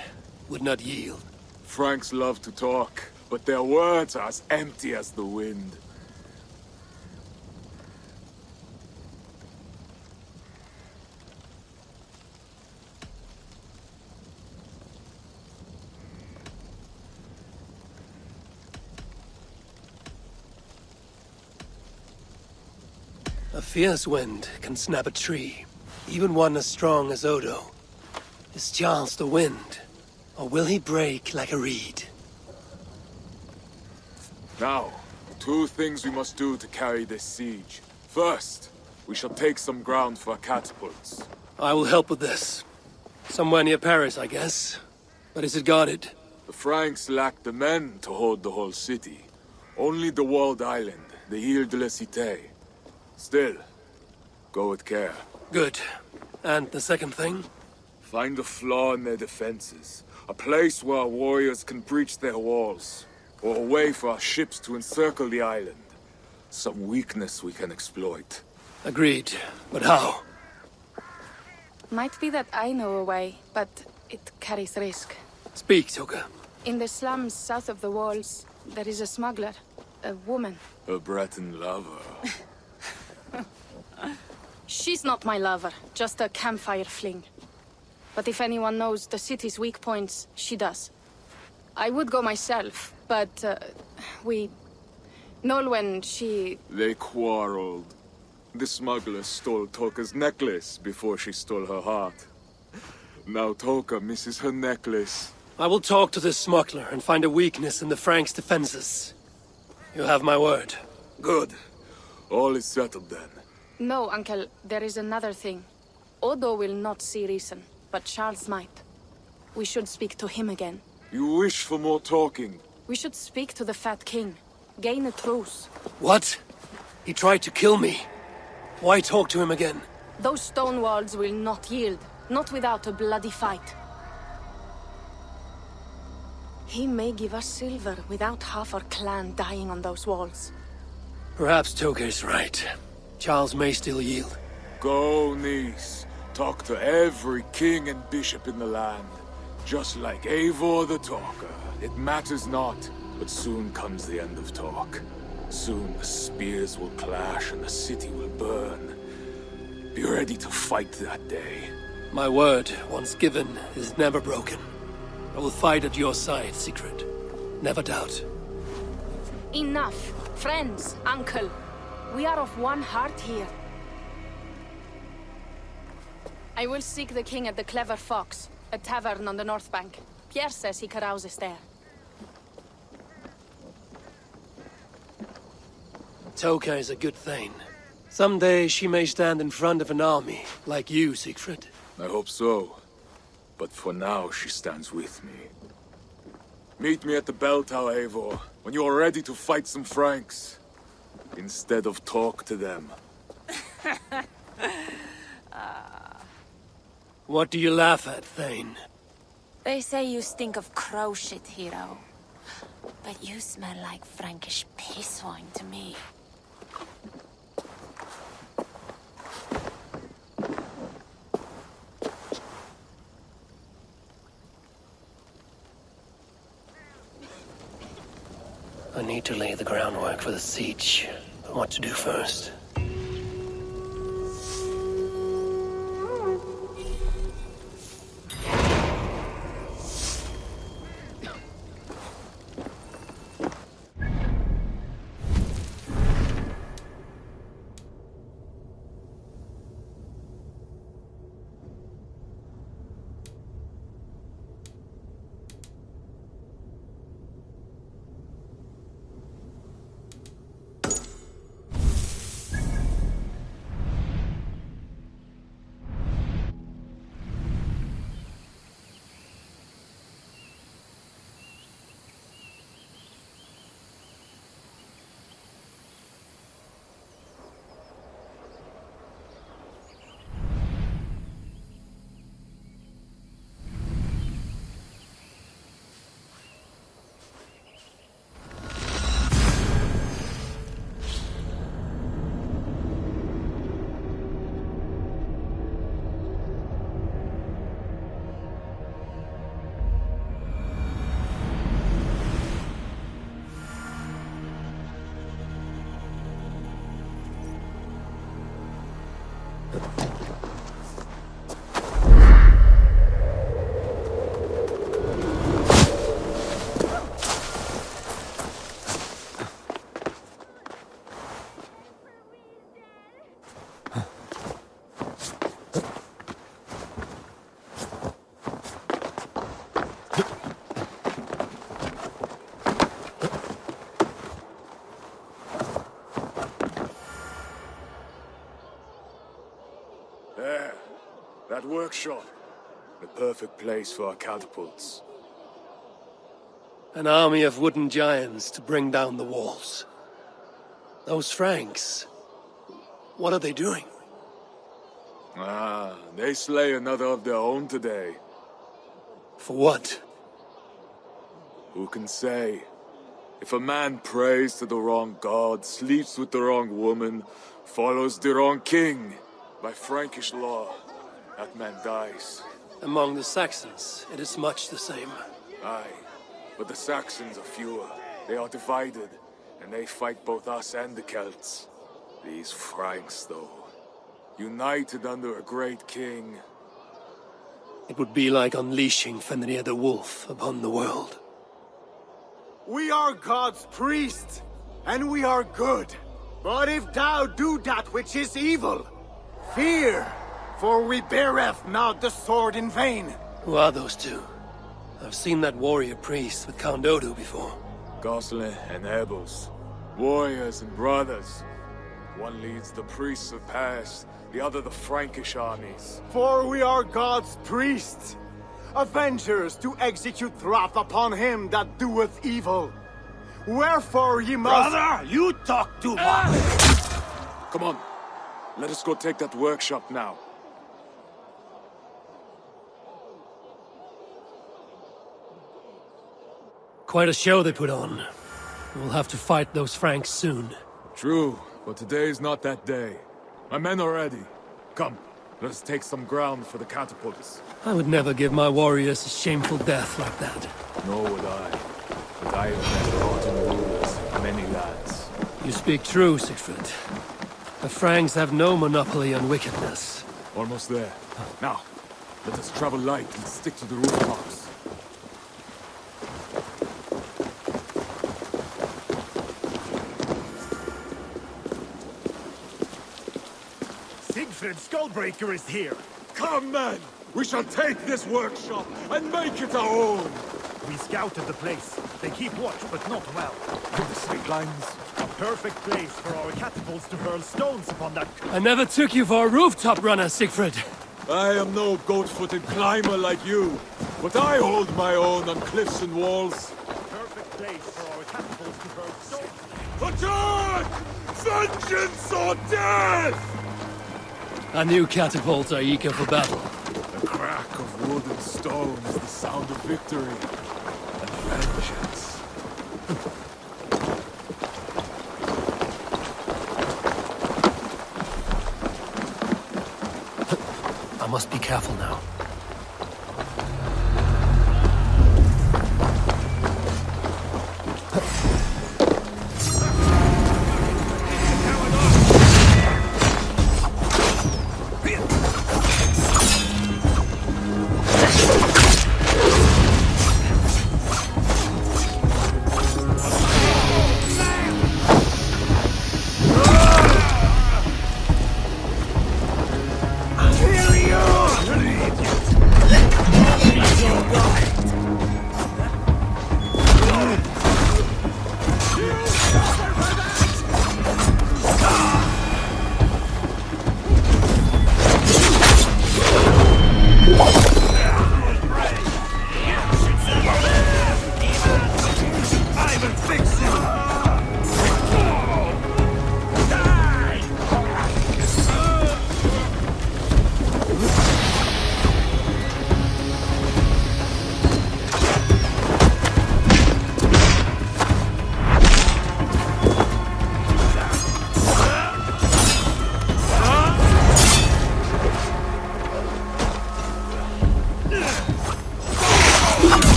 would not yield. Franks love to talk, but their words are as empty as the wind. A fierce wind can snap a tree, even one as strong as Odo. Is Charles the wind, or will he break like a reed? Now, 2 things we must do to carry this siege. First, we shall take some ground for our catapults. I will help with this. Somewhere near Paris, I guess. But is it guarded? The Franks lack the men to hold the whole city. Only the walled island, the Ile de la Cité. Still, go with care. Good. And the second thing? Find a flaw in their defenses. A place where our warriors can breach their walls. Or a way for our ships to encircle the island. Some weakness we can exploit. Agreed. But how? Might be that I know a way, but it carries risk. Speak, Toka. In the slums south of the walls, there is a smuggler. A woman. A Breton lover. She's not my lover, just a campfire fling. But if anyone knows the city's weak points, she does. I would go myself, but, Engelwin, she... They quarreled. The smuggler stole Toka's necklace before she stole her heart. Now Toka misses her necklace. I will talk to this smuggler and find a weakness in the Franks' defenses. You have my word. Good. All is settled then. No, Uncle, there is another thing. Odo will not see reason, but Charles might. We should speak to him again. You wish for more talking? We should speak to the Fat King. Gain a truce. What? He tried to kill me. Why talk to him again? Those stone walls will not yield. Not without a bloody fight. He may give us silver without half our clan dying on those walls. Perhaps Toka is right. Charles may still yield. Go, niece. Talk to every king and bishop in the land. Just like Eivor the Talker. It matters not, but soon comes the end of talk. Soon the spears will clash and the city will burn. Be ready to fight that day. My word, once given, is never broken. I will fight at your side, Siegfried. Never doubt. Enough. Friends, uncle. We are of one heart here. I will seek the king at the Clever Fox, a tavern on the north bank. Pierre says he carouses there. Toka is a good thane. Someday she may stand in front of an army, like you, Siegfried. I hope so. But for now, she stands with me. Meet me at the bell tower, Eivor, when you are ready to fight some Franks. Instead of talk to them. What do you laugh at, Thane? They say you stink of crow shit, hero. But you smell like Frankish piss wine to me. I need to lay the groundwork for the siege. But what to do first? That workshop. The perfect place for our catapults. An army of wooden giants to bring down the walls. Those Franks, what are they doing? Ah, they slay another of their own today. For what? Who can say? If a man prays to the wrong god, sleeps with the wrong woman, follows the wrong king, by Frankish law, that man dies. Among the Saxons, it is much the same. Aye, but the Saxons are fewer. They are divided, and they fight both us and the Celts. These Franks, though, united under a great king. It would be like unleashing Fenrir the Wolf upon the world. We are God's priests, and we are good. But if thou do that which is evil, fear, for we beareth not the sword in vain. Who are those two? I've seen that warrior priest with Count Odo before. Gosselin and Ebels, warriors and brothers. One leads the priests of Paris, the other the Frankish armies. For we are God's priests, avengers to execute wrath upon him that doeth evil. Wherefore ye must— Brother, you talk too much! Come on, let us go take that workshop now. Quite a show they put on. We'll have to fight those Franks soon. True, but today is not that day. My men are ready. Come, let us take some ground for the catapults. I would never give my warriors a shameful death like that. Nor would I. But I have met rotten rulers, many lads. You speak true, Siegfried. The Franks have no monopoly on wickedness. Almost there. Now, let us travel light and stick to the rooftops. Siegfried Skullbreaker is here! Come, men! We shall take this workshop and make it our own! We scouted the place. They keep watch, but not well. The straight lines. A perfect place for our catapults to hurl stones upon that— I never took you for a rooftop runner, Siegfried. I am no goat-footed climber like you, but I hold my own on cliffs and walls. Perfect place for our catapults to hurl stones— Attack! Vengeance or death! I knew catapults are eager for battle. The crack of wood and stone is the sound of victory and vengeance. I must be careful now.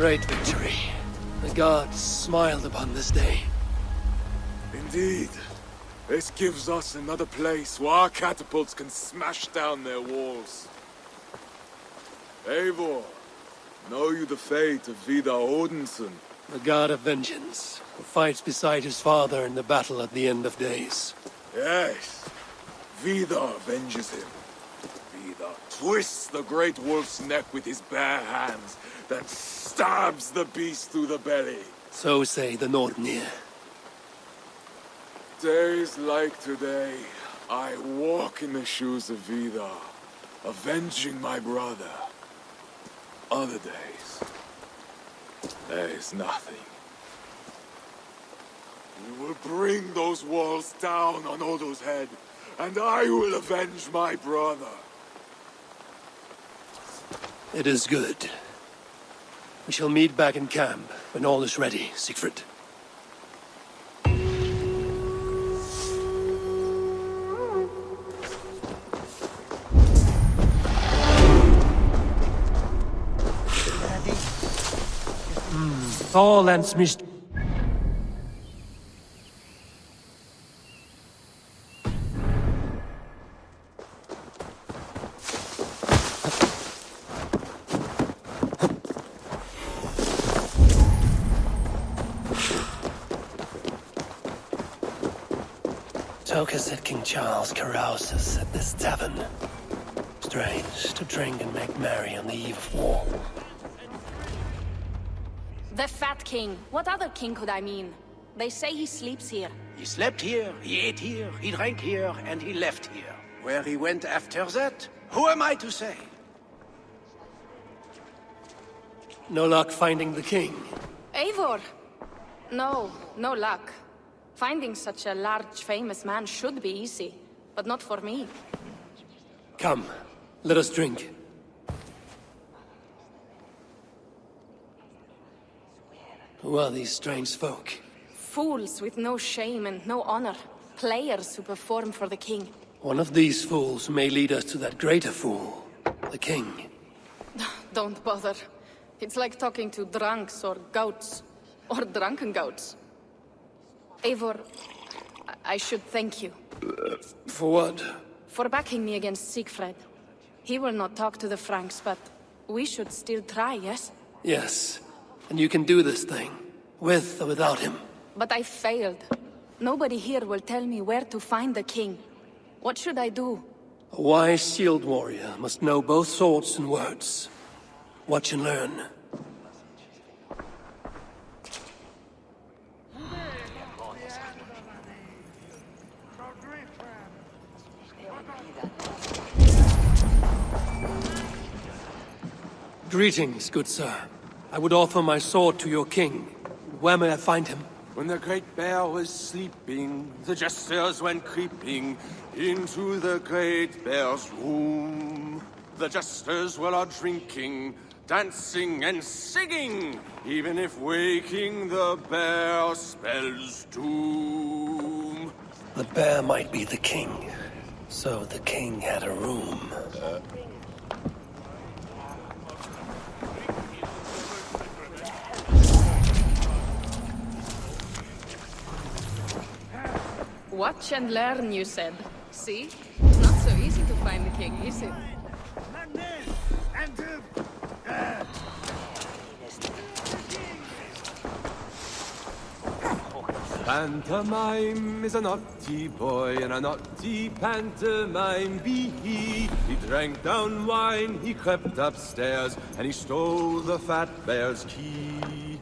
great victory. The gods smiled upon this day. Indeed. This gives us another place where our catapults can smash down their walls. Eivor, know you the fate of Vidar Odinson? The god of vengeance, who fights beside his father in the battle at the end of days. Yes. Vidar avenges him. Vidar twists the great wolf's neck with his bare hands, then stabs the beast through the belly. So say the Nordnir. Days like today, I walk in the shoes of Vidar, avenging my brother. Other days, there is nothing. We will bring those walls down on Odo's head, and I will avenge my brother. It is good. We shall meet back in camp when all is ready, Siegfried. Thor and Mist. Toka said King Charles carouses at this tavern. Strange to drink and make merry on the eve of war. The Fat King. What other king could I mean? They say he sleeps here. He slept here, he ate here, he drank here, and he left here. Where he went after that, who am I to say? No luck finding the king. Eivor! No, no luck. Finding such a large, famous man should be easy, but not for me. Come, let us drink. Who are these strange folk? Fools with no shame and no honor. Players who perform for the king. One of these fools may lead us to that greater fool, the king. Don't bother. It's like talking to drunks or goats. Or drunken goats. Eivor, I should thank you. For what? For backing me against Siegfried. He will not talk to the Franks, but we should still try, yes? Yes. And you can do this thing, with or without him. But I failed. Nobody here will tell me where to find the king. What should I do? A wise shield warrior must know both swords and words. Watch and learn. Greetings, good sir. I would offer my sword to your king. Where may I find him? When the great bear was sleeping, the jesters went creeping into the great bear's room. The jesters were all drinking, dancing and singing, even if waking the bear spells doom. The bear might be the king, so the king had a room. Watch and learn, you said. See? Not so easy to find the king, is it? Pantomime is a naughty boy, and a naughty pantomime be he. He drank down wine, he crept upstairs, and he stole the fat bear's key.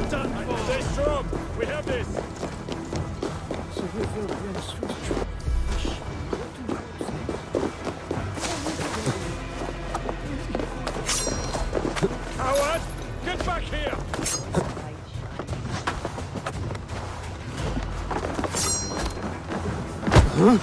You're done for. Stay strong. We have this. Howard, get back here. Huh?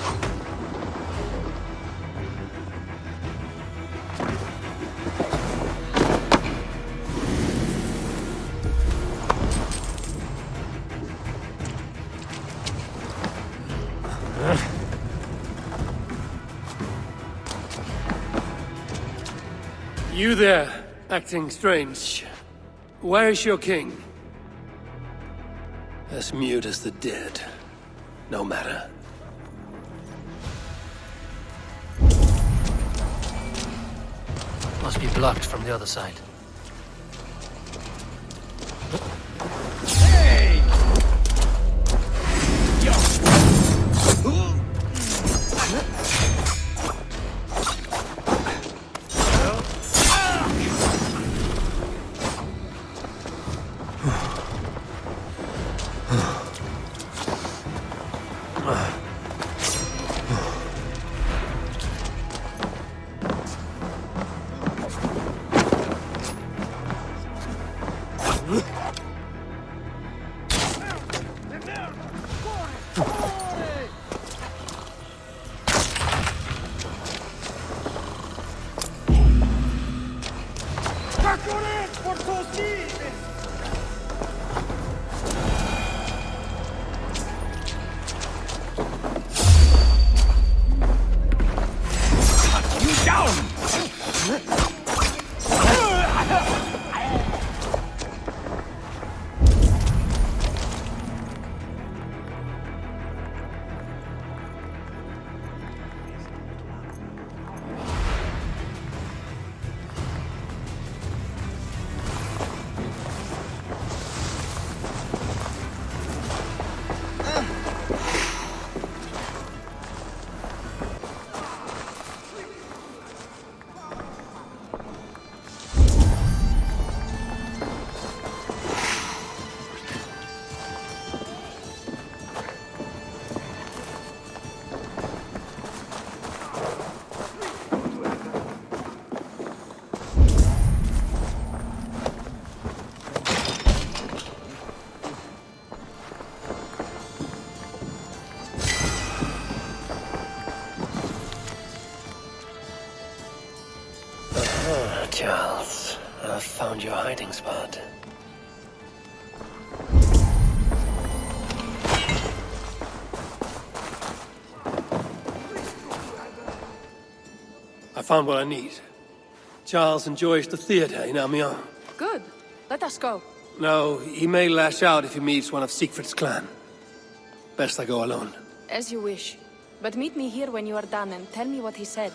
You there, acting strange. Where is your king? As mute as the dead. No matter. Must be blocked from the other side. Hey! Charles, I've found your hiding spot. I found what I need. Charles enjoys the theater in Amiens. Good. Let us go. No, he may lash out if he meets one of Siegfried's clan. Best I go alone. As you wish. But meet me here when you are done and tell me what he said.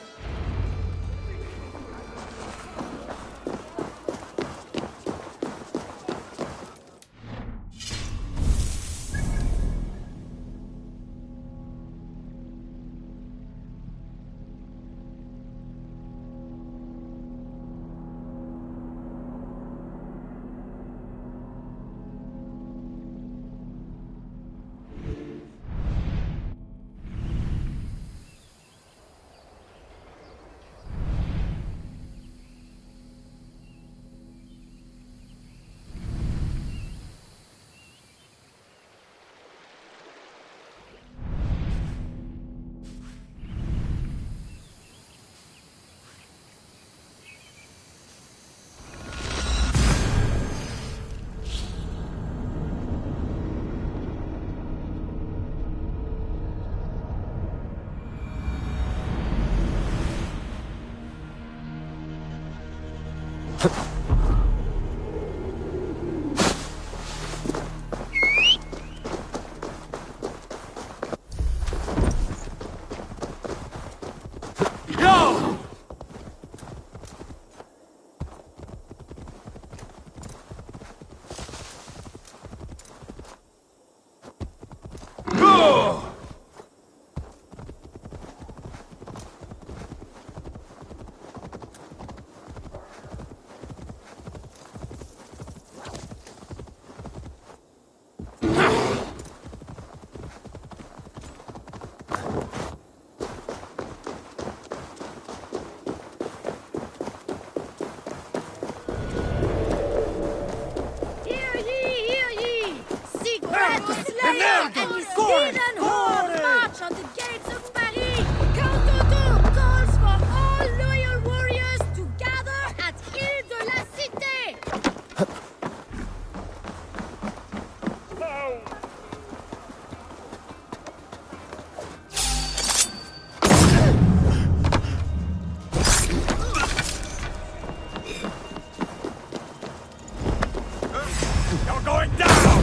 You're going down!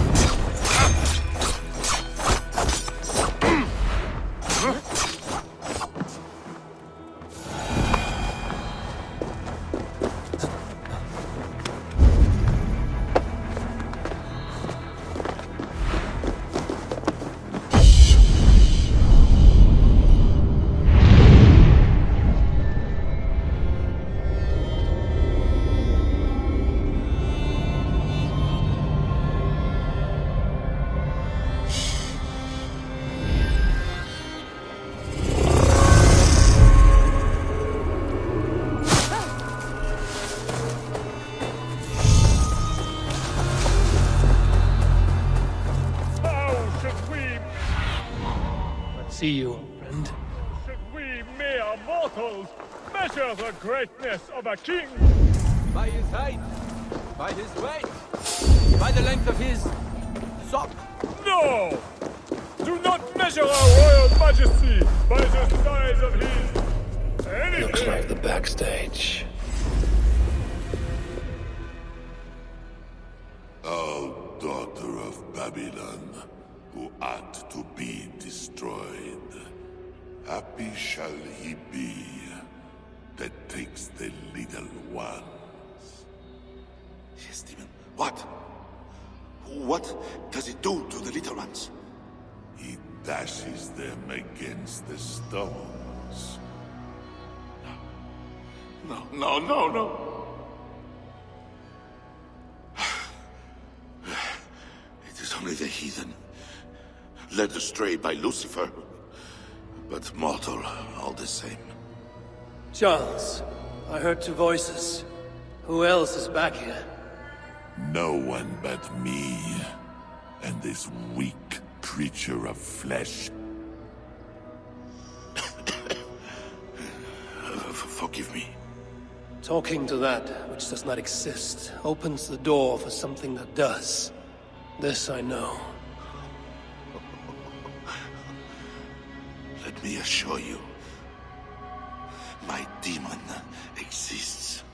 See you, old friend. Should we mere mortals measure the greatness of a king? By his height, by his weight, by the length of his sock. No! Do not measure our royal majesty by the size of his anything. Looks like the backstage. O daughter of Babylon, who ought to be destroyed, happy shall he be that takes the little ones. Yes, demon. What? What does it do to the little ones? He dashes them against the stones. No, no, no, no. It is only the heathen, led astray by Lucifer, but mortal all the same. Charles, I heard two voices. Who else is back here? No one but me, and this weak creature of flesh. Forgive me. Talking to that which does not exist opens the door for something that does. This I know. Let me assure you, my demon exists.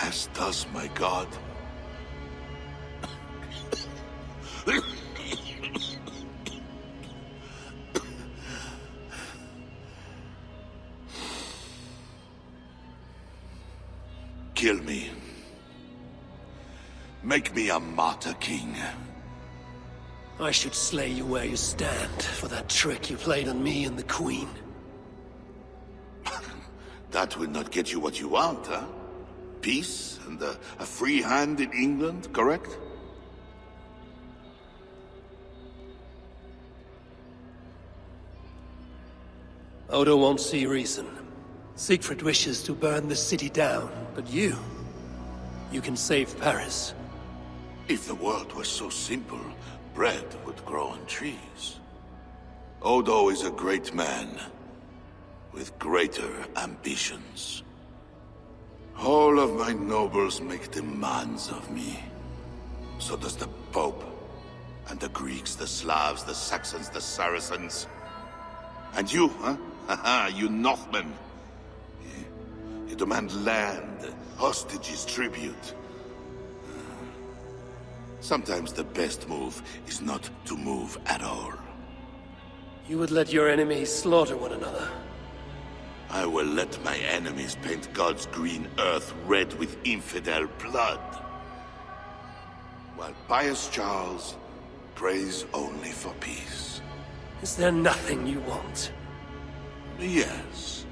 As does my god. Kill me. Make me a martyr king. I should slay you where you stand for that trick you played on me and the Queen. That will not get you what you want, huh? Peace and a free hand in England, correct? Odo won't see reason. Siegfried wishes to burn the city down, but you can save Paris. If the world were so simple, bread would grow on trees. Odo is a great man, with greater ambitions. All of my nobles make demands of me. So does the Pope, and the Greeks, the Slavs, the Saxons, the Saracens. And you, huh? Haha, you Northmen. You demand land, hostages, tribute. Sometimes the best move is not to move at all. You would let your enemies slaughter one another. I will let my enemies paint God's green earth red with infidel blood. While pious Charles prays only for peace. Is there nothing you want? Yes.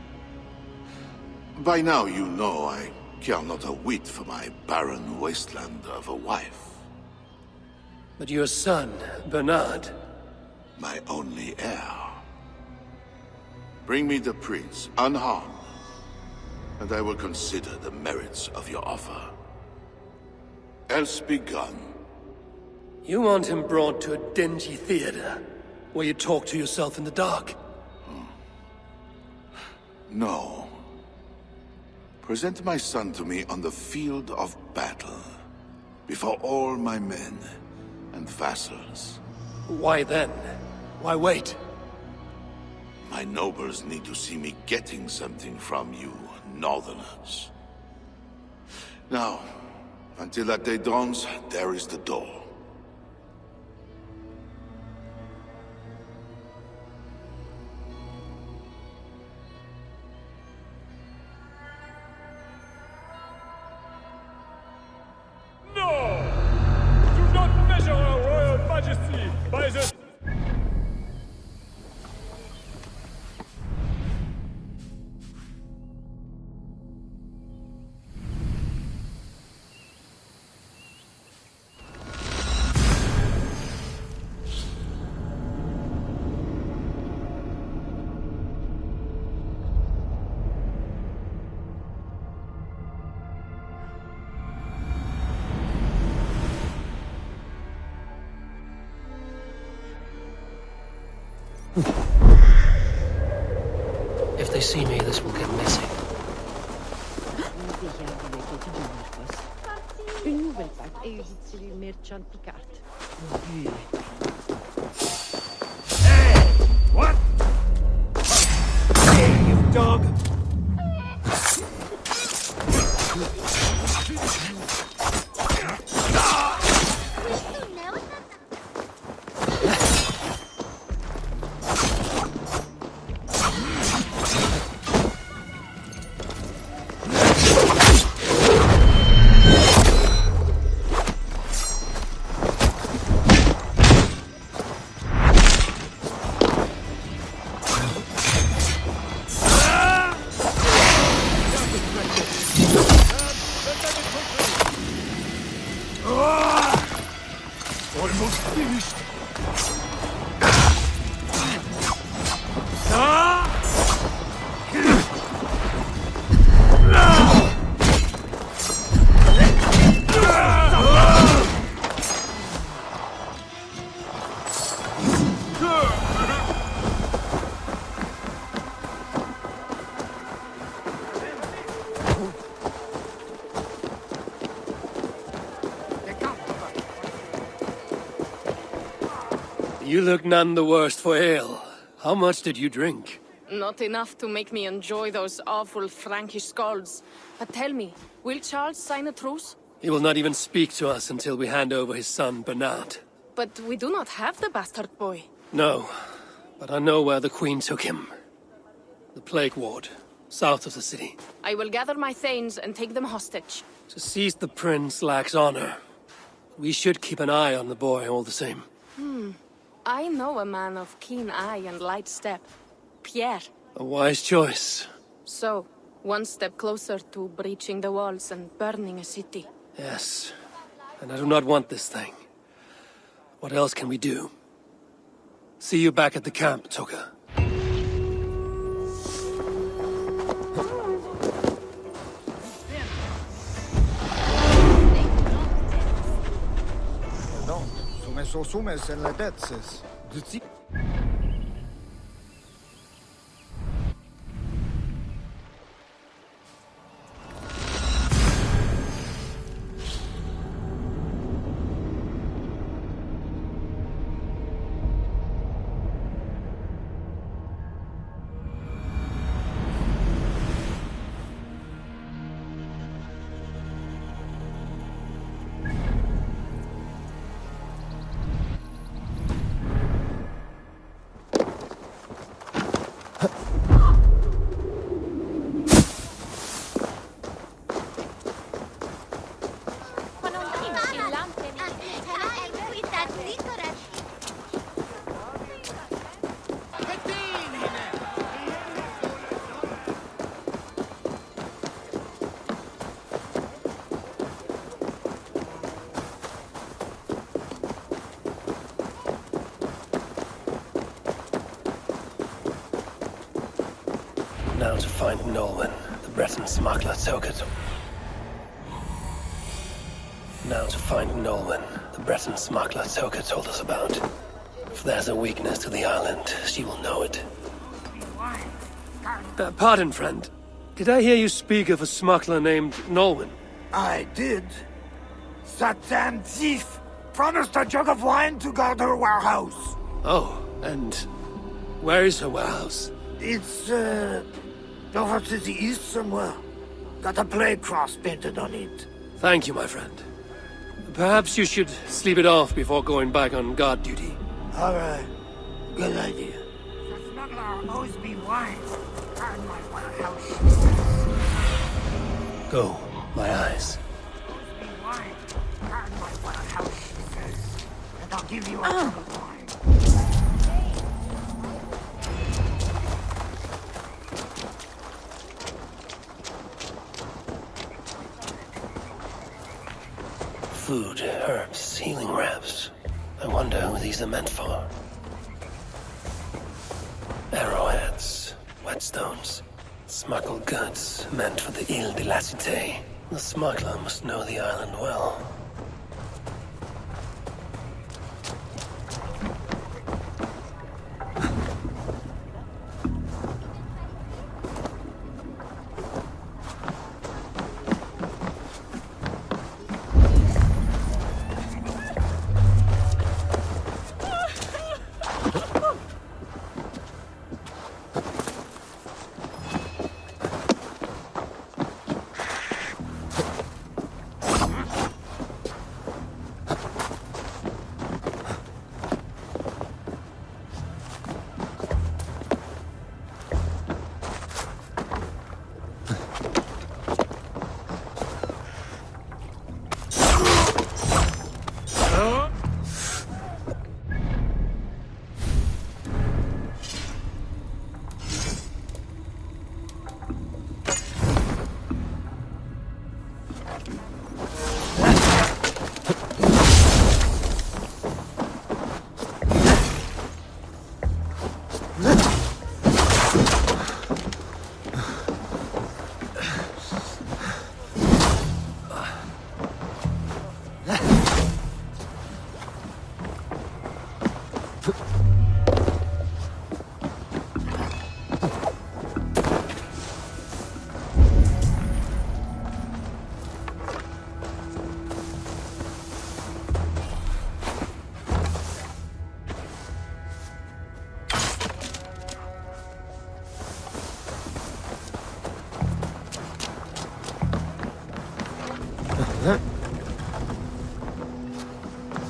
By now you know I care not a whit for my barren wasteland of a wife. But your son, Bernard... My only heir. Bring me the prince, unharmed, and I will consider the merits of your offer. Else be gone. You want him brought to a dingy theater, where you talk to yourself in the dark? No. Present my son to me on the field of battle, before all my men and vassals. Why then? Why wait? My nobles need to see me getting something from you, Northerners. Now, Until that day dawns, there is the door. By the... If they see me, this will get messy. Une nouvelle pâte et utile merchant Picard. What? Hey, you dog! Almost finished. You look none the worse for ale. How much did you drink? Not enough to make me enjoy those awful Frankish skalds. But tell me, will Charles sign a truce? He will not even speak to us until we hand over his son, Bernard. But we do not have the bastard boy. No, but I know where the Queen took him. The Plague Ward, south of the city. I will gather my thanes and take them hostage. To seize the prince lacks honor. We should keep an eye on the boy all the same. I know a man of keen eye and light step. Pierre. A wise choice. So, one step closer to breaching the walls and burning a city. Yes, and I do not want this thing. What else can we do? See you back at the camp, Toka. Sumes en la detses. Now to find Engelwin, the Breton smuggler Toka. Now to find Engelwin, the Breton smuggler Toka told us about. If there's a weakness to the island, she will know it. Pardon, friend. Did I hear you speak of a smuggler named Engelwin? I did. That damn thief promised a jug of wine to guard her warehouse. Oh, and where is her warehouse? It's, over to the east somewhere. Got a plague cross painted on it. Thank you, my friend. Perhaps you should sleep it off before going back on guard duty. All right. Good idea. The smuggler owes me wine. Pardon my house. Go, my eyes. Owes me wine. Pardon my house, she says. And I'll give you a cup of wine. Food, herbs, healing wraps. I wonder who these are meant for. Arrowheads, whetstones, smuggled goods meant for the Ile de la Cité. The smuggler must know the island well.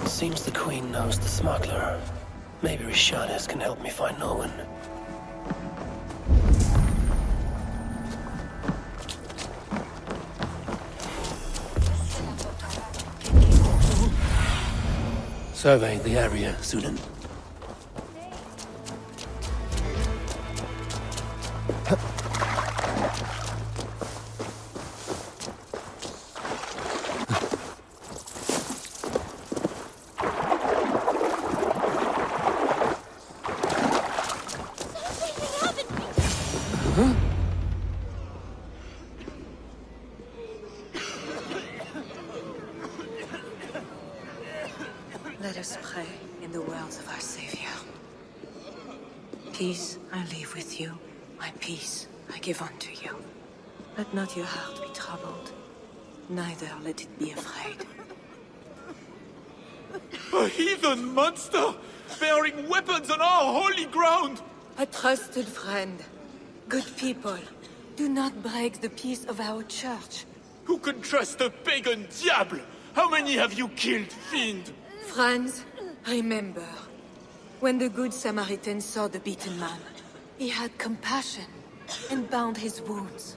Seems the Queen knows the smuggler. Maybe Richardis can help me find Engelwin. Survey the area, Sudan. Let us pray in the words of our Savior. Peace I leave with you, my peace I give unto you. Let not your heart be troubled, neither let it be afraid. A heathen monster! Bearing weapons on our holy ground! A trusted friend. Good people, do not break the peace of our church. Who can trust a pagan diable? How many have you killed, fiend? Friends, remember, when the Good Samaritan saw the beaten man, he had compassion and bound his wounds.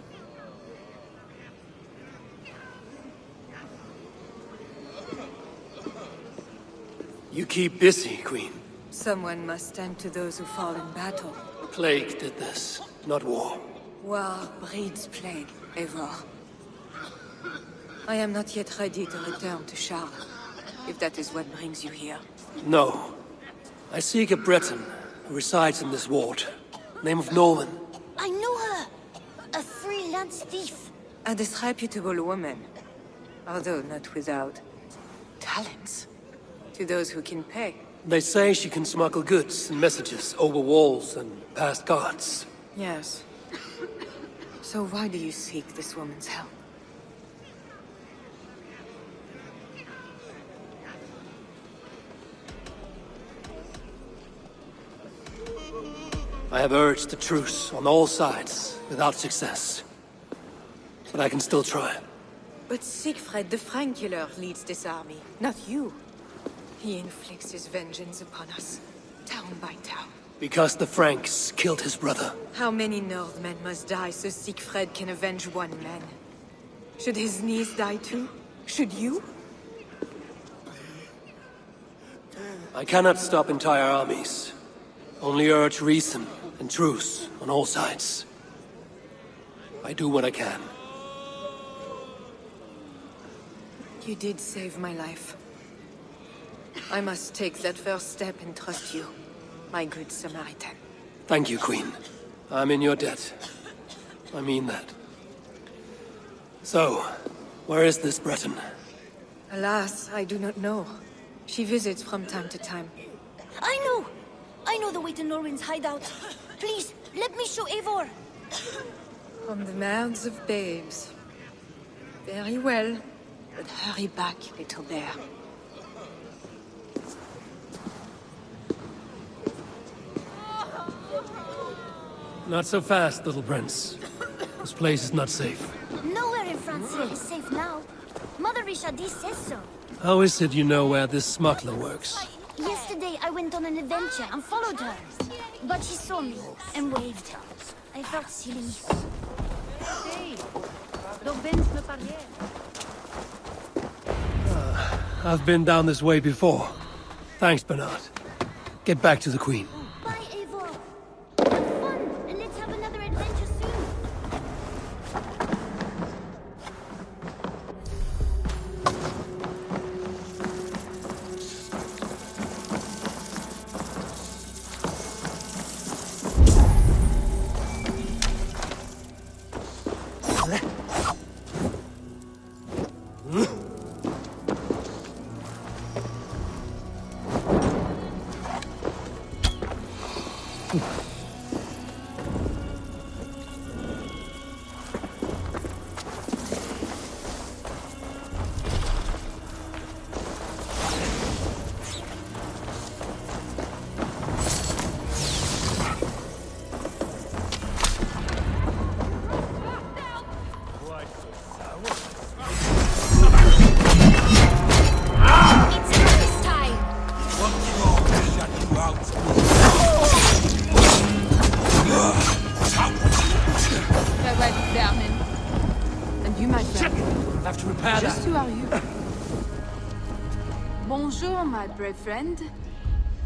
You keep busy, Queen. Someone must stand to those who fall in battle. Plague did this, not war. War breeds plague, Eivor. I am not yet ready to return to Charles, if that is what brings you here. No. I seek a Breton who resides in this ward. Name of Engelwin. I know her! A freelance thief. A disreputable woman, although not without talents. To those who can pay. They say she can smuggle goods and messages over walls and past guards. Yes. So why do you seek this woman's help? I have urged a truce on all sides, without success. But I can still try. But Siegfried the Frank killer leads this army, not you. He inflicts his vengeance upon us, town by town. Because the Franks killed his brother. How many Northmen must die so Siegfried can avenge one man? Should his niece die too? Should you? I cannot stop entire armies. Only urge reason and truce on all sides. I do what I can. You did save my life. I must take that first step and trust you, my good Samaritan. Thank you, Queen. I'm in your debt. I mean that. So, where is this Breton? Alas, I do not know. She visits from time to time. I know! I know the way to Norwin's hideout. Please, let me show Eivor. From the mouths of babes. Very well. But hurry back, little bear. Not so fast, little prince. This place is not safe. Nowhere in Francia is safe now. Mother Richardis says so. How is it you know where this smuggler works? Yesterday I went on an adventure and followed her. But she saw me and waved. I felt silly. I've been down this way before. Thanks, Bernard. Get back to the Queen. Bye, Eivor. Have fun, and let's have another adventure soon. Bonjour, my brave friend.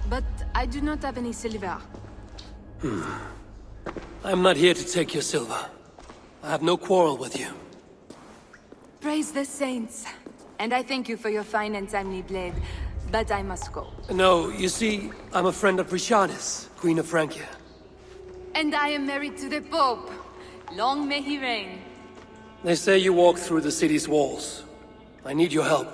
But I do not have any silver. I'm not here to take your silver. I have no quarrel with you. Praise the saints. And I thank you for your fine and timely blade. But I must go. No, you see, I'm a friend of Richardis, Queen of Francia. And I am married to the Pope. Long may he reign. They say you walk through the city's walls. I need your help.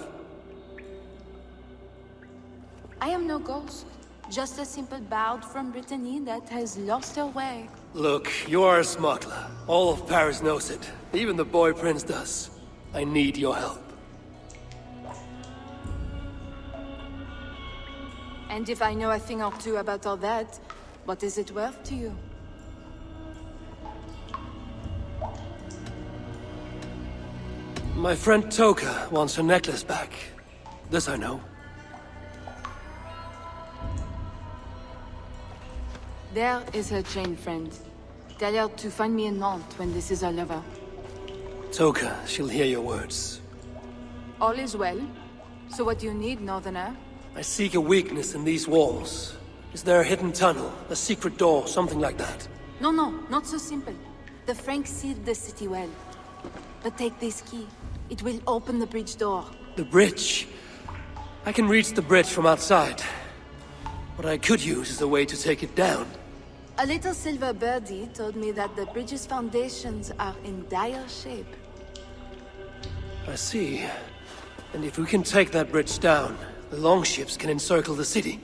I am no ghost. Just a simple bard from Brittany that has lost her way. Look, you are a smuggler. All of Paris knows it. Even the boy prince does. I need your help. And if I know a thing or two about all that, what is it worth to you? My friend Toka wants her necklace back. This I know. There is her chain, friend. Tell her to find me in Nantes when this is all over. Toka, she'll hear your words. All is well. So what do you need, Northerner? I seek a weakness in these walls. Is there a hidden tunnel, a secret door, something like that? No, not so simple. The Franks sealed the city well. But take this key. It will open the bridge door. The bridge? I can reach the bridge from outside. What I could use is a way to take it down. A little silver birdie told me that the bridge's foundations are in dire shape. I see. And if we can take that bridge down, the longships can encircle the city.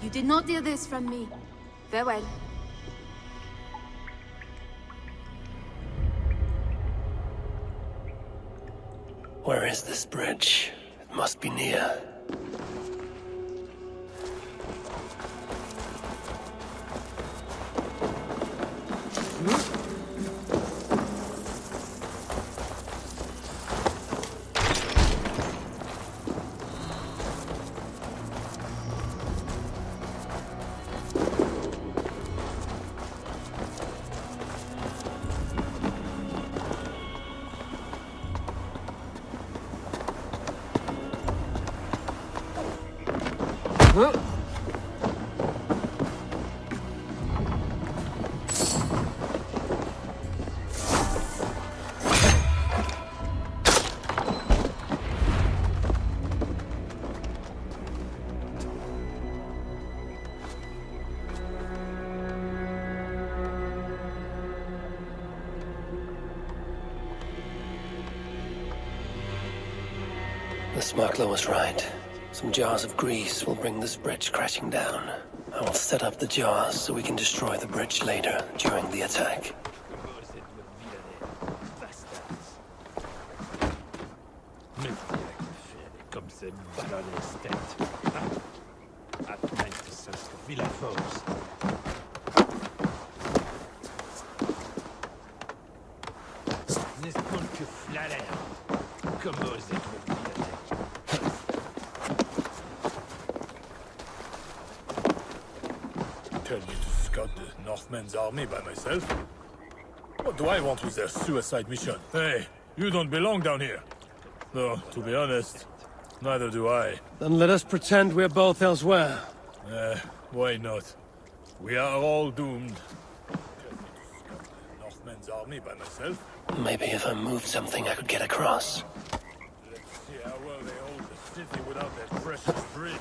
You did not hear this from me. Farewell. Where is this bridge? It must be near. The smuggler was right. Some jars of grease will bring this bridge crashing down. I will set up the jars so we can destroy the bridge later, during the attack. Tell me to scout the Northmen's army by myself? What do I want with their suicide mission? Hey, you don't belong down here. Though, to be honest, neither do I. Then let us pretend we're both elsewhere. Why not? We are all doomed. Tell me to scout the Northmen's army by myself? Maybe if I moved something I could get across. Let's see how well they hold the city without that precious bridge.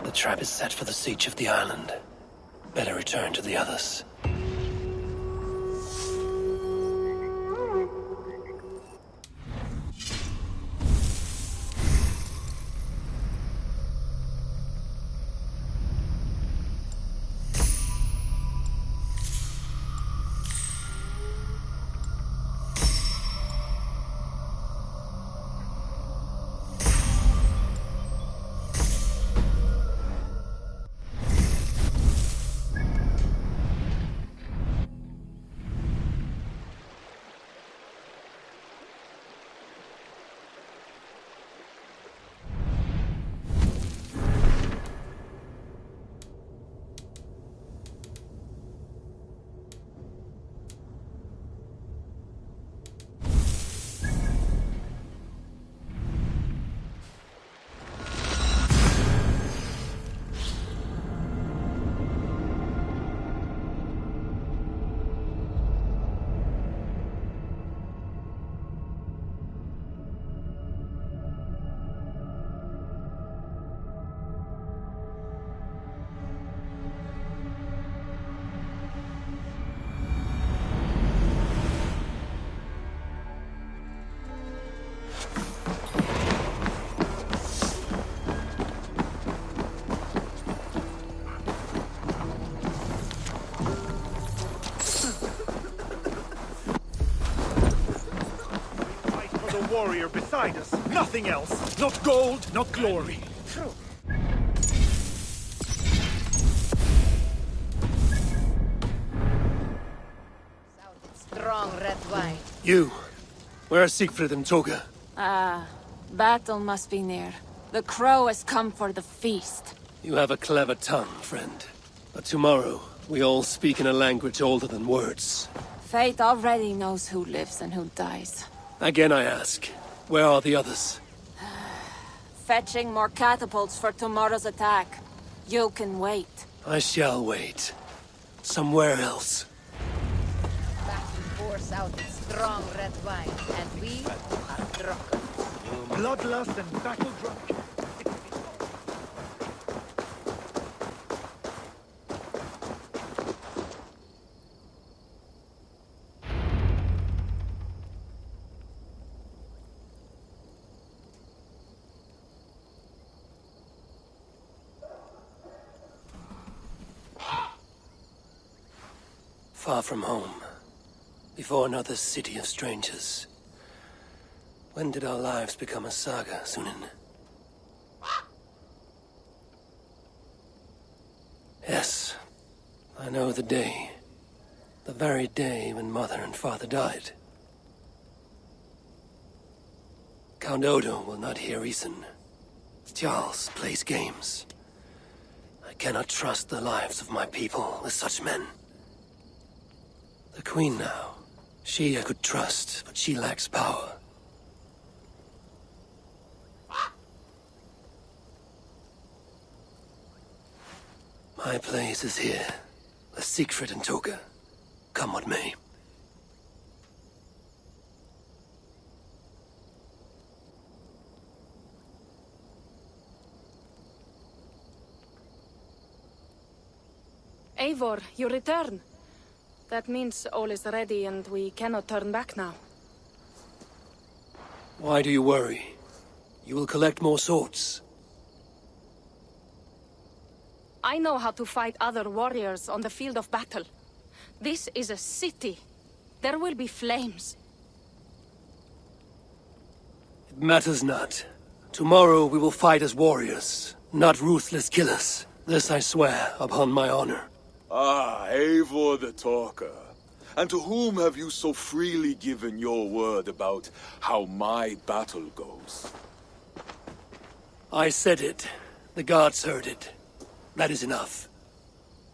The trap is set for the siege of the island. Better return to the others. warrior beside us, nothing else. Not gold, not glory. Strong red wine. You, where are Siegfried and Toga? Battle must be near. The crow has come for the feast. You have a clever tongue, friend. But tomorrow, we all speak in a language older than words. Fate already knows who lives and who dies. Again I ask, where are the others? Fetching more catapults for tomorrow's attack. You can wait. I shall wait. Somewhere else. Battle pours out its strong red wine, and we are drunk. Bloodlust and battle drunk. Far from home, before another city of strangers. When did our lives become a saga, Sunan? Yes, I know the day. The very day when Mother and Father died. Count Odo will not hear reason. Charles plays games. I cannot trust the lives of my people with such men. The Queen now. She I could trust, but she lacks power. My place is here, with Siegfried and Toga. Come what may. Eivor, you return. That means all is ready and we cannot turn back now. Why do you worry? You will collect more swords. I know how to fight other warriors on the field of battle. This is a city. There will be flames. It matters not. Tomorrow we will fight as warriors, not ruthless killers. This I swear upon my honor. Ah, Eivor the Talker. And to whom have you so freely given your word about how my battle goes? I said it. The gods heard it. That is enough.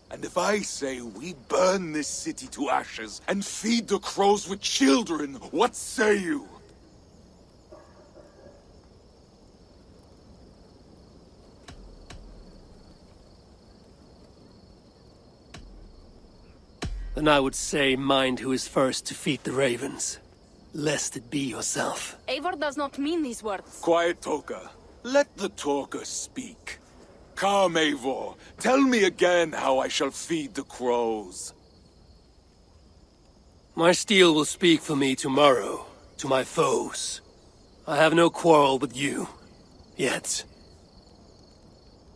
And if I say we burn this city to ashes and feed the crows with children, what say you? Then I would say mind who is first to feed the ravens, lest it be yourself. Eivor does not mean these words. Quiet, Toka. Let the talker speak. Come, Eivor. Tell me again how I shall feed the crows. My steel will speak for me tomorrow, to my foes. I have no quarrel with you. Yet.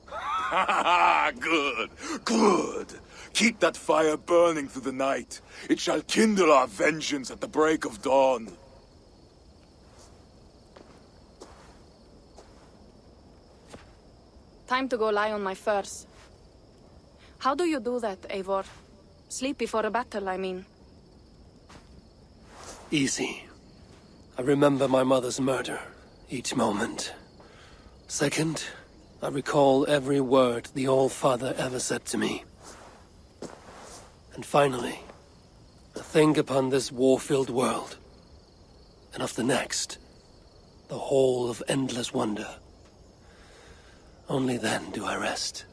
Ha ha! Good! Good! Keep that fire burning through the night. It shall kindle our vengeance at the break of dawn. Time to go lie on my furs. How do you do that, Eivor? Sleep before a battle, I mean. Easy. I remember my mother's murder, each moment. Second, I recall every word the All-Father ever said to me. And finally, I think upon this war-filled world, and of the next, the whole of endless wonder. Only then do I rest.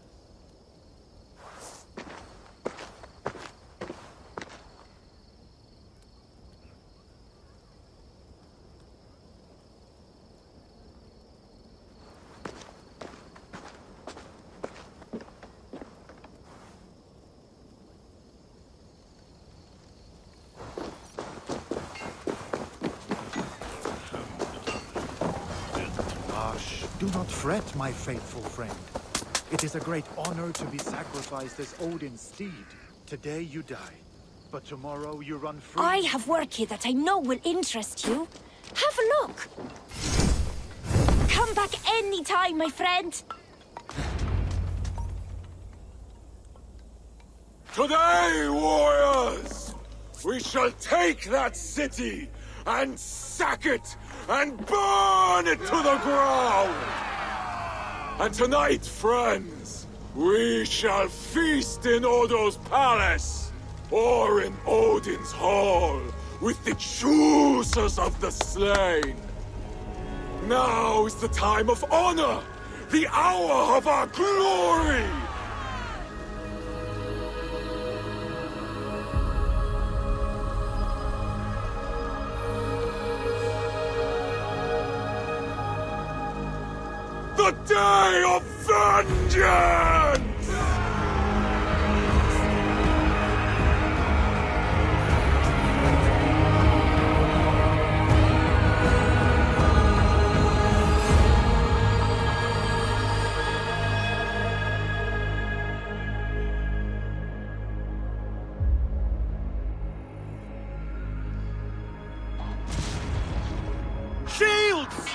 Do not fret, my faithful friend. It is a great honor to be sacrificed as Odin's steed. Today you die, but tomorrow you run free. I have work here that I know will interest you. Have a look! Come back anytime, my friend! Today, warriors, we shall take that city and sack it and burn it to the ground. And tonight, friends, we shall feast in Odo's palace or in Odin's hall with the choosers of the slain. Now is the time of honor, the hour of our glory. The day of vengeance! Shields!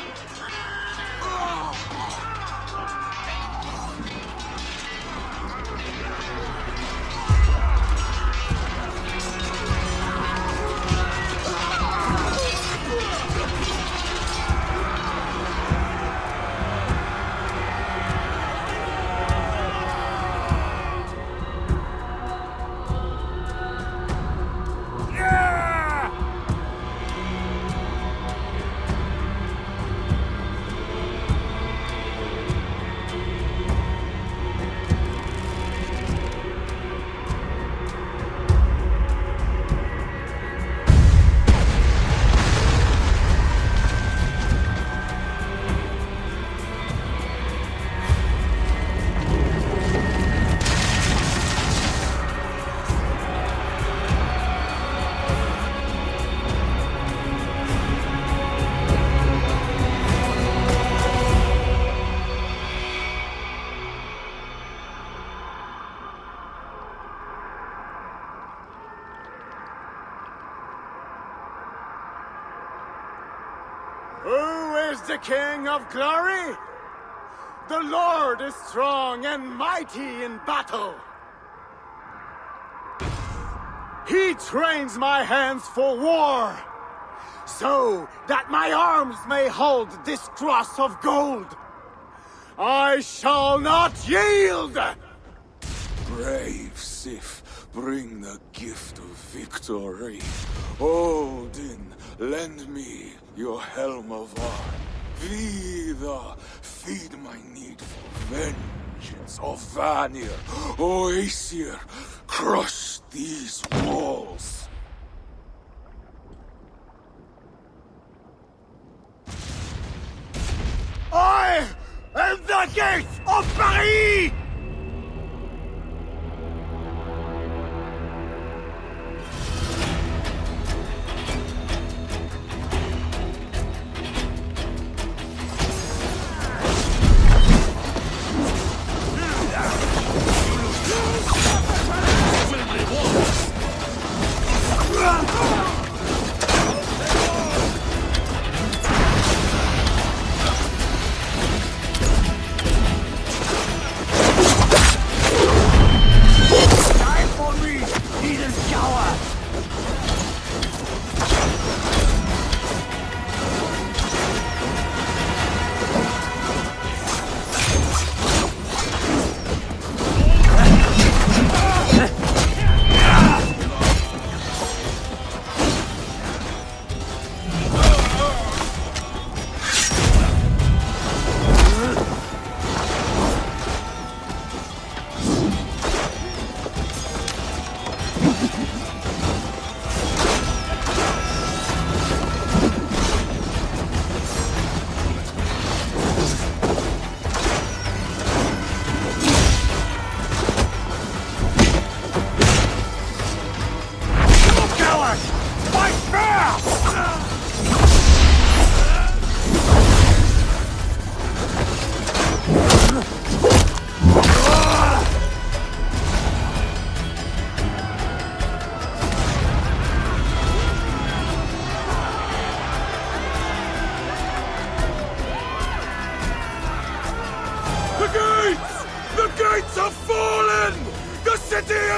Who is the King of Glory? The Lord is strong and mighty in battle. He trains my hands for war, so that my arms may hold this cross of gold. I shall not yield! Brave Sif, bring the gift of victory. Odin, lend me your helm of iron. Vidar, feed my need for vengeance. Of Vanir, O Aesir, crush these walls. I am the gate of Paris!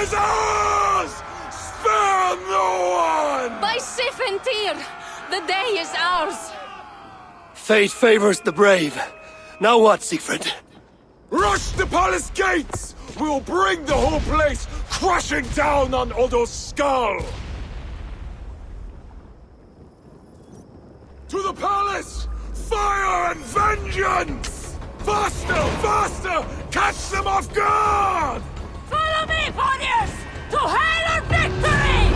is ours! Spare no one! By Sif and Tyr, the day is ours! Fate favors the brave. Now what, Siegfried? Rush the palace gates! We'll bring the whole place crashing down on Odo's skull! To the palace! Fire and vengeance! Faster! Faster! Catch them off guard! Follow me, warriors! To hell or victory!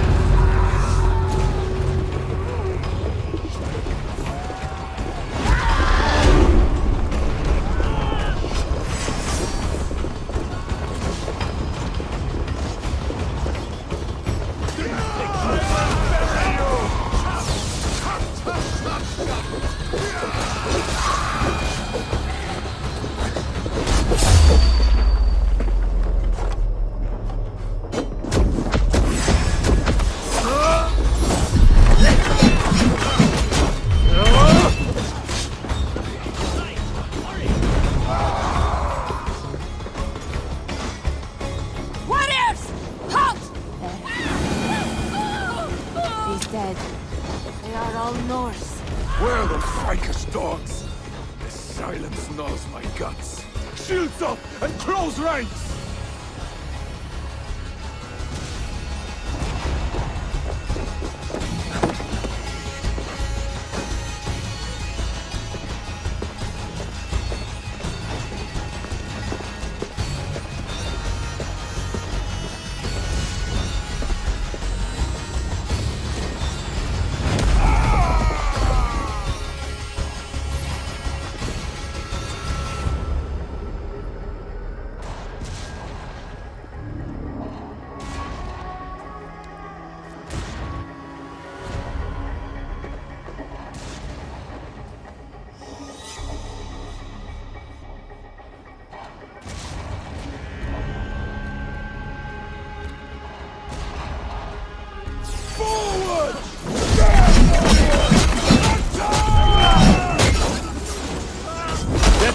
Where the Frankish dogs? This silence gnaws my guts. Shields up and close ranks!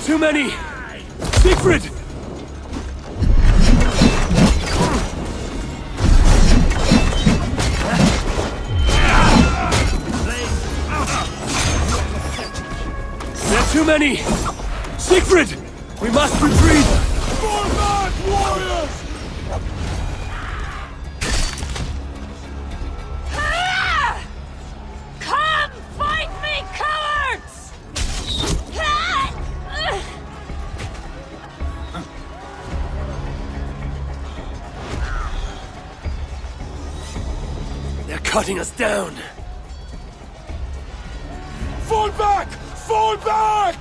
Too many! Siegfried! There are too many! Siegfried! We must retreat! Fall back, warriors! Come fight me, cowards! They're cutting us down! Fall back! Fall back!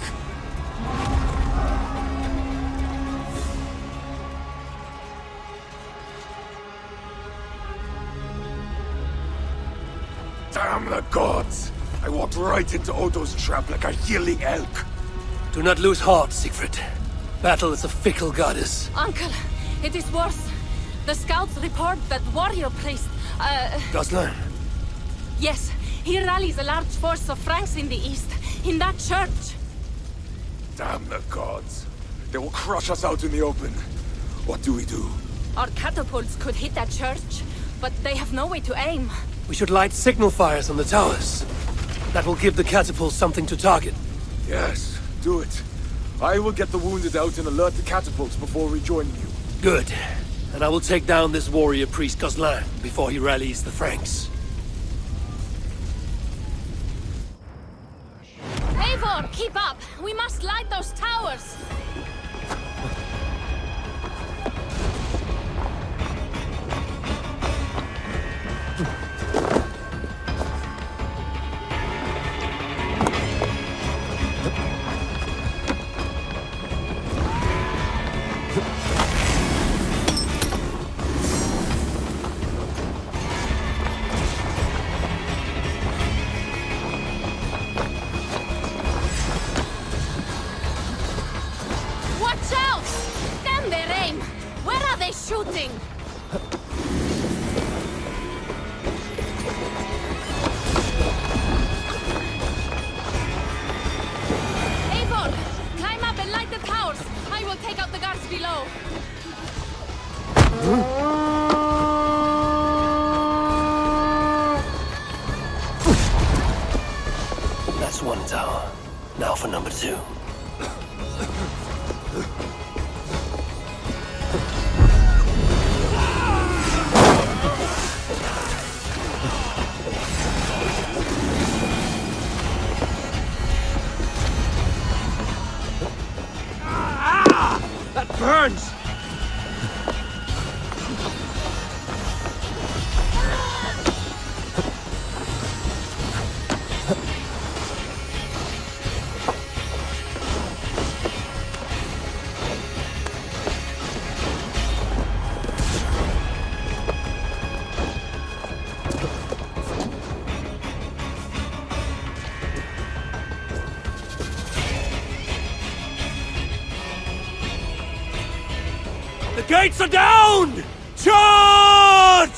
Damn the gods! I walked right into Odo's trap like a yelling elk. Do not lose heart, Siegfried. Battle is a fickle goddess. Uncle, it is worse. The scouts report that warrior priest, Gosselin? Yes, he rallies a large force of Franks in the east, in that church. Damn the gods. They will crush us out in the open. What do we do? Our catapults could hit that church, but they have no way to aim. We should light signal fires on the towers. That will give the catapults something to target. Yes, do it. I will get the wounded out and alert the catapults before rejoining you. Good. And I will take down this warrior priest Gosselin before he rallies the Franks. Eivor, keep up! We must light those towers! Shooting! Eivor, climb up and light the towers. I will take out the guards below. That's one tower. Now for number 2. That burns! The gates are down! Charge!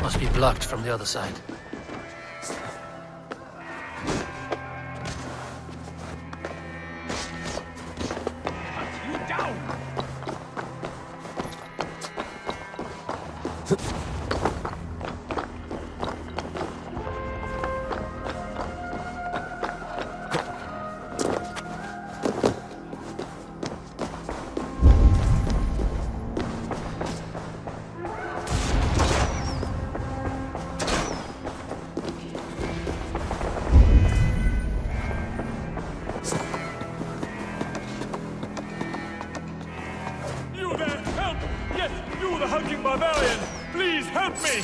Must be blocked from the other side. Barbarian, please help me!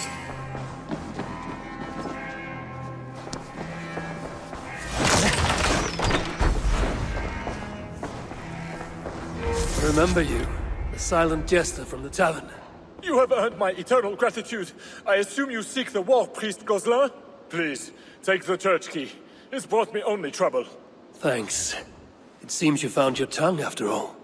Remember you, the silent jester from the tavern. You have earned my eternal gratitude. I assume you seek the war priest Gozlan? Please, take the church key. It's brought me only trouble. Thanks. It seems you found your tongue after all.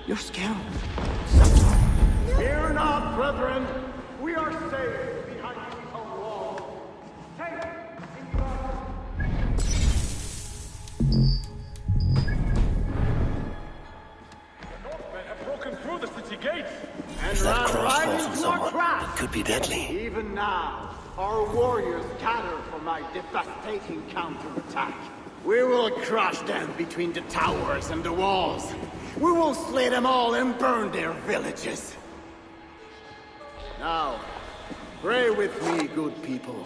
You're scared. Fear not, brethren. We are safe behind these own walls. Take The Northmen have broken through the city gates. and That ran crossbow right from into our someone. craft. It could be deadly. Even now, our warriors gather for my devastating counterattack. We will crush them between the towers and the walls. We will slay them all and burn their villages. Now, pray with me, good people.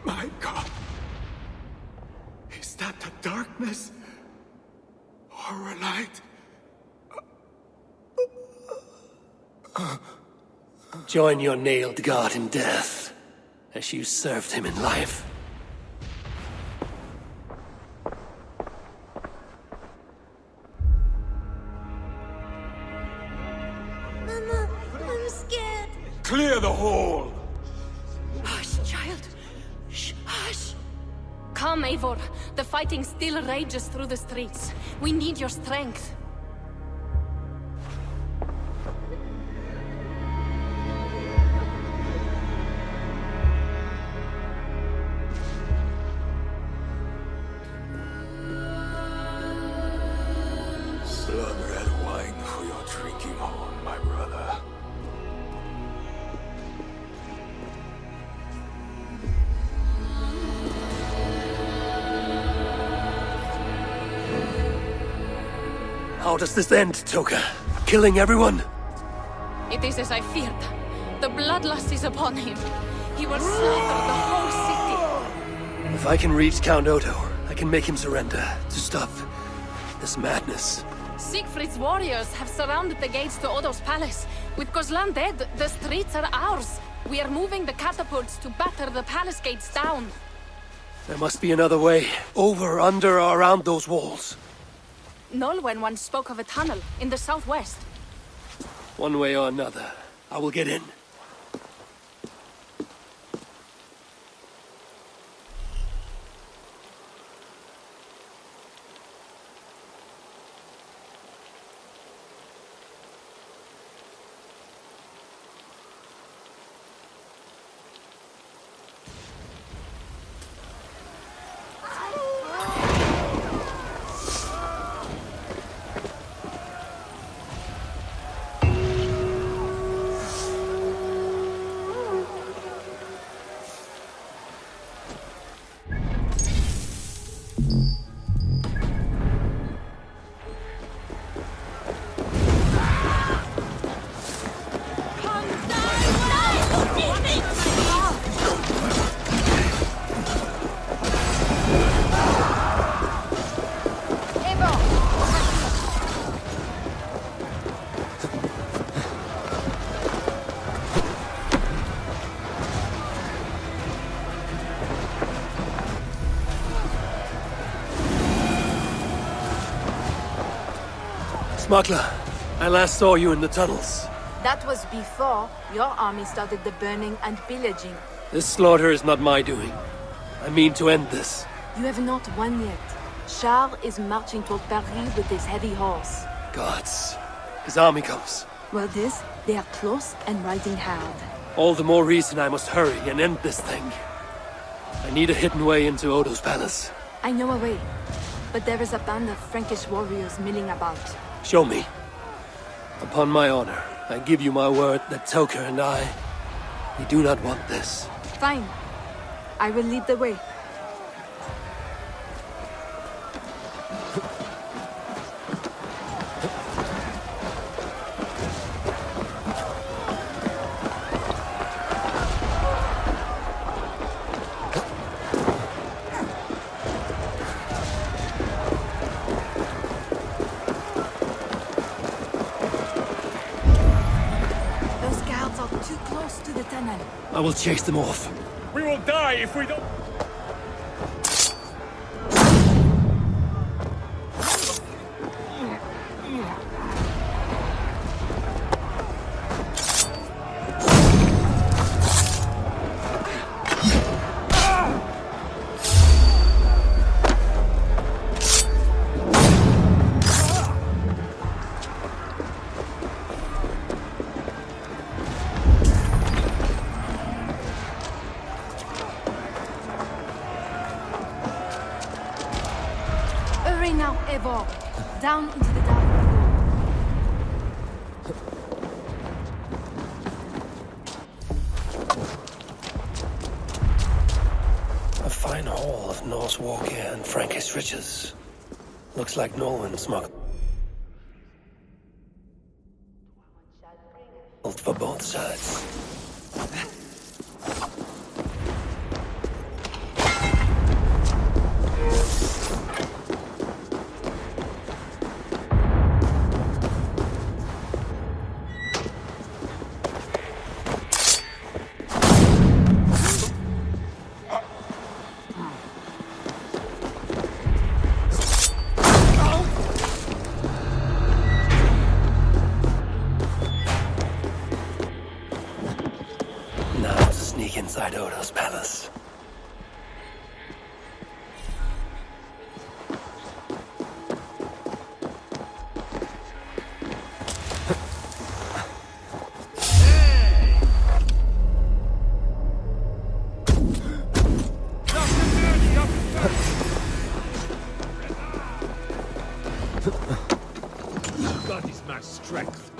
My God. Is that the darkness? Or a light? Join your nailed god in death, as you served him in life. Mama, I'm scared. Clear the hall! Hush, child. Shh, hush. Come, Eivor. The fighting still rages through the streets. We need your strength. How does this end, Toker? Killing everyone? It is as I feared. The bloodlust is upon him. He will slaughter the whole city. If I can reach Count Odo, I can make him surrender to stop this madness. Siegfried's warriors have surrounded the gates to Odo's palace. With Kozlan dead, the streets are ours. We are moving the catapults to batter the palace gates down. There must be another way. Over, under, or around those walls. Engelwin once spoke of a tunnel in the southwest. One way or another, I will get in. Smuggler, I last saw you in the tunnels. That was before your army started the burning and pillaging. This slaughter is not my doing. I mean to end this. You have not won yet. Charles is marching toward Paris with his heavy horse. Gods. His army comes. Well, they are close and riding hard. All the more reason I must hurry and end this thing. I need a hidden way into Odo's palace. I know a way, but there is a band of Frankish warriors milling about. Show me. Upon my honor, I give you my word that Toker and we do not want this. Fine. I will lead the way. I will chase them off. We will die if we don't... Down into the dark. A fine haul of Norse war gear and Frankish riches. Looks like Engelwin smuggled for both sides. Inside Odo's palace. God is my strength.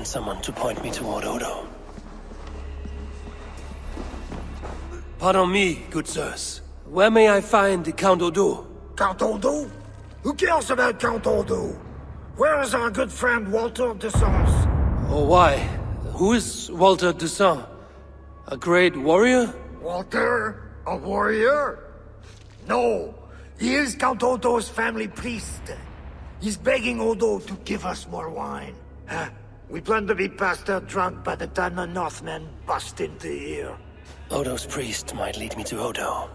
find someone to point me toward Odo. Pardon me, good sirs. Where may I find Count Odo? Count Odo? Who cares about Count Odo? Where is our good friend Walter de Sens? Oh, why? Who is Walter de Sens? A great warrior? Walter? A warrior? No. He is Count Odo's family priest. He's begging Odo to give us more wine. We plan to be past out drunk by the time the Northmen bust into here. Odo's priest might lead me to Odo.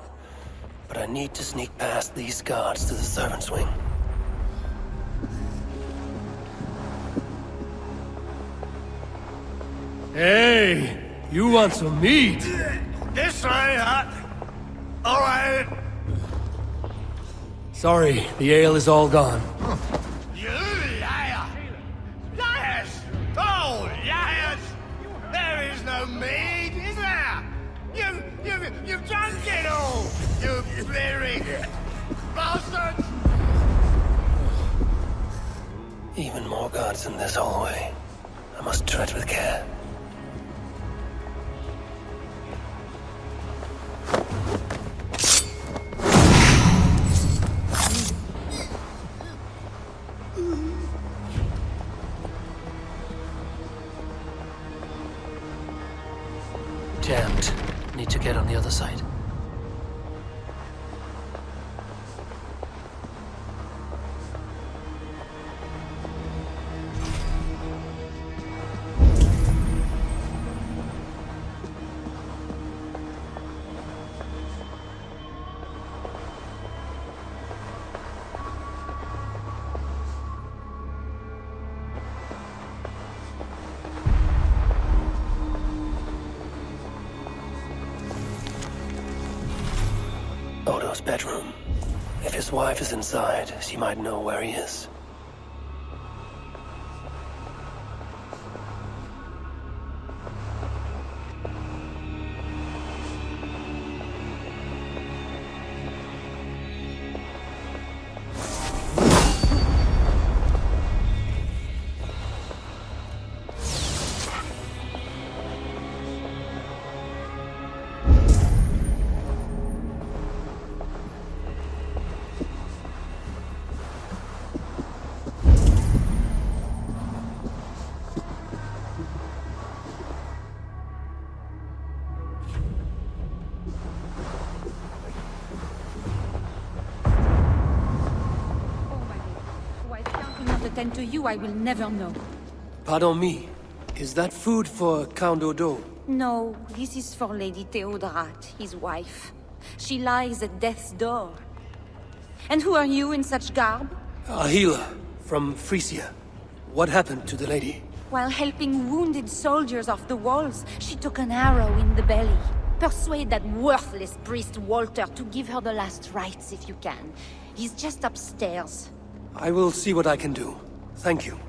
But I need to sneak past these guards to the servants' wing. Hey! You want some meat? This way, Alright. Sorry, the ale is all gone. You liar! Liars! Oh, liars! There is no meat, is there? You've drunk it all! You bleary bastards! Even more guards in this hallway. I must tread with care. Jammed. Need to get on the other side. Odo's bedroom. If his wife is inside, she might know where he is. Attend to you, I will never know. Pardon me. Is that food for Count Odo? No, this is for Lady Theodorat, his wife. She lies at death's door. And who are you in such garb? A healer from Francia. What happened to the lady? While helping wounded soldiers off the walls, she took an arrow in the belly. Persuade that worthless priest Walter to give her the last rites if you can. He's just upstairs. I will see what I can do. Thank you.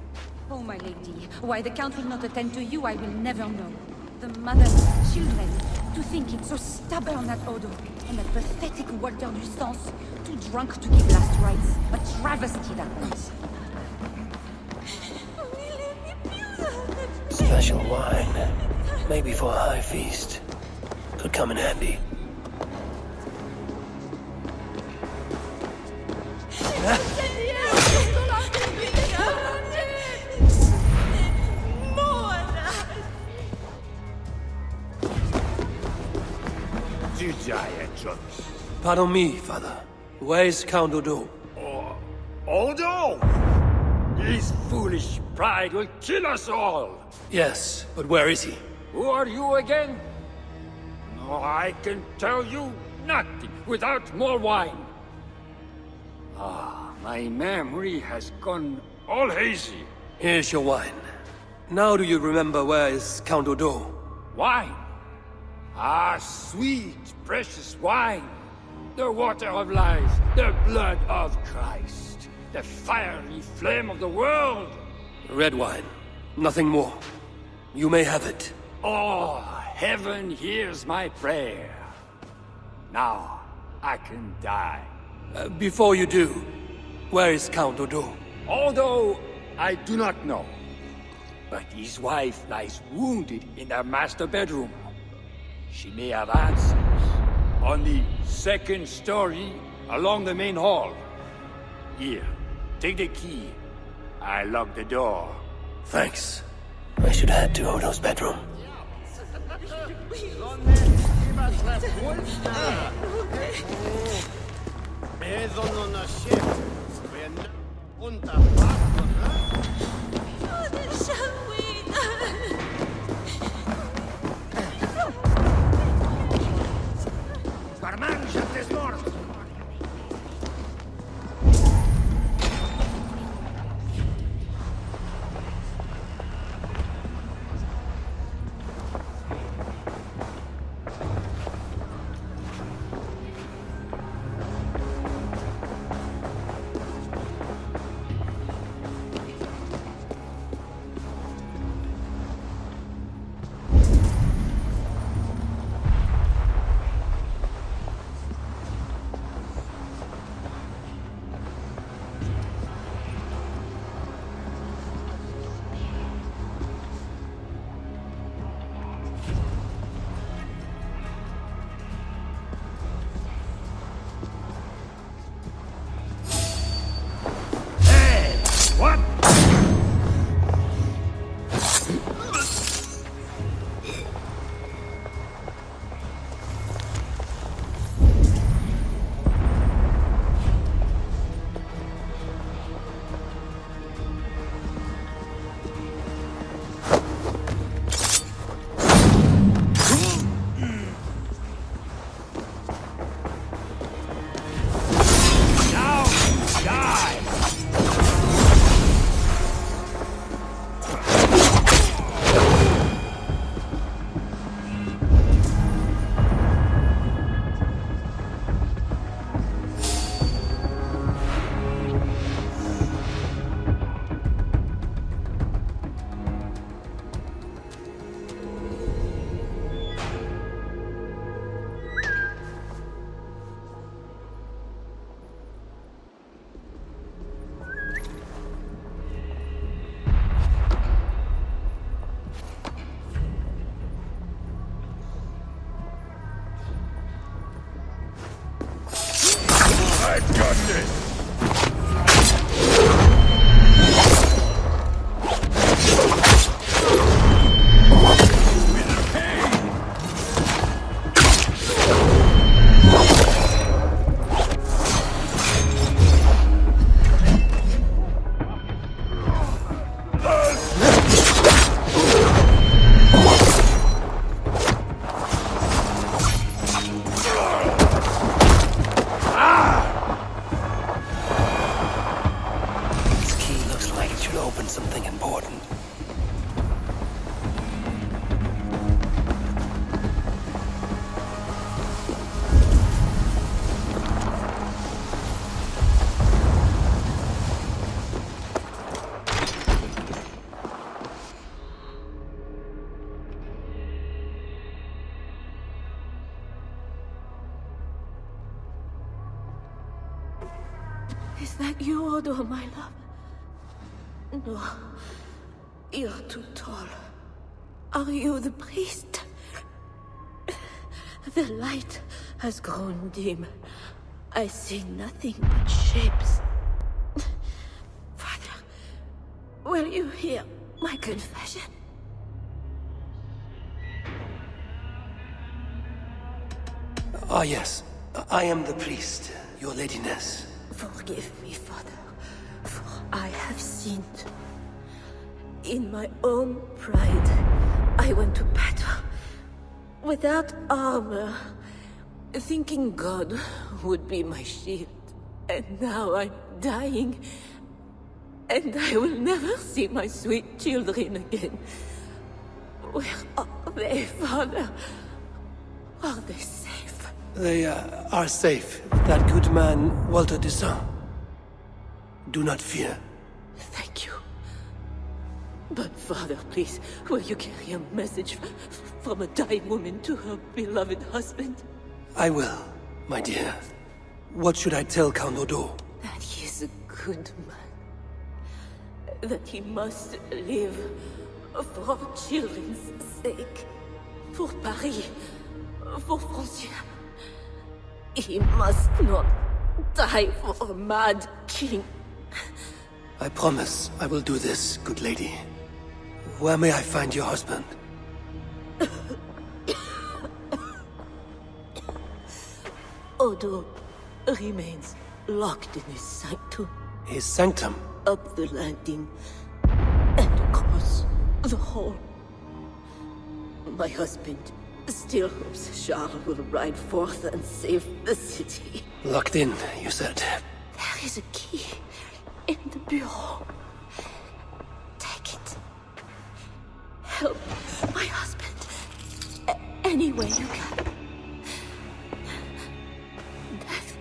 Oh, my lady. Why the Count will not attend to you, I will never know. The mother, children, to think it's so stubborn at Odo, and that pathetic Walter du Sens, too drunk to give last rites. A travesty, that was. Special wine. Maybe for a high feast. Could come in handy. Pardon me, father. Where is Count Odo? Odo? His foolish pride will kill us all! Yes, but where is he? Who are you again? No, I can tell you nothing without more wine. My memory has gone all hazy. Here's your wine. Now do you remember where is Count Odo? Wine? Sweet, precious wine. The water of life, the blood of Christ, the fiery flame of the world. Red wine. Nothing more. You may have it. Oh, heaven hears my prayer. Now, I can die. Before you do, where is Count Odo? Although I do not know. but his wife lies wounded in her master bedroom. She may have answers. On the second story, along the main hall. Here, take the key. I locked the door. Thanks. I should head to Odo's bedroom. Is that you, Odo, my love? No. You're too tall. Are you the priest? The light has grown dim. I see nothing but shapes. Father, will you hear my confession? Ah, yes. I am the priest, your ladiness. Forgive me, Father, for I have sinned. In my own pride, I went to battle without armor, thinking God would be my shield. And now I'm dying, and I will never see my sweet children again. Where are they, Father? Are they safe? They are safe. That good man, Walter de Saint. Do not fear. Thank you. But Father, please, will you carry a message from a dying woman to her beloved husband? I will, my dear. What should I tell Count Odo? That he is a good man. That he must live For our children's sake. For Paris. For Francia. He must not die for a mad king. I promise I will do this, good lady. Where may I find your husband? Odo remains locked in his sanctum. His sanctum? Up the landing and across the hall. My husband still hopes Charles will ride forth and save the city. Locked in, you said. There is a key in the bureau. Take it. Help my husband any way you can. Death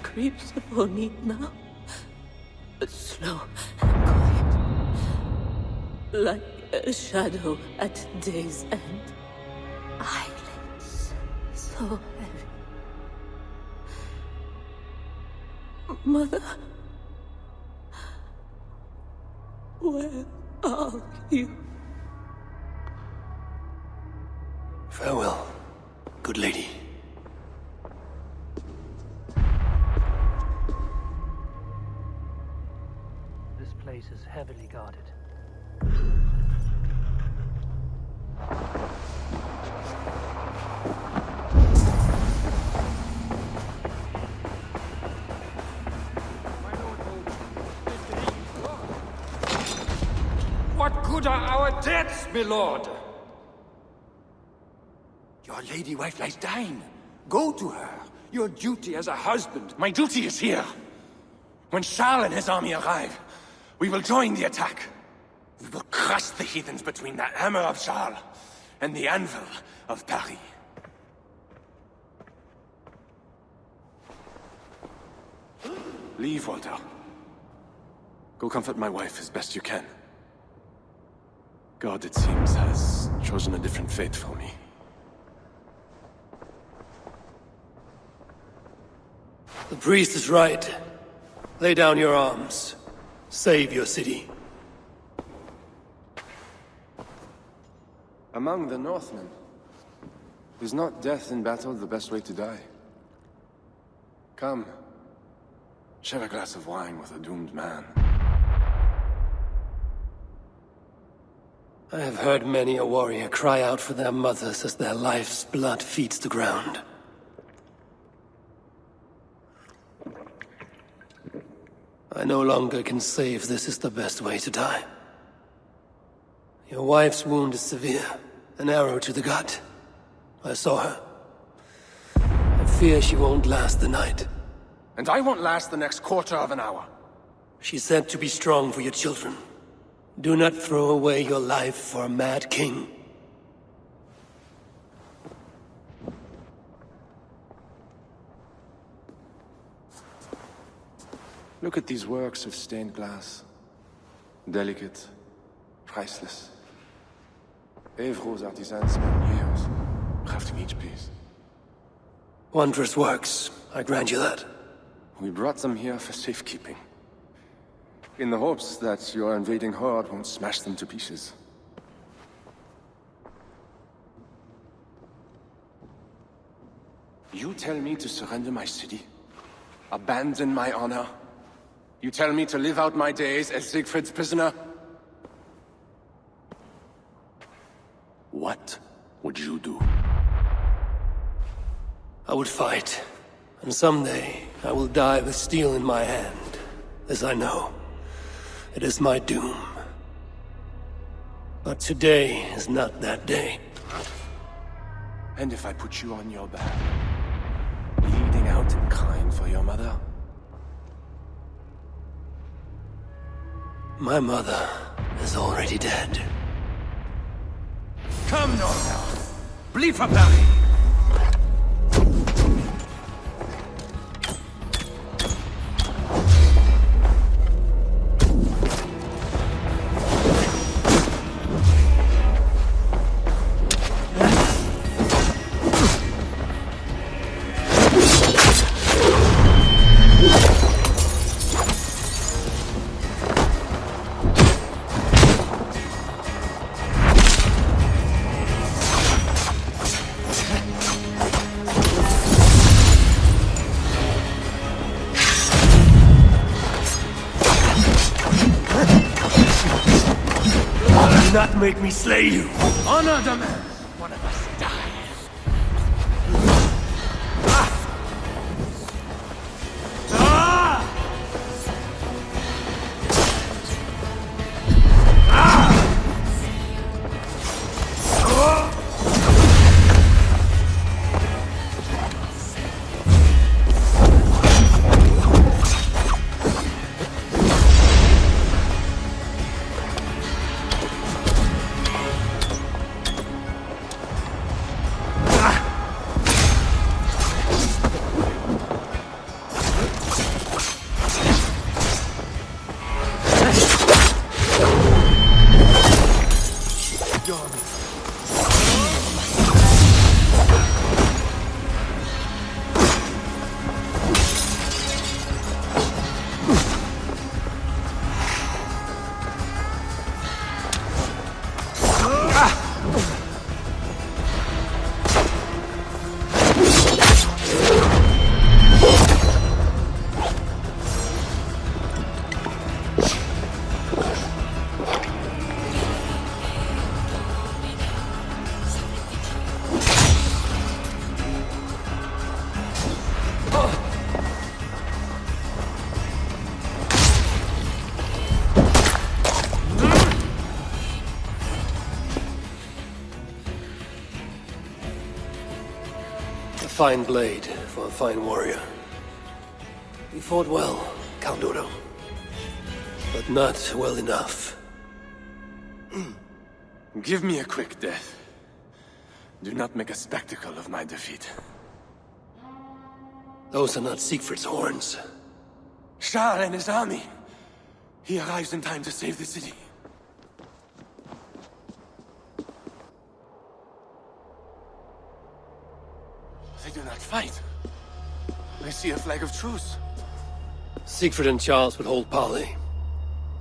creeps upon me now. Slow and quiet. Like a shadow at day's end. Eyelids so heavy. Mother, where are you? Farewell, good lady. This place is heavily guarded. What good are our deaths, my lord? Your lady wife lies dying. Go to her. Your duty as a husband. My duty is here. When Charles and his army arrive, we will join the attack. We will crush the heathens between the hammer of Charles and the anvil of Paris. Leave, Walter. Go comfort my wife as best you can. God, it seems, has chosen a different fate for me. The priest is right. Lay down your arms. Save your city. Among the Northmen, is not death in battle the best way to die? Come, share a glass of wine with a doomed man. I have heard many a warrior cry out for their mothers as their life's blood feeds the ground. I no longer can say if this is the best way to die. Your wife's wound is severe. An arrow to the gut. I saw her. I fear she won't last the night. And I won't last the next quarter of an hour. She said to be strong for your children. Do not throw away your life for a mad king. Look at these works of stained glass. Delicate, priceless. Evro's artisans spent years crafting each piece. Wondrous works, I grant you that. We brought them here for safekeeping. In the hopes that your invading horde won't smash them to pieces. You tell me to surrender my city? Abandon my honor? You tell me to live out my days as Siegfried's prisoner? What would you do? I would fight. And someday, I will die with steel in my hand. This I know. It is my doom. But today is not that day. And if I put you on your back, bleeding out and crying for your mother? My mother is already dead. Come, Northern! Bleed for Paris! make me slay you. Honor demands one of us die. A fine blade for a fine warrior. You fought well, Count Odo. But not well enough. Give me a quick death. Do not make a spectacle of my defeat. Those are not Siegfried's horns. Shah and his army. He arrives in time to save the city. They do not fight. I see a flag of truce. Siegfried and Charles would hold parley.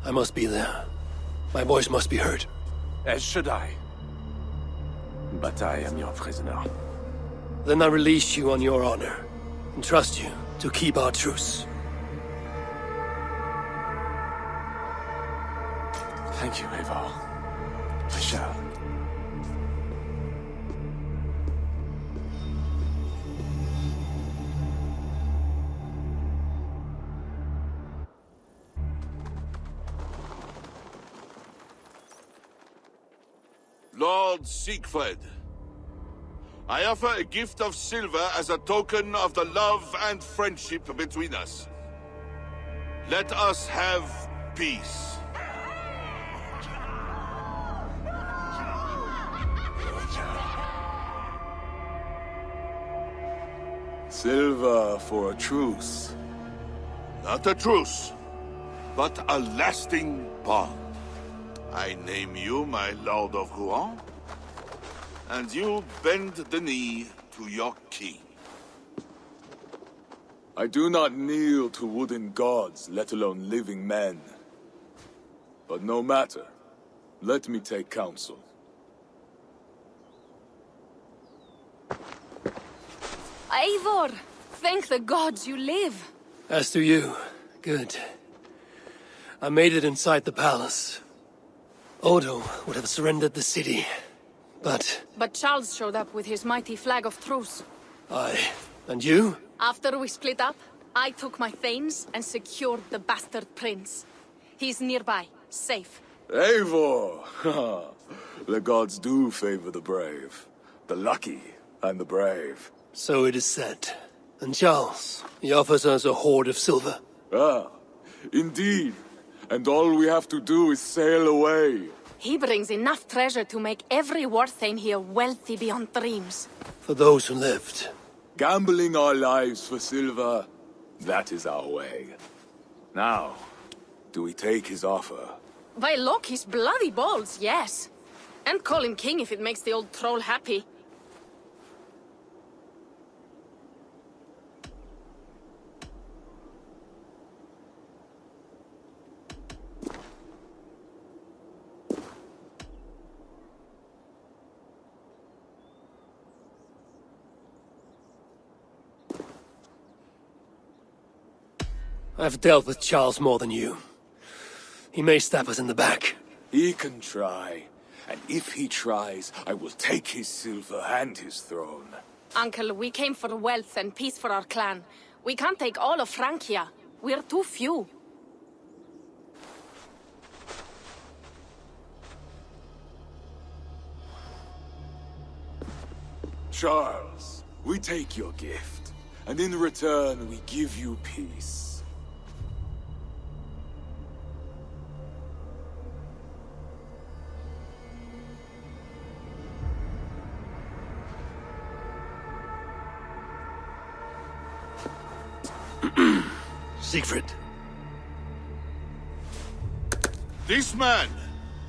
I must be there. My voice must be heard. As should I. But I am your prisoner. Then I release you on your honor, and trust you to keep our truce. Thank you, Eivor. I shall. Lord Siegfried, I offer a gift of silver as a token of the love and friendship between us. Let us have peace. Silver for a truce. Not a truce, but a lasting bond. I name you my Lord of Rouen, and you bend the knee to your king. I do not kneel to wooden gods, let alone living men. But no matter. Let me take counsel. Eivor! Thank the gods you live! As do you. Good. I made it inside the palace. Odo would have surrendered the city, but... But Charles showed up with his mighty flag of truce. Aye. And you? After we split up, I took my thanes and secured the bastard prince. He's nearby, safe. Eivor! The gods do favor the brave. The lucky and the brave. So it is said. And Charles, he offers us a hoard of silver. Ah, indeed. And all we have to do is sail away. He brings enough treasure to make every Warthane here wealthy beyond dreams. For those who lived. Gambling our lives for silver, that is our way. Now, do we take his offer? By Loki's bloody balls, yes. And call him king if it makes the old troll happy. I've dealt with Charles more than you. He may stab us in the back. He can try. And if he tries, I will take his silver and his throne. Uncle, we came for wealth and peace for our clan. We can't take all of Francia. We're too few. Charles, we take your gift, and in return we give you peace. Siegfried. This man,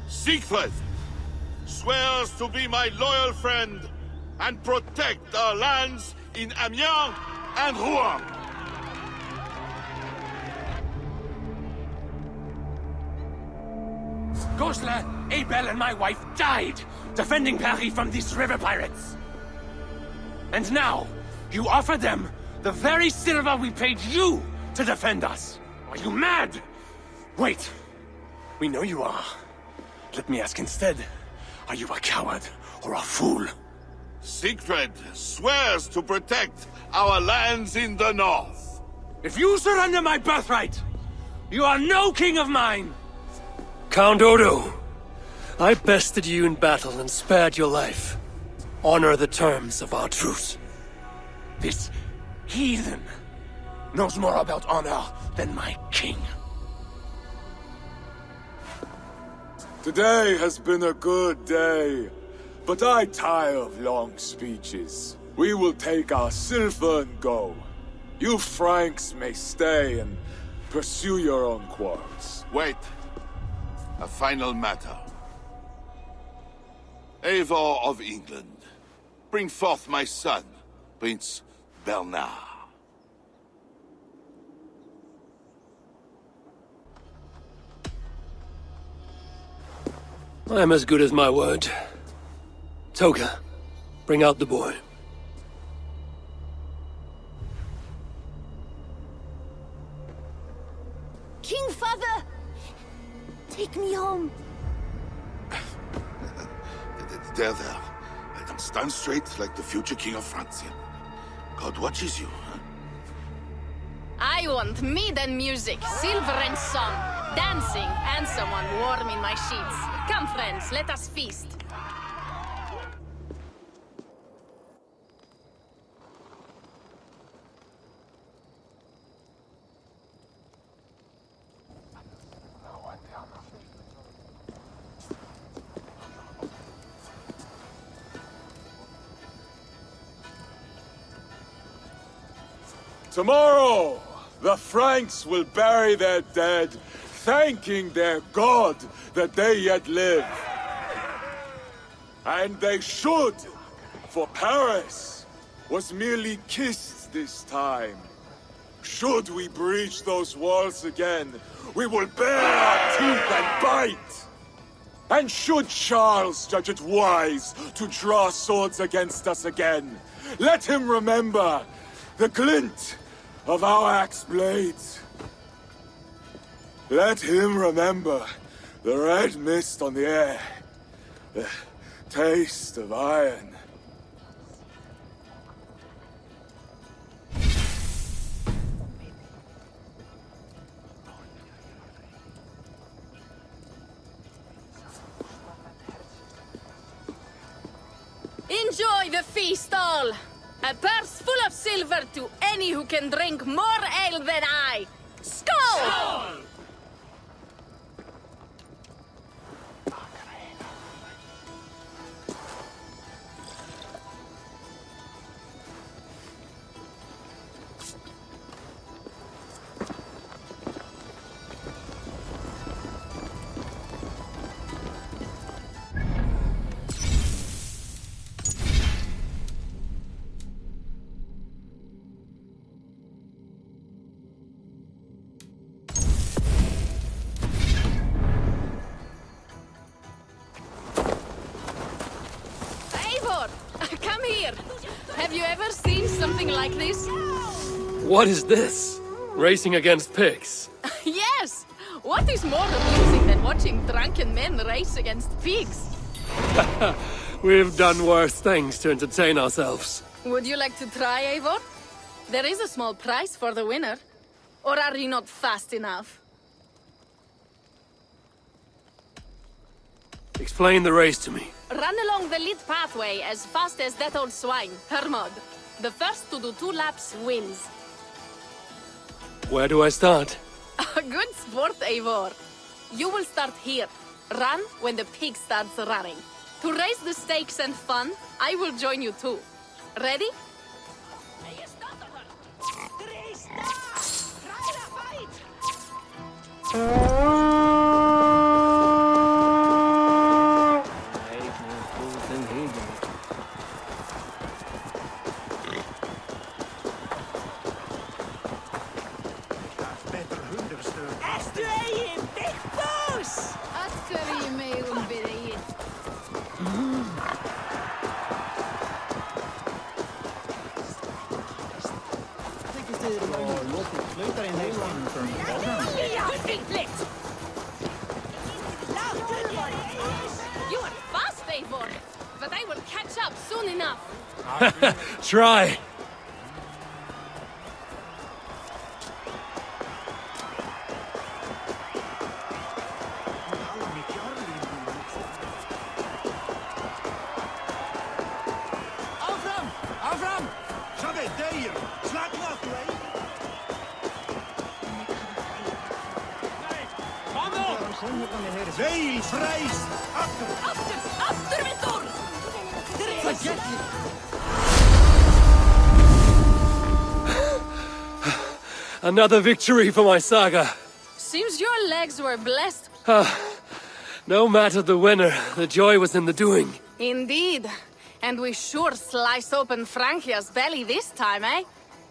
Siegfried, swears to be my loyal friend and protect our lands in Amiens and Rouen. Goslar, Abel and my wife died defending Paris from these river pirates. And now, you offer them the very silver we paid you to defend us. Are you mad? Wait. We know you are. Let me ask instead, are you a coward or a fool? Siegfried swears to protect our lands in the north. If you surrender my birthright, you are no king of mine! Count Odo, I bested you in battle and spared your life. Honor the terms of our truce. This heathen knows more about honor than my king. Today has been a good day, but I tire of long speeches. We will take our silver and go. You Franks may stay and pursue your own quarrels. Wait. A final matter. Eivor of England, bring forth my son, Prince Bernard. I'm as good as my word. Toga, bring out the boy. King Father! Take me home. There. Now stand straight like the future king of Francia. God watches you, huh? I want mead and music, silver and song, dancing, and someone warm in my sheets. Come, friends, let us feast. Tomorrow, the Franks will bury their dead, thanking their God that they yet live. And they should, for Paris was merely kissed this time. Should we breach those walls again, we will bare our teeth and bite. And should Charles judge it wise to draw swords against us again, let him remember the glint of our axe blades. Let him remember the red mist on the air, the taste of iron. Enjoy the feast all! A purse full of silver to any who can drink more ale than I! Skål! Skål! Come here! Have you ever seen something like this? What is this? Racing against pigs? Yes! What is more amusing than watching drunken men race against pigs? We've done worse things to entertain ourselves. Would you like to try, Eivor? There is a small prize for the winner. Or are you not fast enough? Explain the race to me. Run along the lit pathway as fast as that old swine, Hermod. The first to do 2 laps wins. Where do I start? Good sport, Eivor. You will start here. Run when the pig starts running. To raise the stakes and fun, I will join you too. Ready? You are fast, Eivor, but I will catch up soon enough. Try. Another victory for my saga. Seems your legs were blessed. No matter the winner, the joy was in the doing. Indeed. And we sure slice open Francia's belly this time, eh?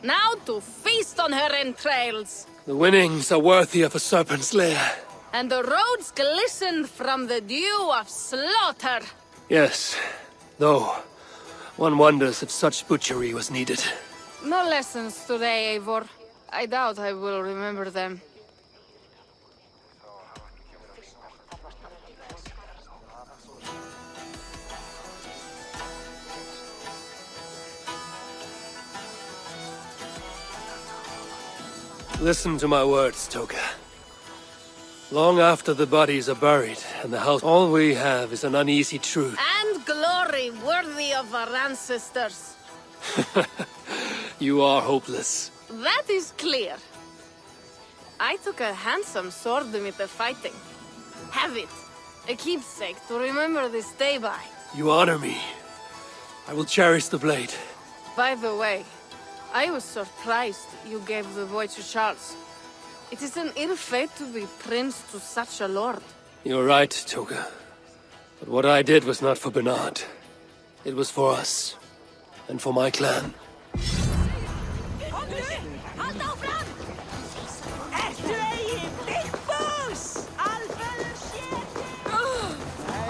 Now to feast on her entrails. The winnings are worthy of a serpent's lair. And the roads glistened from the dew of slaughter. Yes, though one wonders if such butchery was needed. No lessons today, Eivor. I doubt I will remember them. Listen to my words, Toka. Long after the bodies are buried and the house, all we have is an uneasy truth. And glory worthy of our ancestors. You are hopeless. That is clear. I took a handsome sword with the fighting. Have it. A keepsake to remember this day by. You honor me. I will cherish the blade. By the way, I was surprised you gave the boy to Charles. It is an ill fate to be prince to such a lord. You're right, Toka. But what I did was not for Bernard. It was for us. And for my clan.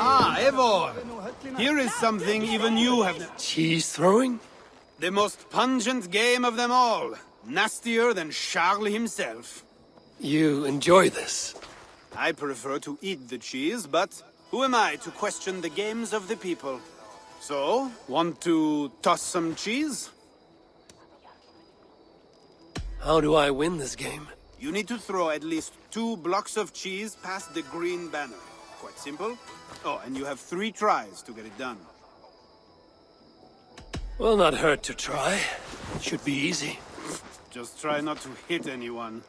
Ah, Eivor! Here is something even you have... Cheese throwing? The most pungent game of them all. Nastier than Charles himself. You enjoy this? I prefer to eat the cheese, but who am I to question the games of the people? So, want to toss some cheese? How do I win this game? You need to throw at least 2 blocks of cheese past the green banner. Quite simple. Oh, and you have 3 tries to get it done. Will not hurt to try. It should be easy. Just try not to hit anyone.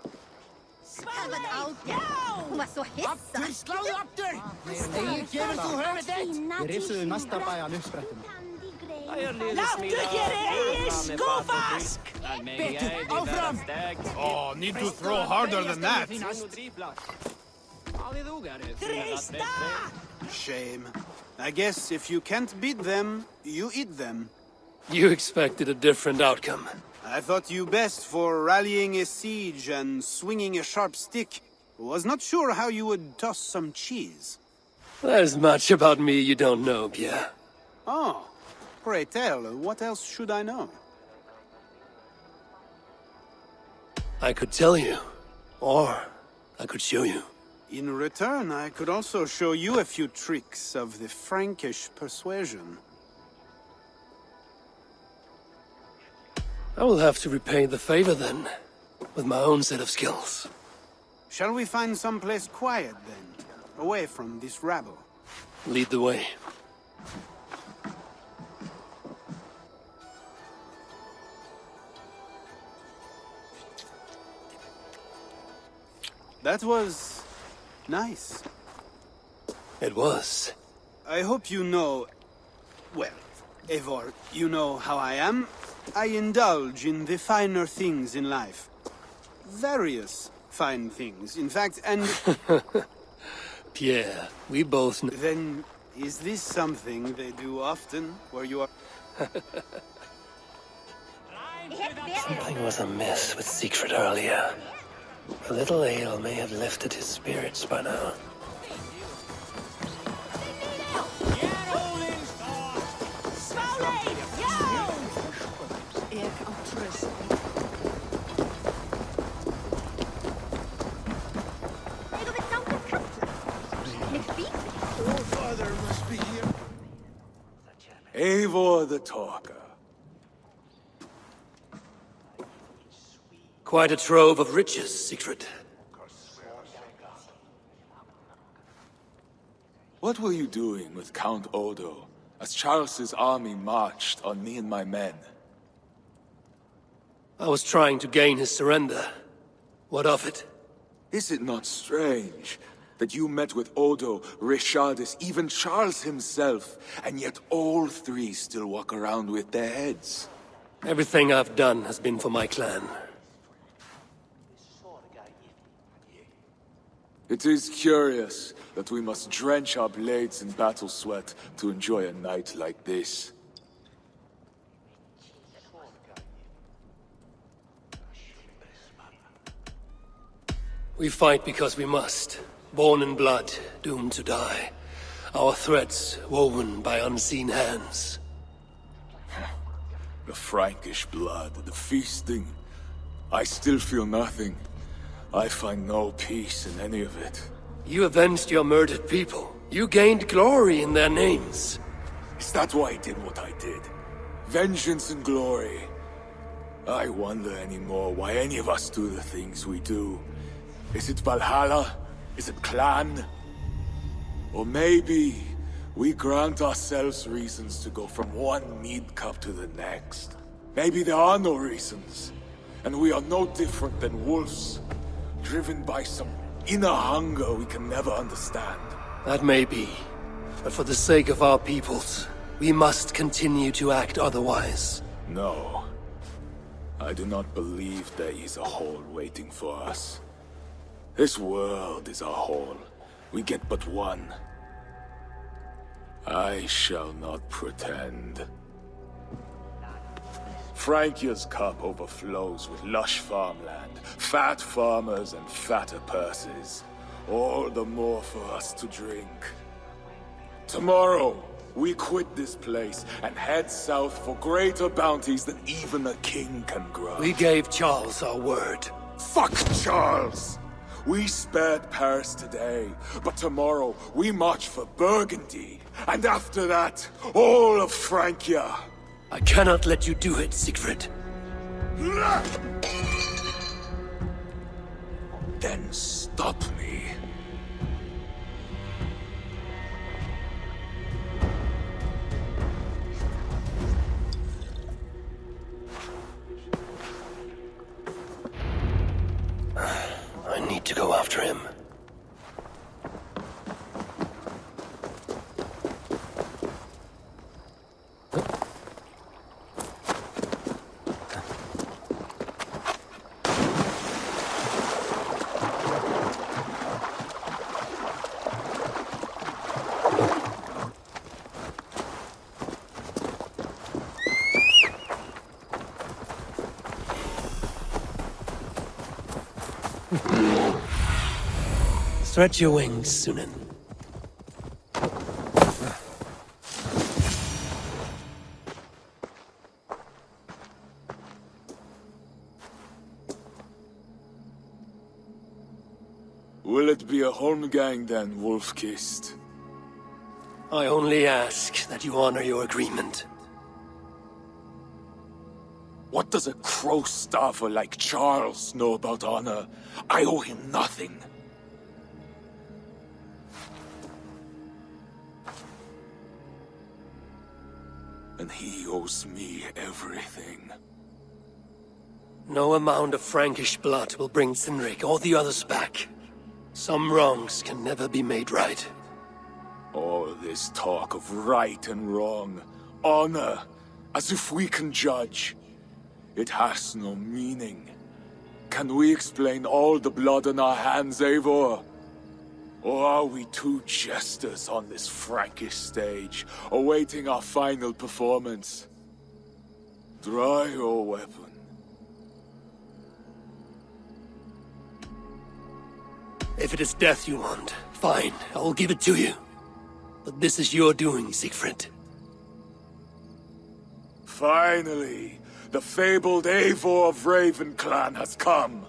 Oh, need to throw harder than that. Shame. I guess if you can't beat them, you eat them. You expected a different outcome. I thought you best for rallying a siege and swinging a sharp stick. Was not sure how you would toss some cheese. There's much about me you don't know, Pierre. Oh, pray tell, what else should I know? I could tell you, or I could show you. In return, I could also show you a few tricks of the Frankish persuasion. I will have to repay the favor then, with my own set of skills. Shall we find someplace quiet then, away from this rabble? Lead the way. That was nice. It was. I hope you know... Well, Eivor, you know how I am. I indulge in the finer things in life. Various fine things, in fact, and... Pierre, we both know... Then, is this something they do often, where you are... Something was amiss with Siegfried earlier. A little ale may have lifted his spirits by now. Eivor the Talker. Quite a trove of riches, Siegfried. What were you doing with Count Odo, as Charles's army marched on me and my men? I was trying to gain his surrender. What of it? Is it not strange that you met with Odo, Richardis, even Charles himself, and yet all three still walk around with their heads? Everything I've done has been for my clan. It is curious that we must drench our blades in battle sweat to enjoy a night like this. We fight because we must. Born in blood, doomed to die. Our threats woven by unseen hands. The Frankish blood, the feasting. I still feel nothing. I find no peace in any of it. You avenged your murdered people. You gained glory in their names. Is that why I did what I did? Vengeance and glory. I wonder anymore why any of us do the things we do. Is it Valhalla? Is it clan? Or maybe we grant ourselves reasons to go from one mead cup to the next. Maybe there are no reasons, and we are no different than wolves, driven by some inner hunger we can never understand. That may be, but for the sake of our peoples, we must continue to act otherwise. No. I do not believe there is a hole waiting for us. This world is a hole. We get but one. I shall not pretend. Francia's cup overflows with lush farmland, fat farmers and fatter purses. All the more for us to drink. Tomorrow, we quit this place and head south for greater bounties than even a king can grow. We gave Charles our word. Fuck Charles! We spared Paris today, but tomorrow we march for Burgundy. And after that, all of Francia. I cannot let you do it, Siegfried. Then stop me. I need to go after him. Stretch your wings, Sunan. Will it be a Holmgang then, Wolf-kissed? I only ask that you honor your agreement. What does a crow-starver like Charles know about honor? I owe him nothing. And he owes me everything. No amount of Frankish blood will bring Cynric or the others back. Some wrongs can never be made right. All this talk of right and wrong, honor, as if we can judge. It has no meaning. Can we explain all the blood on our hands, Eivor? Or are we two jesters on this Frankish stage, awaiting our final performance? Draw your weapon. If it is death you want, fine, I will give it to you. But this is your doing, Siegfried. Finally, the fabled Eivor of Ravenclan has come.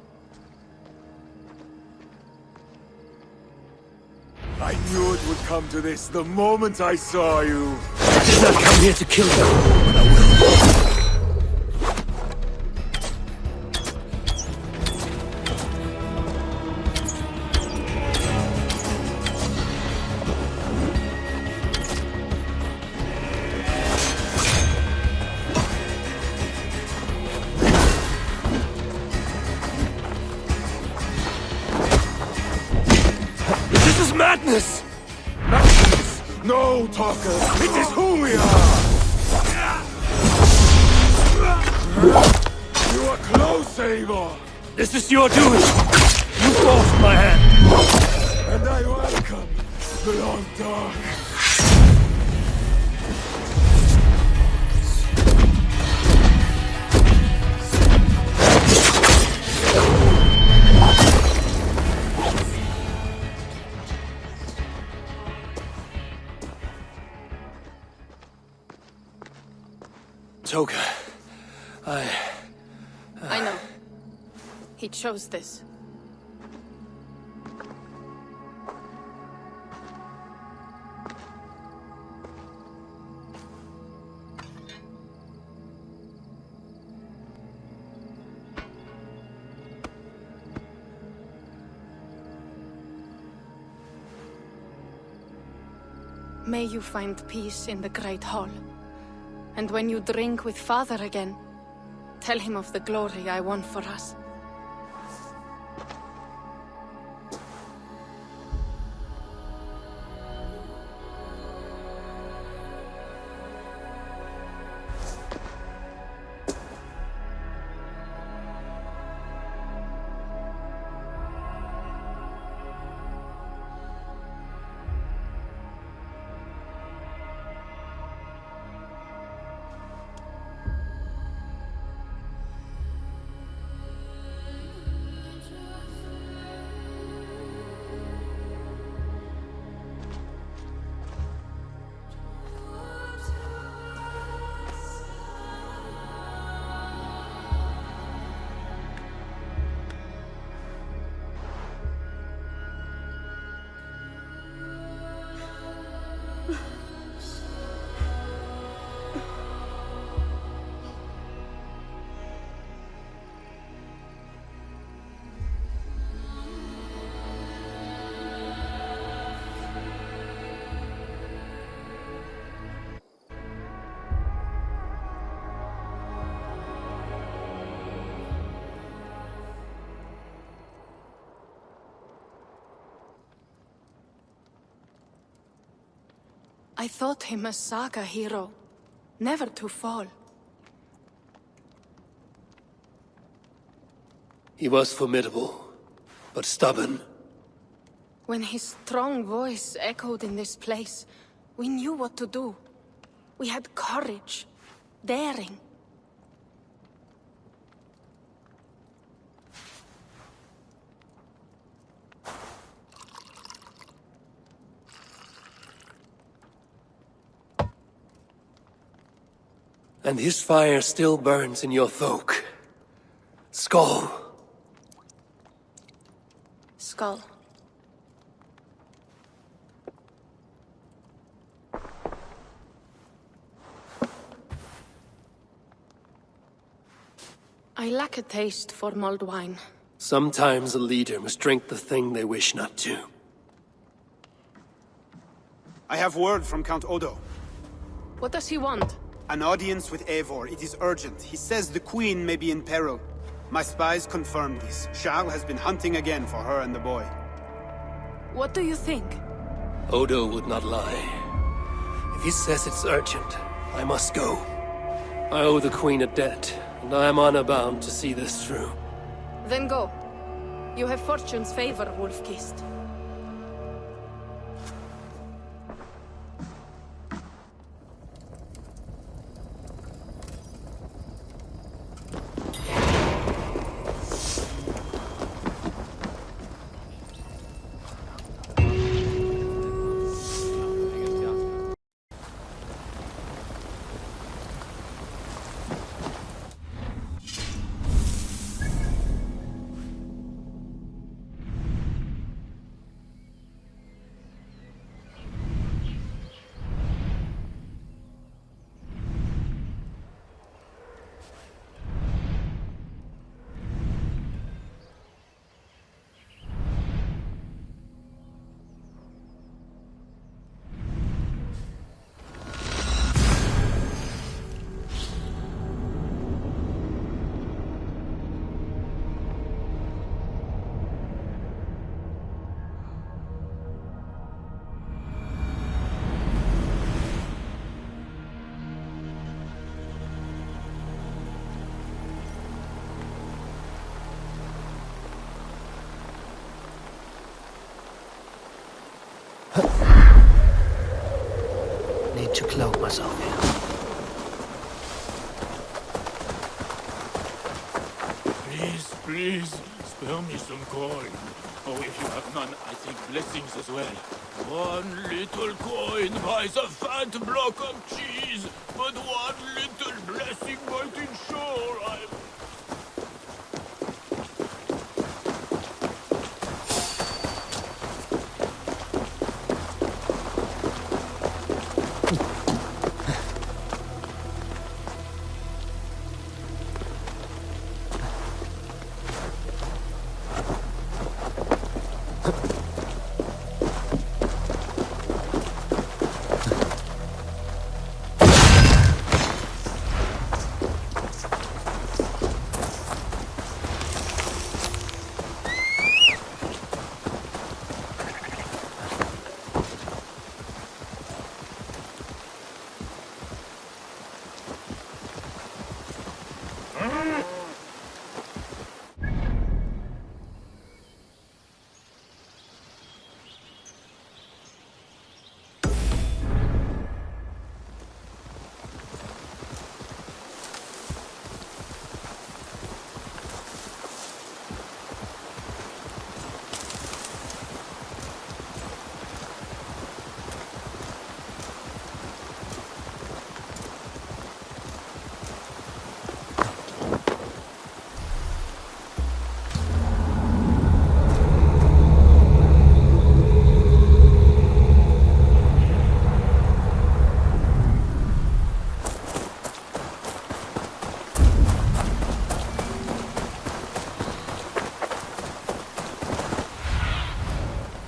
I knew it would come to this the moment I saw you. I did not come here to kill you, but I will. Madness! Madness! No, talker! It is who we are! You are close, Eivor! This is your doing! You forced my hand! And I welcome the long dark. Toga, I know. He chose this. May you find peace in the Great Hall. And when you drink with Father again, tell him of the glory I won for us. I thought him a saga hero, never to fall. He was formidable, but stubborn. When his strong voice echoed in this place, we knew what to do. We had courage, daring. And his fire still burns in your folk. Skull. Skull. I lack a taste for mulled wine. Sometimes a leader must drink the thing they wish not to. I have word from Count Odo. What does he want? An audience with Eivor. It is urgent. He says the Queen may be in peril. My spies confirm this. Charles has been hunting again for her and the boy. What do you think? Odo would not lie. If he says it's urgent, I must go. I owe the Queen a debt, and I am honor-bound to see this through. Then go. You have fortune's favor, Wolf-Kissed. Need to cloak myself here. Please, spare me some coin. Oh, if you have none, I take blessings as well. 1 little coin buys a fat block of cheese, but 1 little blessing might ensure I'm...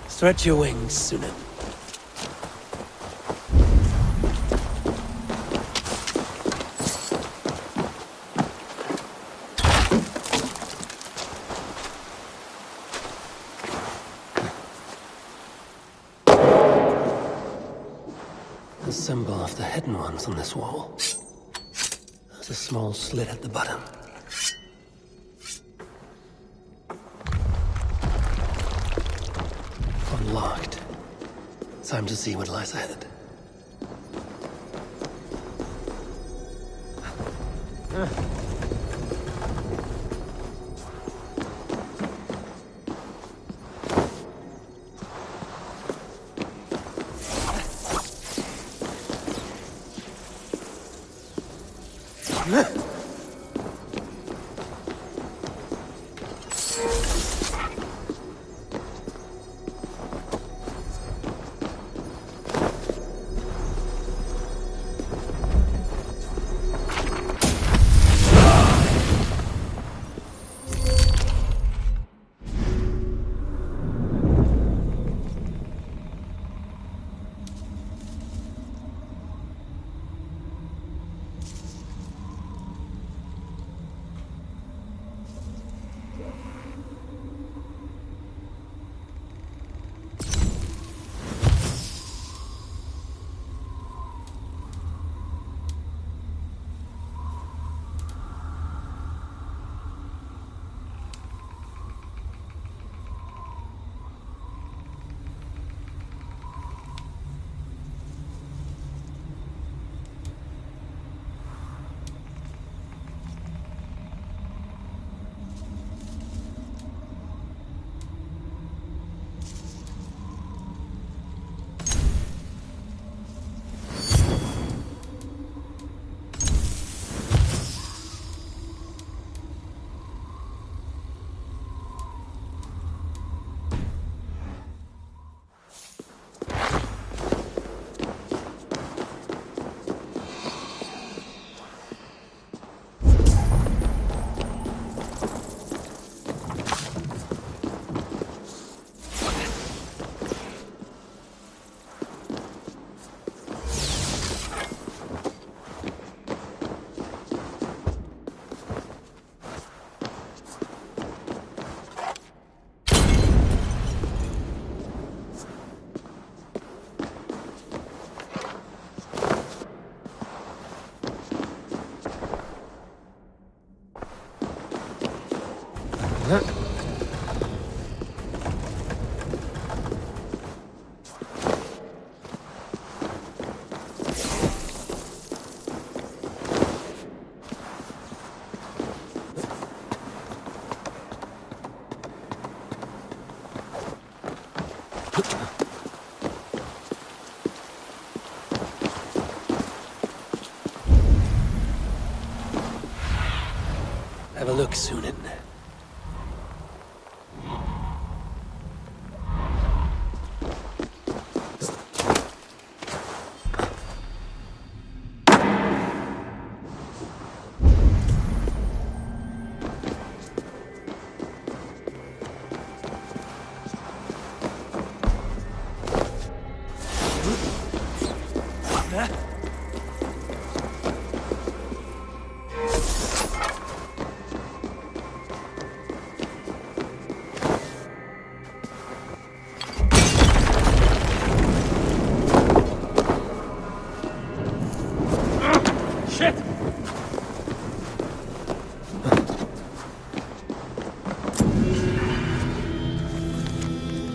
Stretch your wings, Sunan. The symbol of the hidden ones on this wall. There's a small slit at the bottom. Unlocked. Time to see what lies ahead. Have a look, Sunan.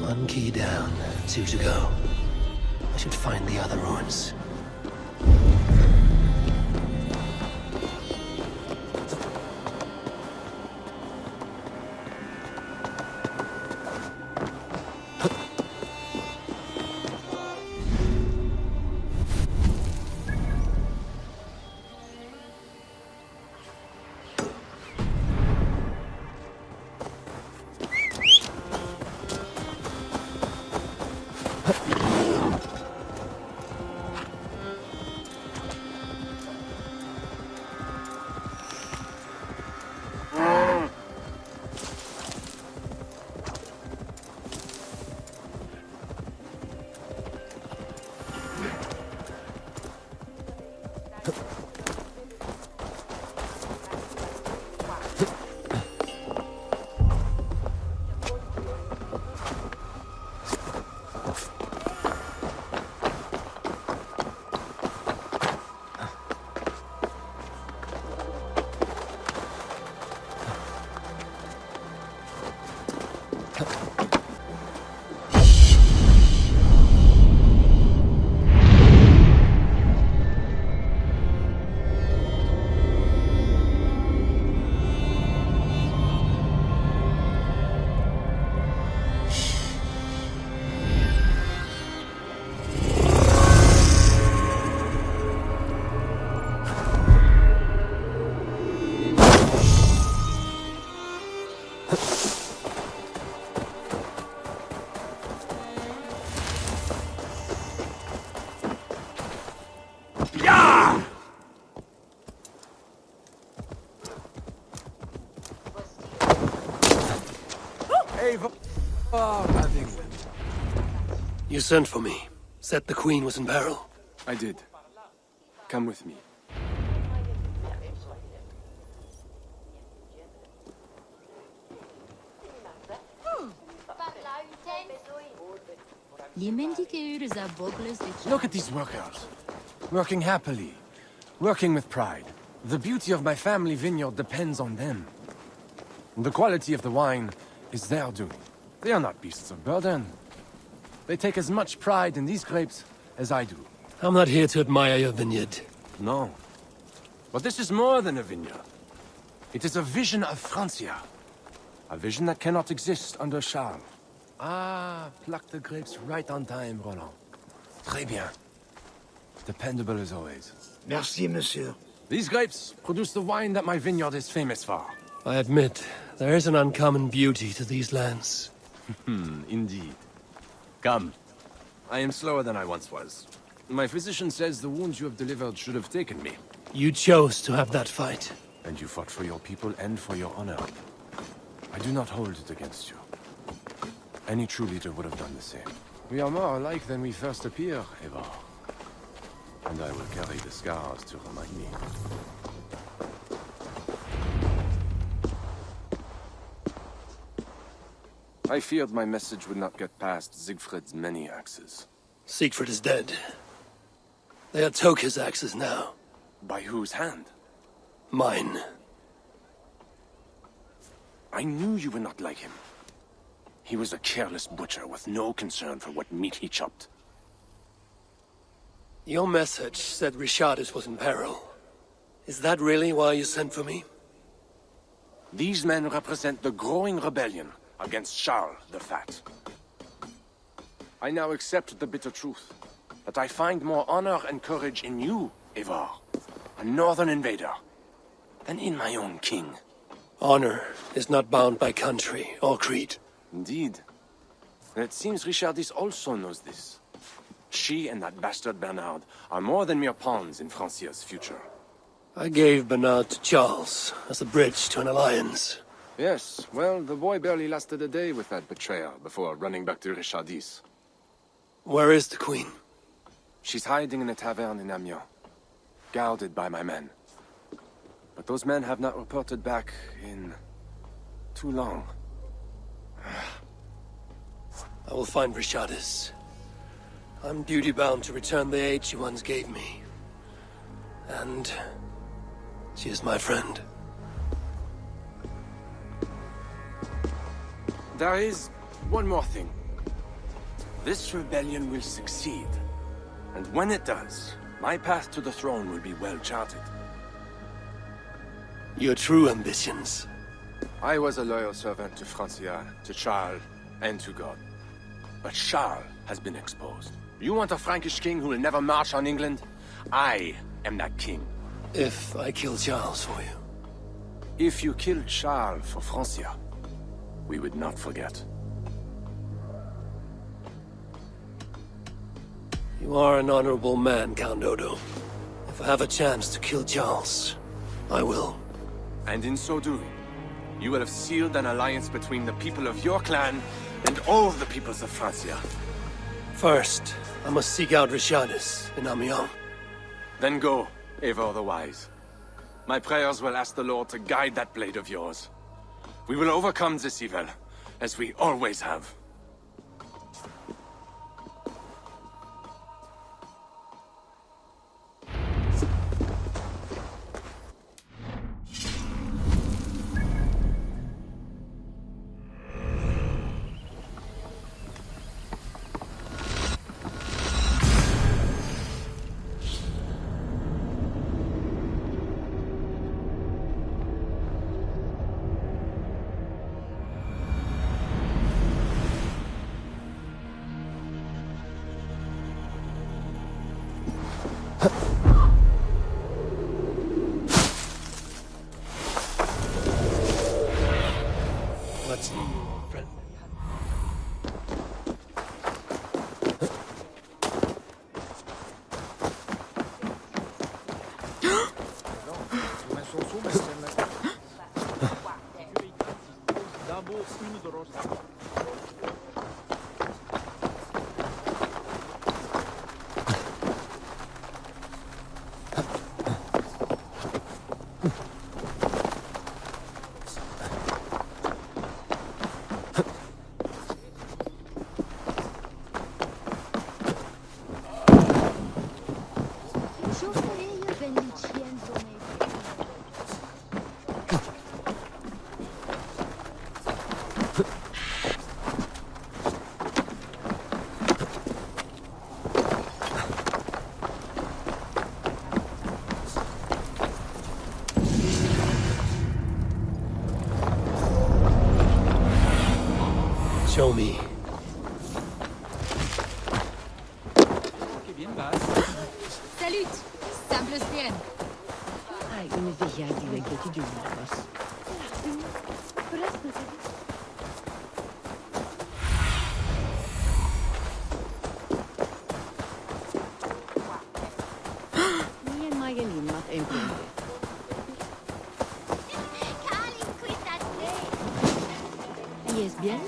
One key down, 2 to go. I should find the other ruins. You sent for me. Said the Queen was in peril. I did. Come with me. Look at these workers. Working happily. Working with pride. The beauty of my family vineyard depends on them. The quality of the wine is their doing. They are not beasts of burden. They take as much pride in these grapes as I do. I'm not here to admire your vineyard. No. But this is more than a vineyard. It is a vision of Francia. A vision that cannot exist under Charles. Ah, pluck the grapes right on time, Roland. Très bien. Dependable as always. Merci, monsieur. These grapes produce the wine that my vineyard is famous for. I admit, there is an uncommon beauty to these lands. Indeed. Come. I am slower than I once was. My physician says the wounds you have delivered should have taken me. You chose to have that fight. And you fought for your people and for your honor. I do not hold it against you. Any true leader would have done the same. We are more alike than we first appear, Eivor. And I will carry the scars to remind me. I feared my message would not get past Siegfried's many axes. Siegfried is dead. They are Toka's axes now. By whose hand? Mine. I knew you were not like him. He was a careless butcher with no concern for what meat he chopped. Your message said Richardis was in peril. Is that really why you sent for me? These men represent the growing rebellion against Charles the Fat. I now accept the bitter truth, that I find more honor and courage in you, Eivor, a northern invader, than in my own king. Honor is not bound by country or creed. Indeed. And it seems Richardis also knows this. She and that bastard Bernard are more than mere pawns in Francia's future. I gave Bernard to Charles as a bridge to an alliance. Yes, well, the boy barely lasted a day with that betrayer before running back to Richardis. Where is the Queen? She's hiding in a tavern in Amiens, guarded by my men. But those men have not reported back in too long. I will find Richardis. I'm duty-bound to return the aid she once gave me. And she is my friend. There is one more thing. This rebellion will succeed. And when it does, my path to the throne will be well charted. Your true ambitions. I was a loyal servant to Francia, to Charles, and to God. But Charles has been exposed. You want a Frankish king who will never march on England? I am that king. If I kill Charles for you. If you killed Charles for Francia, we would not forget. You are an honorable man, Count Odo. If I have a chance to kill Charles, I will. And in so doing, you will have sealed an alliance between the people of your clan and all the peoples of Francia. First, I must seek out Richardis in Amiens. Then go, Eivor the Wise. My prayers will ask the Lord to guide that blade of yours. We will overcome this evil, as we always have. Let's see, friend. Show me. Salut! Simple bien. Ai, une veillade diventati di unos. Mie mai elimmat emprende. Yes, bien?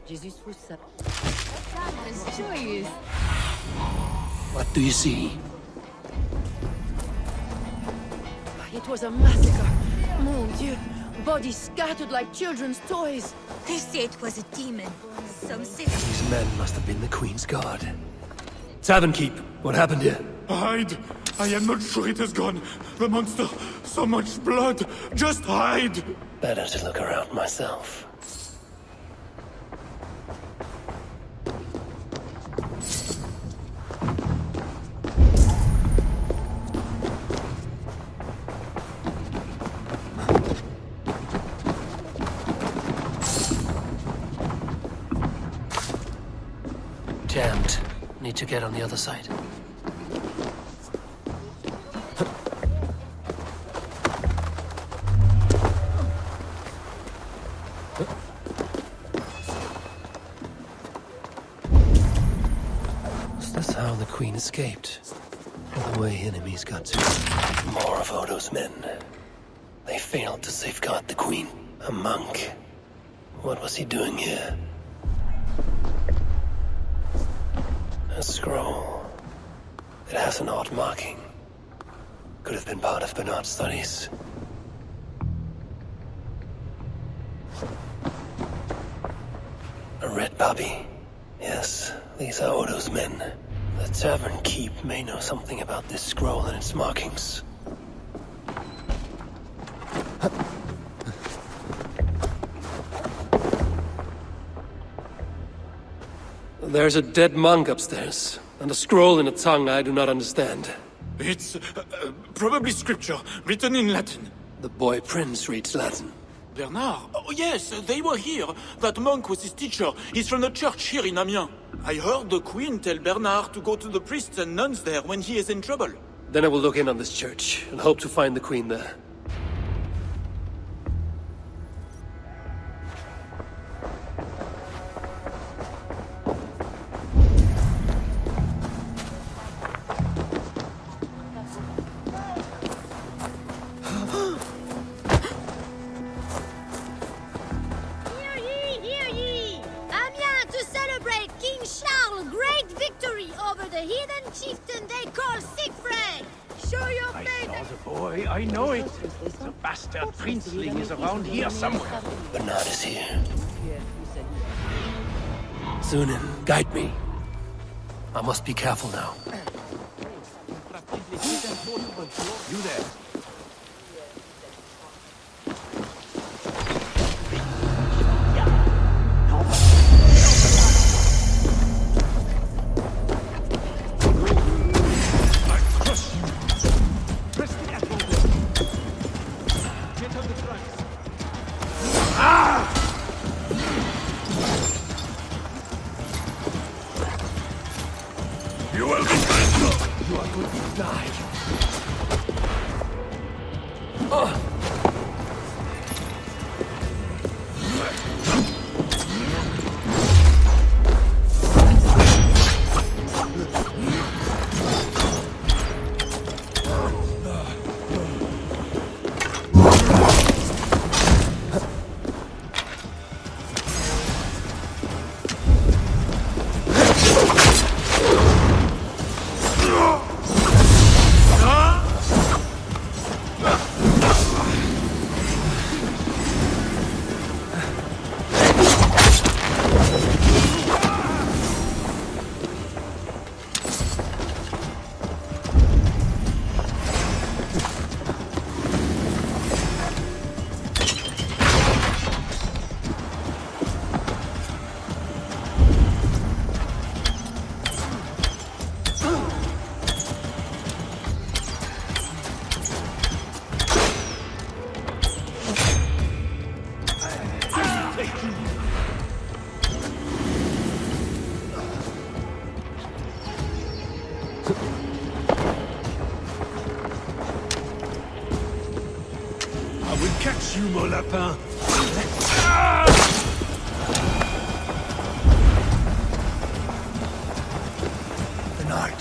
Jesus was so... That was joyous. What do you see? It was a massacre. Mon Dieu. Bodies scattered like children's toys. They say it was a demon. Some say... These men must have been the Queen's guard. Tavern Keep, what happened here? Hide! I am not sure it has gone. The monster, so much blood. Just hide! Better to look around myself. Jammed. Need to get on the other side. Is this how the Queen escaped? Or the way enemies got to more of Odo's men? They failed to safeguard the Queen. A monk. What was he doing here? A scroll. It has an odd marking. Could have been part of Bernard's studies. A red puppy. Yes, these are Odo's men. The Tavern Keep may know something about this scroll and its markings. There's a dead monk upstairs, and a scroll in a tongue I do not understand. It's probably scripture, written in Latin. The boy prince reads Latin. Bernard? Oh yes, they were here. That monk was his teacher. He's from the church here in Amiens. I heard the Queen tell Bernard to go to the priests and nuns there when he is in trouble. Then I will look in on this church, and hope to find the Queen there. The heathen chieftain they call Siegfried! Show your face! I saw the boy, I know it. The bastard princeling is around here somewhere. Bernard is here. Zunin, guide me. I must be careful now. You there? Mon lapin. Bernard.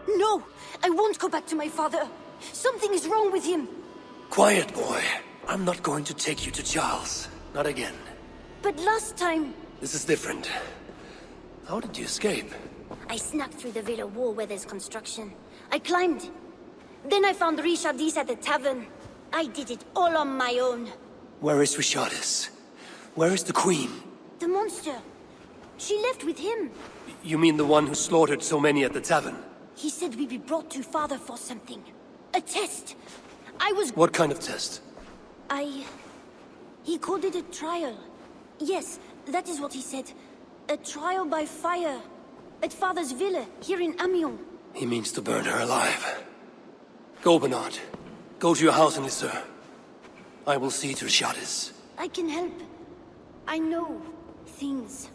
No! I won't go back to my father! Something is wrong with him! Quiet, boy. I'm not going to take you to Charles. Not again. But last time... This is different. How did you escape? I snuck through the villa wall where there's construction. I climbed. Then I found Richardis at the tavern. I did it all on my own. Where is Richardis? Where is the Queen? The monster. She left with him. You mean the one who slaughtered so many at the tavern? He said we'd be brought to Father for something. A test. I was... What kind of test? He called it a trial. Yes, that is what he said. A trial by fire. At Father's villa, here in Amiens. He means to burn her alive. Go, Bernard. Go to your house in Lisseur. I will see to Richardis. I can help. I know things.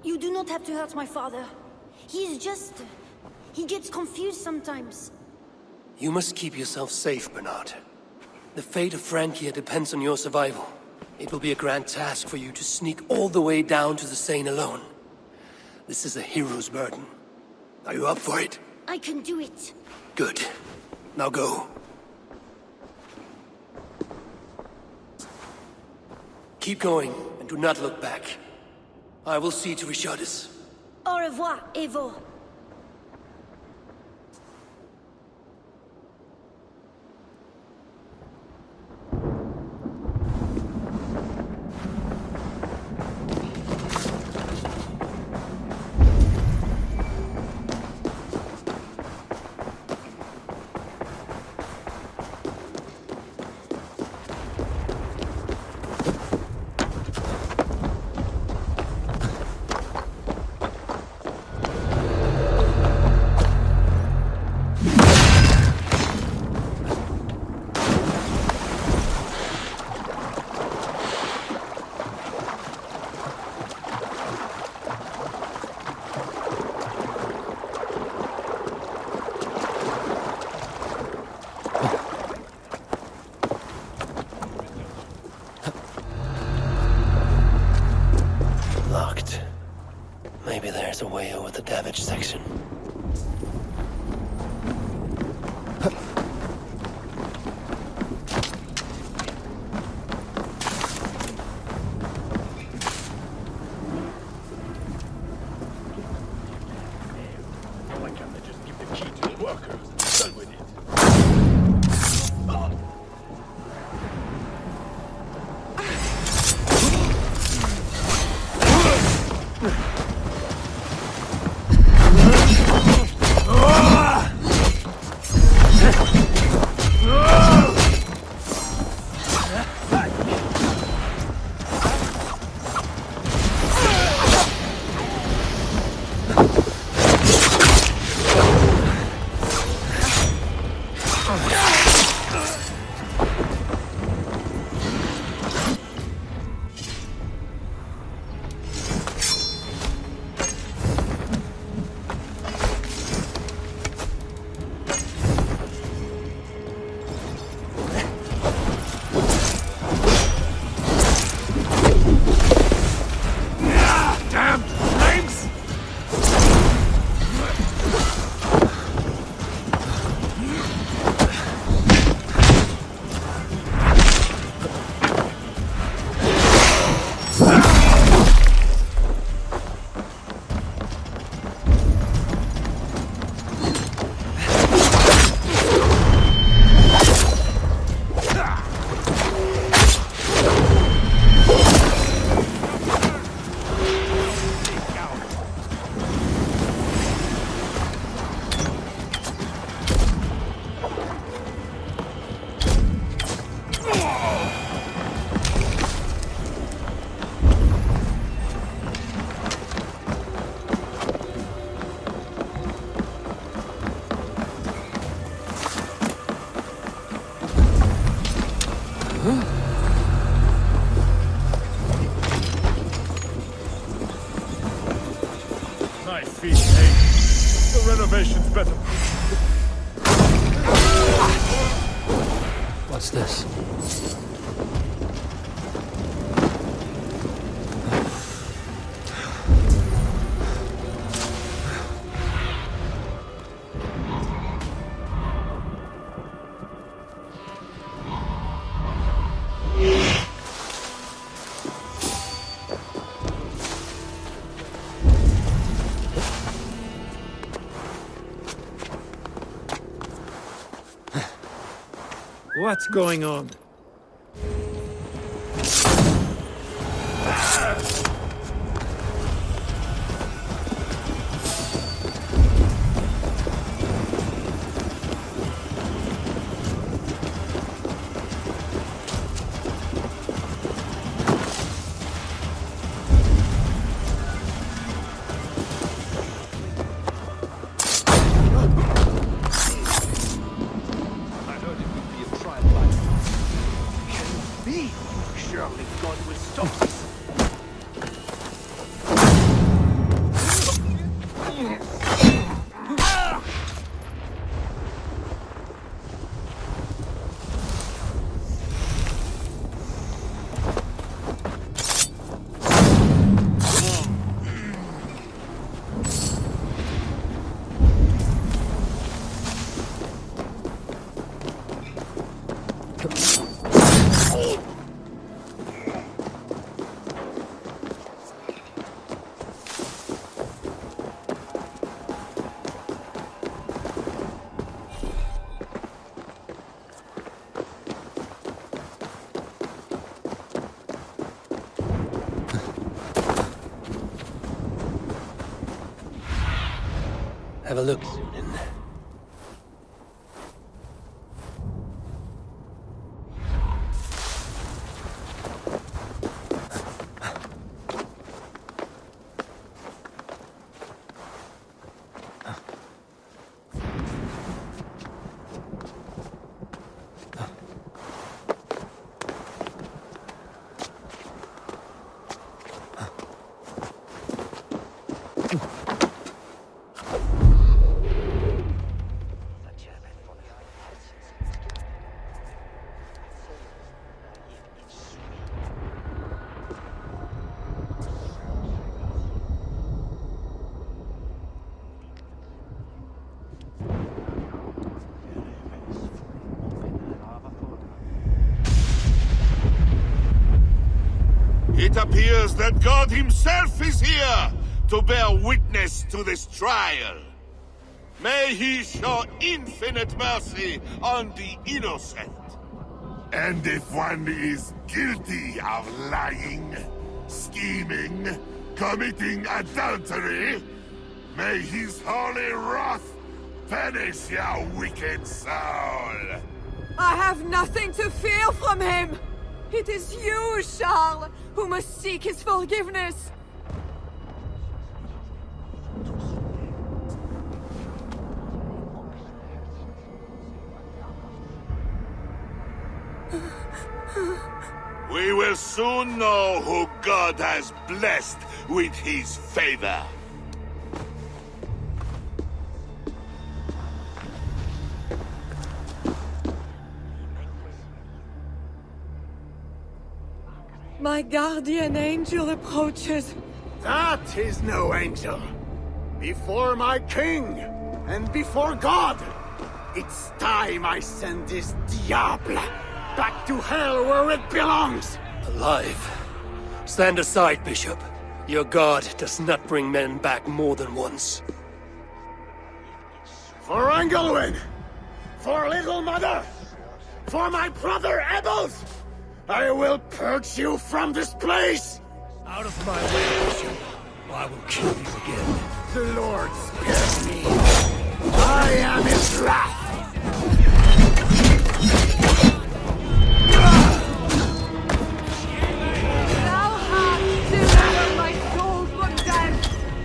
You do not have to hurt my father. He gets confused sometimes. You must keep yourself safe, Bernard. The fate of Francia depends on your survival. It will be a grand task for you to sneak all the way down to the Seine alone. This is a hero's burden. Are you up for it? I can do it. Good. Now go. Keep going, and do not look back. I will see to Richardis. Au revoir, Evo. There's a way over the damaged section. Why can't they just give the key to the workers? Done with it. Nice feat, eh? The renovation's better. What's this? What's going on? Have a look. It appears that God himself is here to bear witness to this trial. May he show infinite mercy on the innocent. And if one is guilty of lying, scheming, committing adultery, may his holy wrath punish your wicked soul. I have nothing to fear from him! It is you, Charles, who must seek his forgiveness! We will soon know who God has blessed with his favor. My guardian angel approaches. That is no angel. Before my king, and before God, it's time I send this diable back to hell where it belongs. Alive. Stand aside, Bishop. Your God does not bring men back more than once. For Engelwin! For Little Mother! For my brother Ebels! I will purge you from this place! Out of my way, Bishop. I will kill you again. The Lord spare me. I am his wrath! Thou hast delivered my soul from death,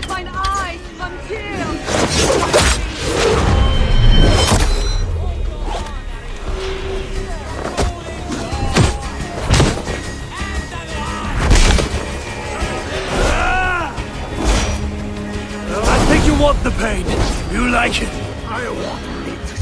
mine eyes from tears. I think you want the pain. You like it. I want me to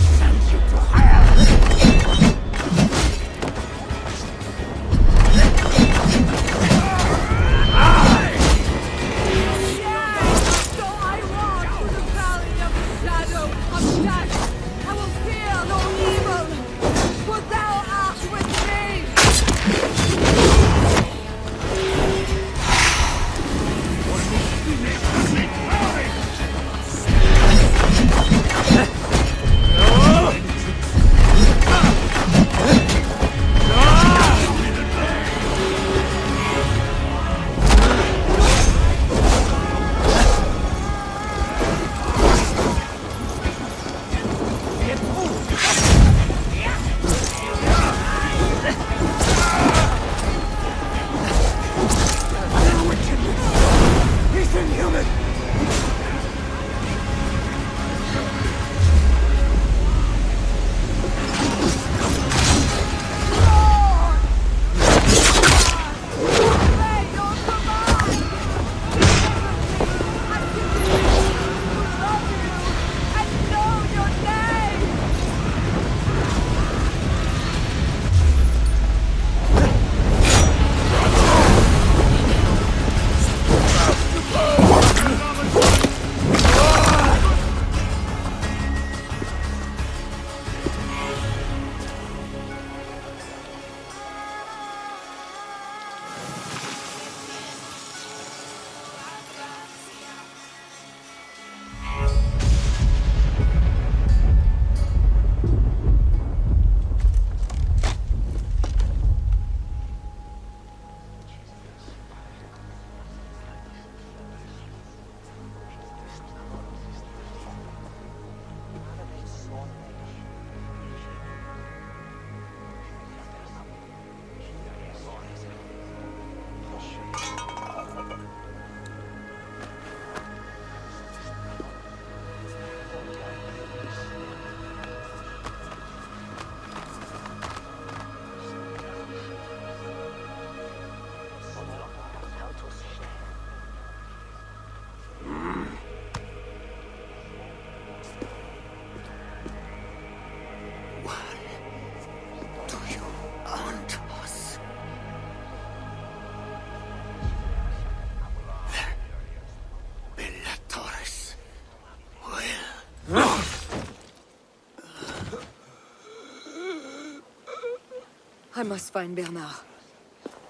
I must find Bernard.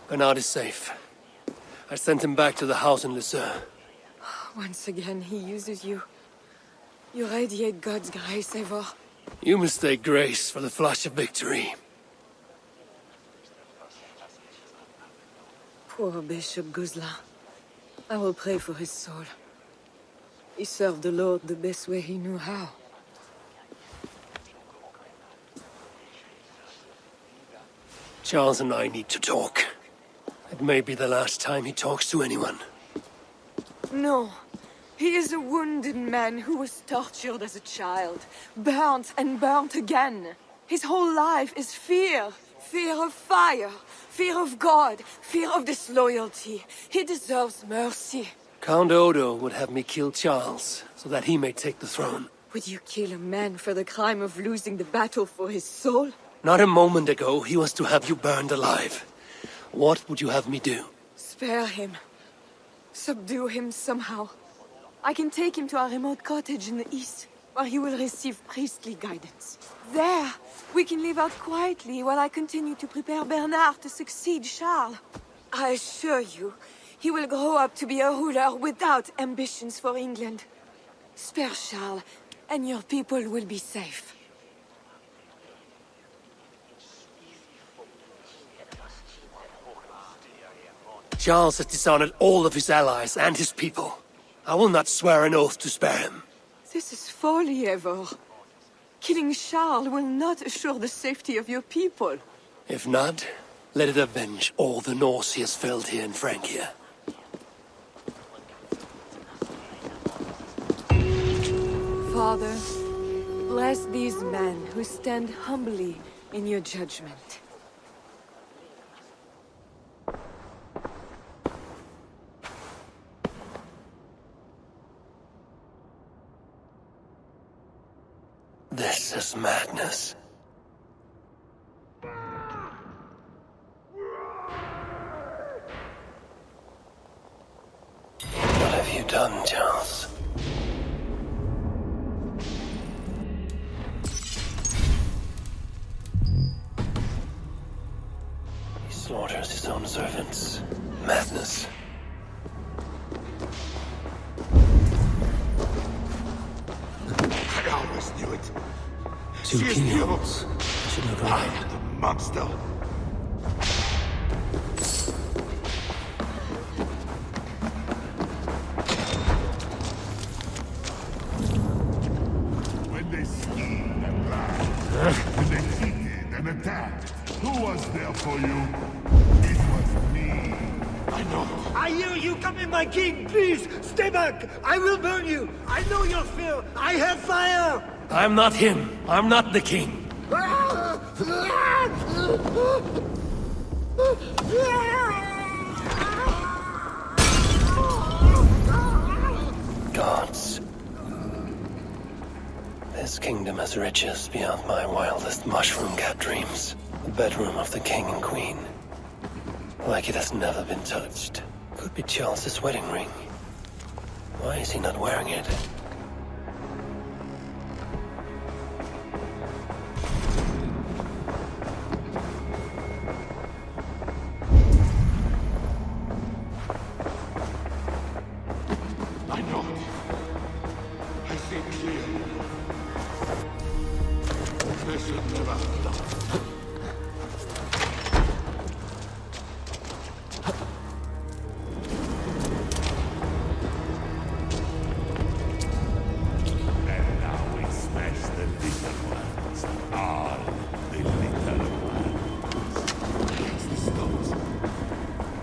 Bernard is safe. I sent him back to the house in Lucerne. Once again, he uses you. You radiate God's grace, Eivor. You mistake grace for the flush of victory. Poor Bishop Guzla. I will pray for his soul. He served the Lord the best way he knew how. Charles and I need to talk. It may be the last time he talks to anyone. No. He is a wounded man who was tortured as a child, burnt and burnt again. His whole life is fear. Fear of fire, fear of God, fear of disloyalty. He deserves mercy. Count Odo would have me kill Charles, so that he may take the throne. Would you kill a man for the crime of losing the battle for his soul? Not a moment ago, he was to have you burned alive. What would you have me do? Spare him. Subdue him somehow. I can take him to our remote cottage in the east, where he will receive priestly guidance. There, we can live out quietly while I continue to prepare Bernard to succeed Charles. I assure you, he will grow up to be a ruler without ambitions for England. Spare Charles, and your people will be safe. Charles has dishonored all of his allies and his people. I will not swear an oath to spare him. This is folly, Eivor. Killing Charles will not assure the safety of your people. If not, let it avenge all the Norse he has felled here in Francia. Father, bless these men who stand humbly in your judgment. This is madness. What have you done, Charles? He slaughters his own servants. Madness. I always knew it. Two kingdoms. Should have arrived. The monster. When they schemed and planned, when they cheated and attacked, who was there for you? It was me. I know. I hear you coming, my king! Please, stay back! I will burn you! I know your fear! I have fire! I'm not him. I'm not the king. Gods. This kingdom has riches beyond my wildest mushroom-cat dreams. The bedroom of the king and queen. Like it has never been touched. Could be Charles's wedding ring. Why is he not wearing it? I know it. I see it clearly. They should never have done it. And now we smash the little ones. All the little ones. Against the stones.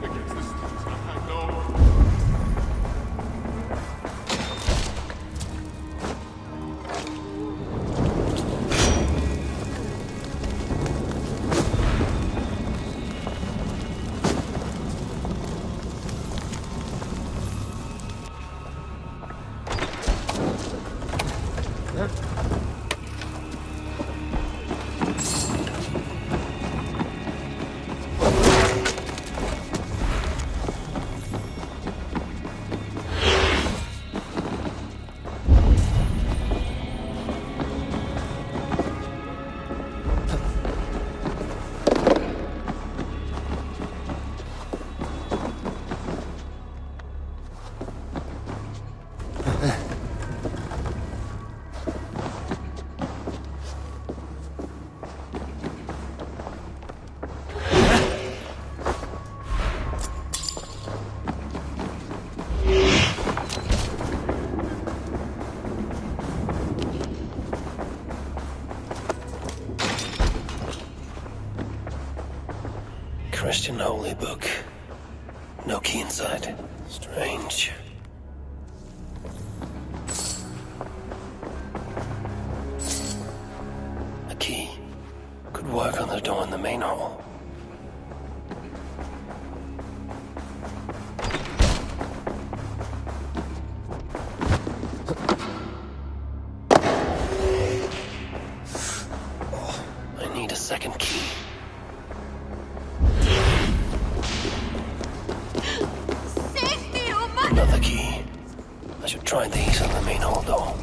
Against the stones. I know. Christian holy book. No key inside. Strange. A key. Could work on the door in the main hall. I need a second key. Another key. I should try these on the main hall door.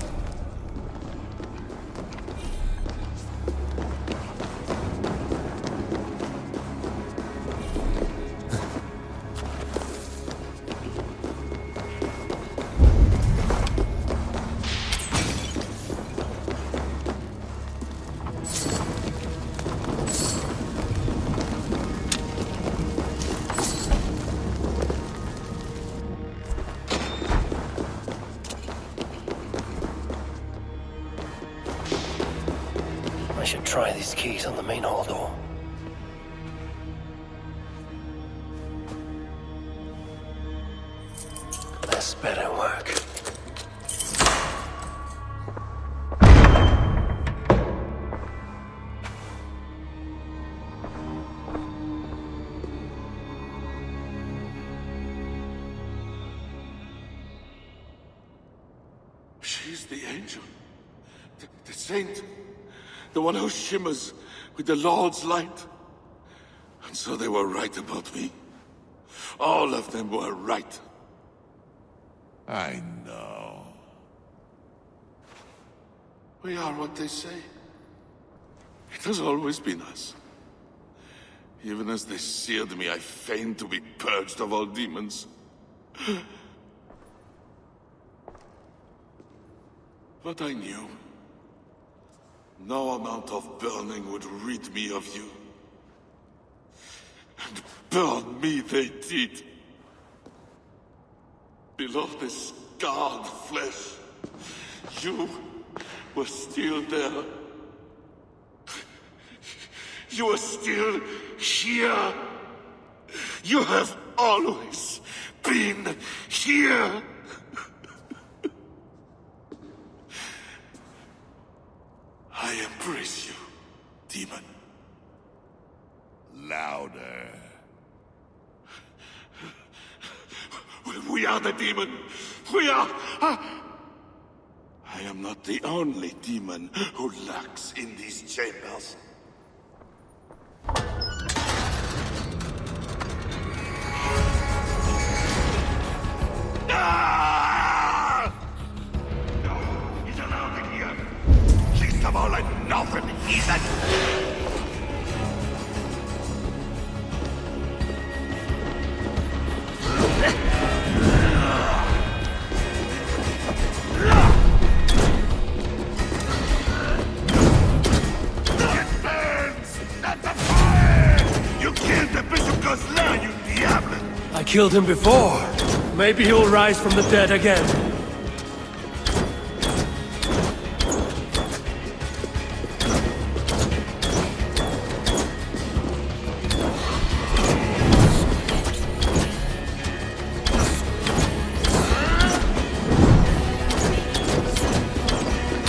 I should try these keys on the main hall door. This better work. She's the angel. The saint. The one who shimmers with the Lord's light. And so they were right about me. All of them were right. I know. We are what they say. It has always been us. Even as they seared me, I feigned to be purged of all demons. But I knew. No amount of burning would rid me of you. And burn me they did. Below the scarred flesh, you were still there. You are still here. You have always been here. I embrace you, demon. Louder. We are the demon. We are... I am not the only demon who lurks in these chambers. He's allowed in here. Least of all, I'm nothing, heathen. I killed him before. Maybe he'll rise from the dead again.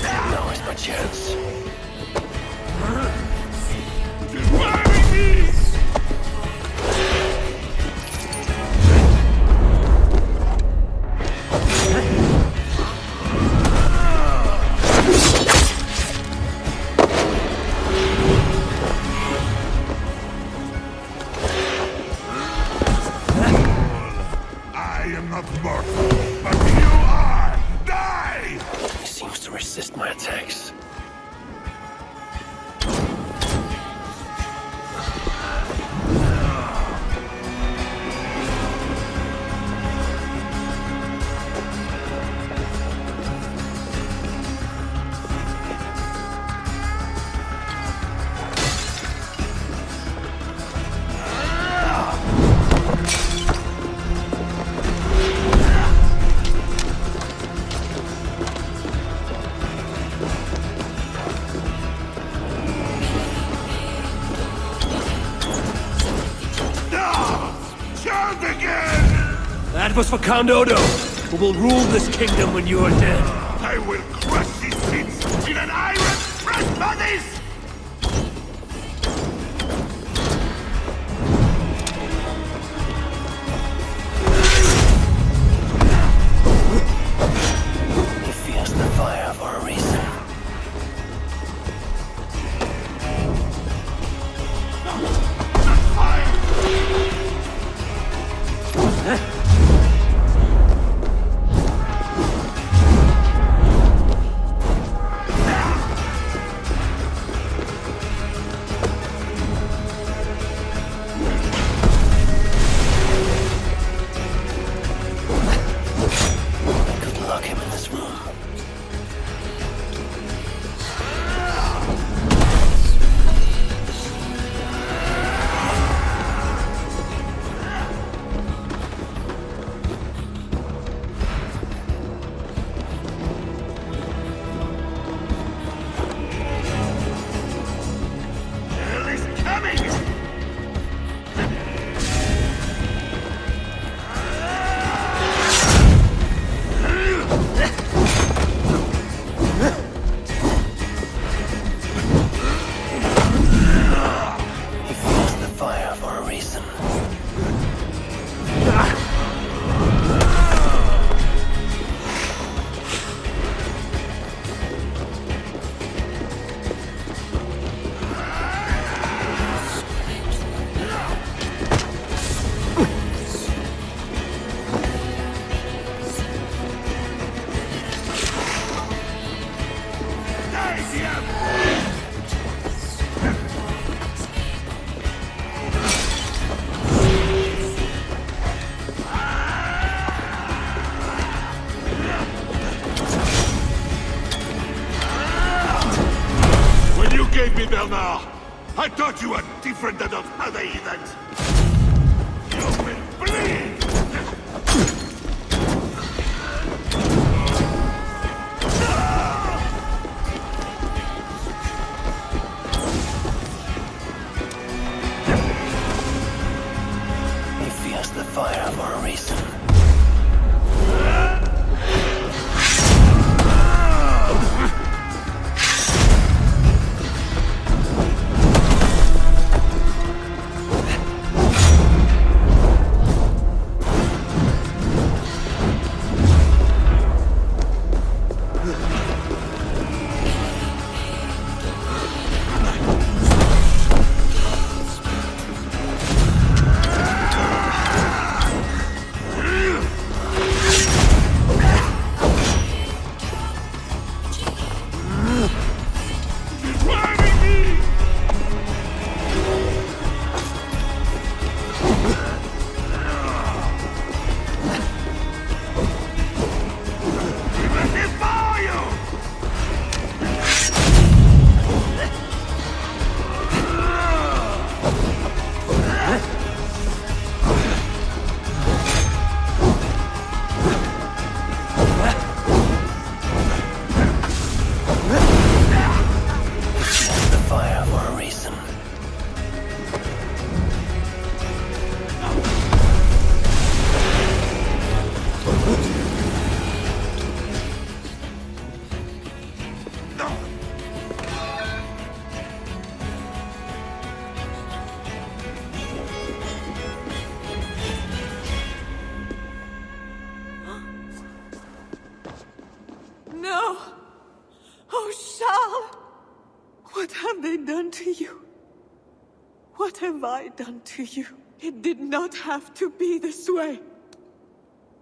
Now is my chance. That was for Count Odo, who will rule this kingdom when you are dead. I will crush these kids in an iron press bodies! He fears the fire for a reason. I thought you were different than those other heathens! You will bleed! He fears the fire for a reason. No! Oh, Charles! What have they done to you? What have I done to you? It did not have to be this way.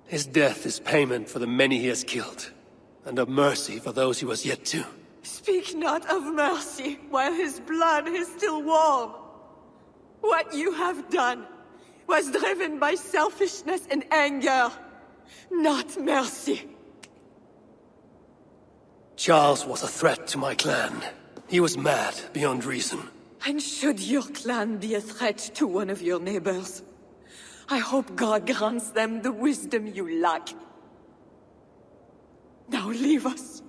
His death is payment for the many he has killed, and of mercy for those he was yet to. Speak not of mercy while his blood is still warm. What you have done was driven by selfishness and anger, not mercy. Charles was a threat to my clan. He was mad beyond reason. And should your clan be a threat to one of your neighbors, I hope God grants them the wisdom you lack. Now leave us.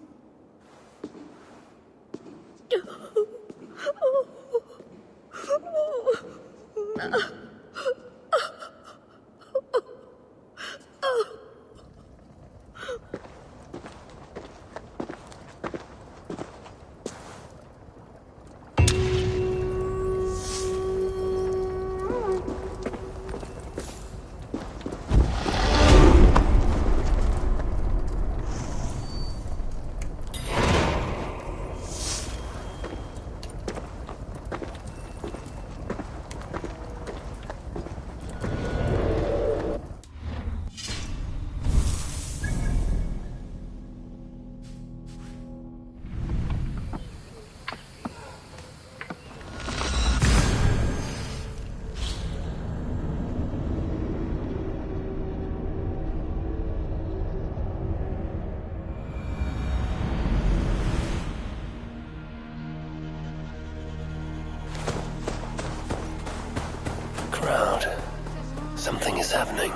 is happening.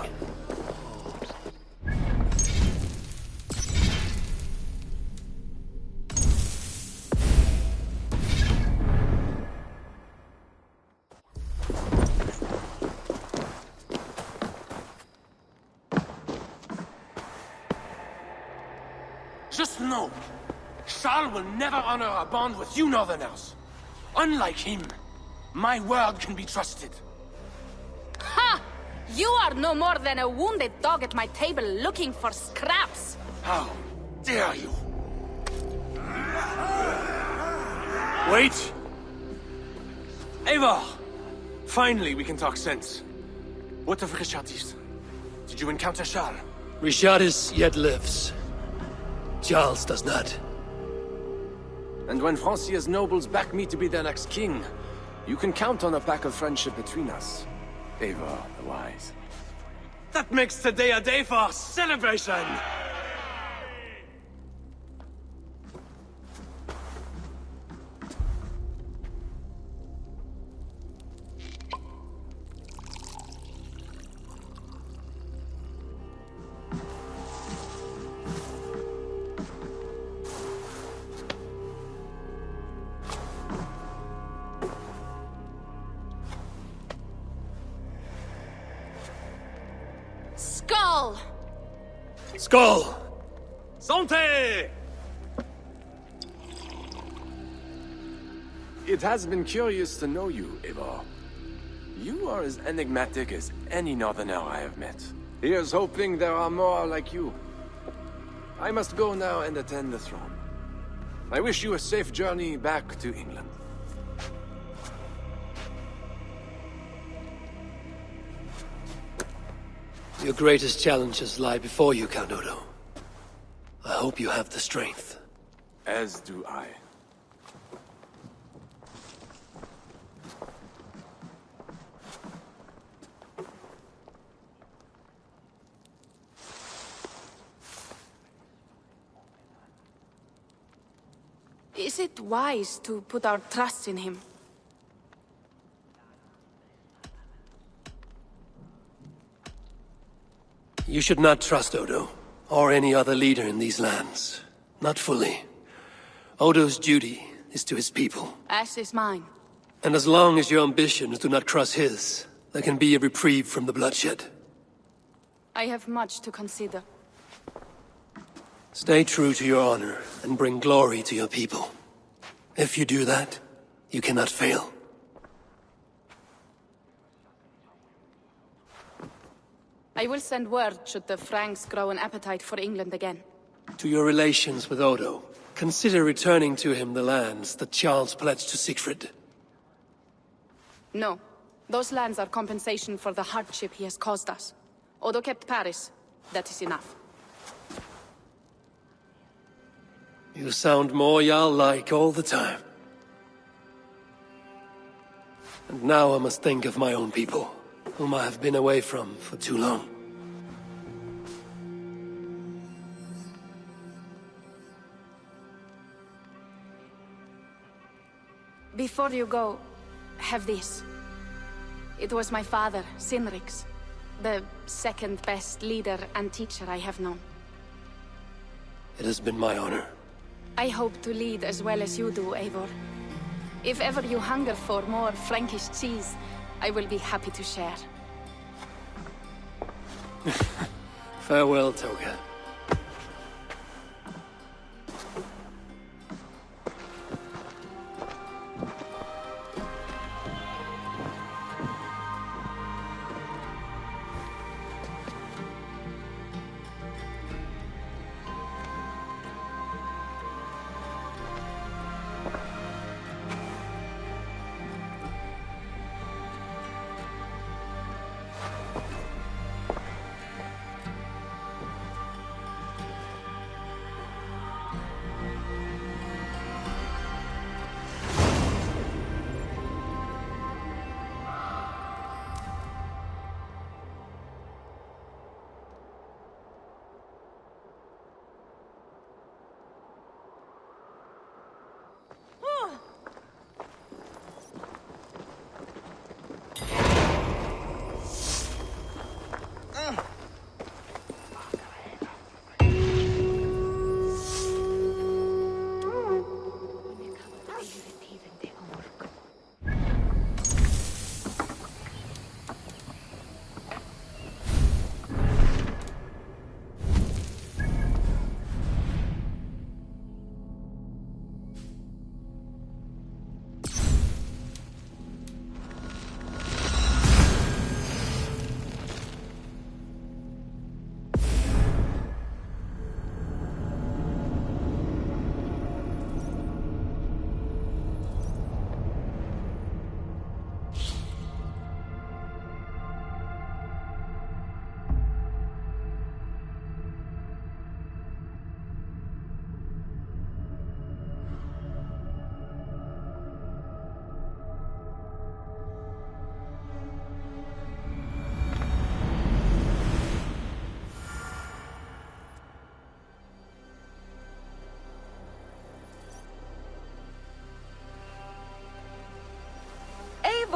Just know, Charles will never honor a bond with you Northerners. Unlike him, my word can be trusted. Ha! You are no more than a wounded dog at my table looking for scraps. How dare you? Wait! Eivor! Finally, we can talk sense. What of Richardis? Did you encounter Charles? Richardis yet lives. Charles does not. And when Francia's nobles back me to be their next king, you can count on a pact of friendship between us. Eivor the Wise. That makes today a day for celebration! Skull! Skull! Santé! It has been curious to know you, Eivor. You are as enigmatic as any Northerner I have met. Here's hoping there are more like you. I must go now and attend the throne. I wish you a safe journey back to England. Your greatest challenges lie before you, Count Odo. I hope you have the strength. As do I. Is it wise to put our trust in him? You should not trust Odo, or any other leader in these lands. Not fully. Odo's duty is to his people. As is mine. And as long as your ambitions do not cross his, there can be a reprieve from the bloodshed. I have much to consider. Stay true to your honor, and bring glory to your people. If you do that, you cannot fail. I will send word should the Franks grow an appetite for England again. To your relations with Odo, consider returning to him the lands that Charles pledged to Siegfried. No. Those lands are compensation for the hardship he has caused us. Odo kept Paris. That is enough. You sound more Jarl-like all the time. And now I must think of my own people, whom I have been away from for too long. Before you go, have this. It was my father, Sinrik's, the second best leader and teacher I have known. It has been my honor. I hope to lead as well as you do, Eivor. If ever you hunger for more Frankish cheese, I will be happy to share. Farewell, Toga.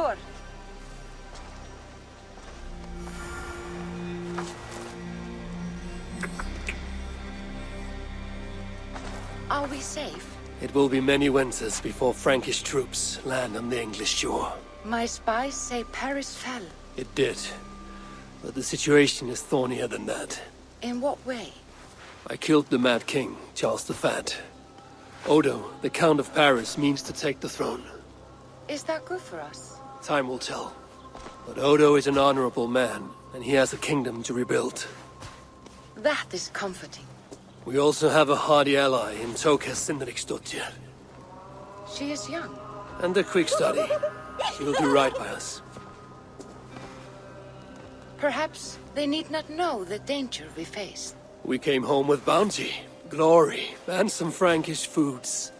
favor. Are we safe? It will be many winters before Frankish troops land on the English shore. My spies say Paris fell. It did. But the situation is thornier than that. In what way? I killed the Mad King, Charles the Fat. Odo, the Count of Paris, means to take the throne. Is that good for us? Time will tell. But Odo is an honorable man, and he has a kingdom to rebuild. That is comforting. We also have a hardy ally in Toka Sindriksdottir. She is young. And a quick study. She will do right by us. Perhaps they need not know the danger we face. We came home with bounty, glory, and some Frankish foods.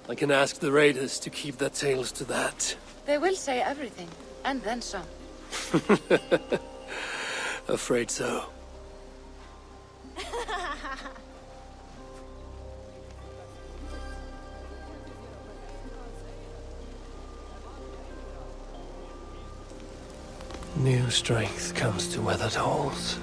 I can ask the raiders to keep their tails to that. They will say everything, and then some. Afraid so. New strength comes to weathered halls.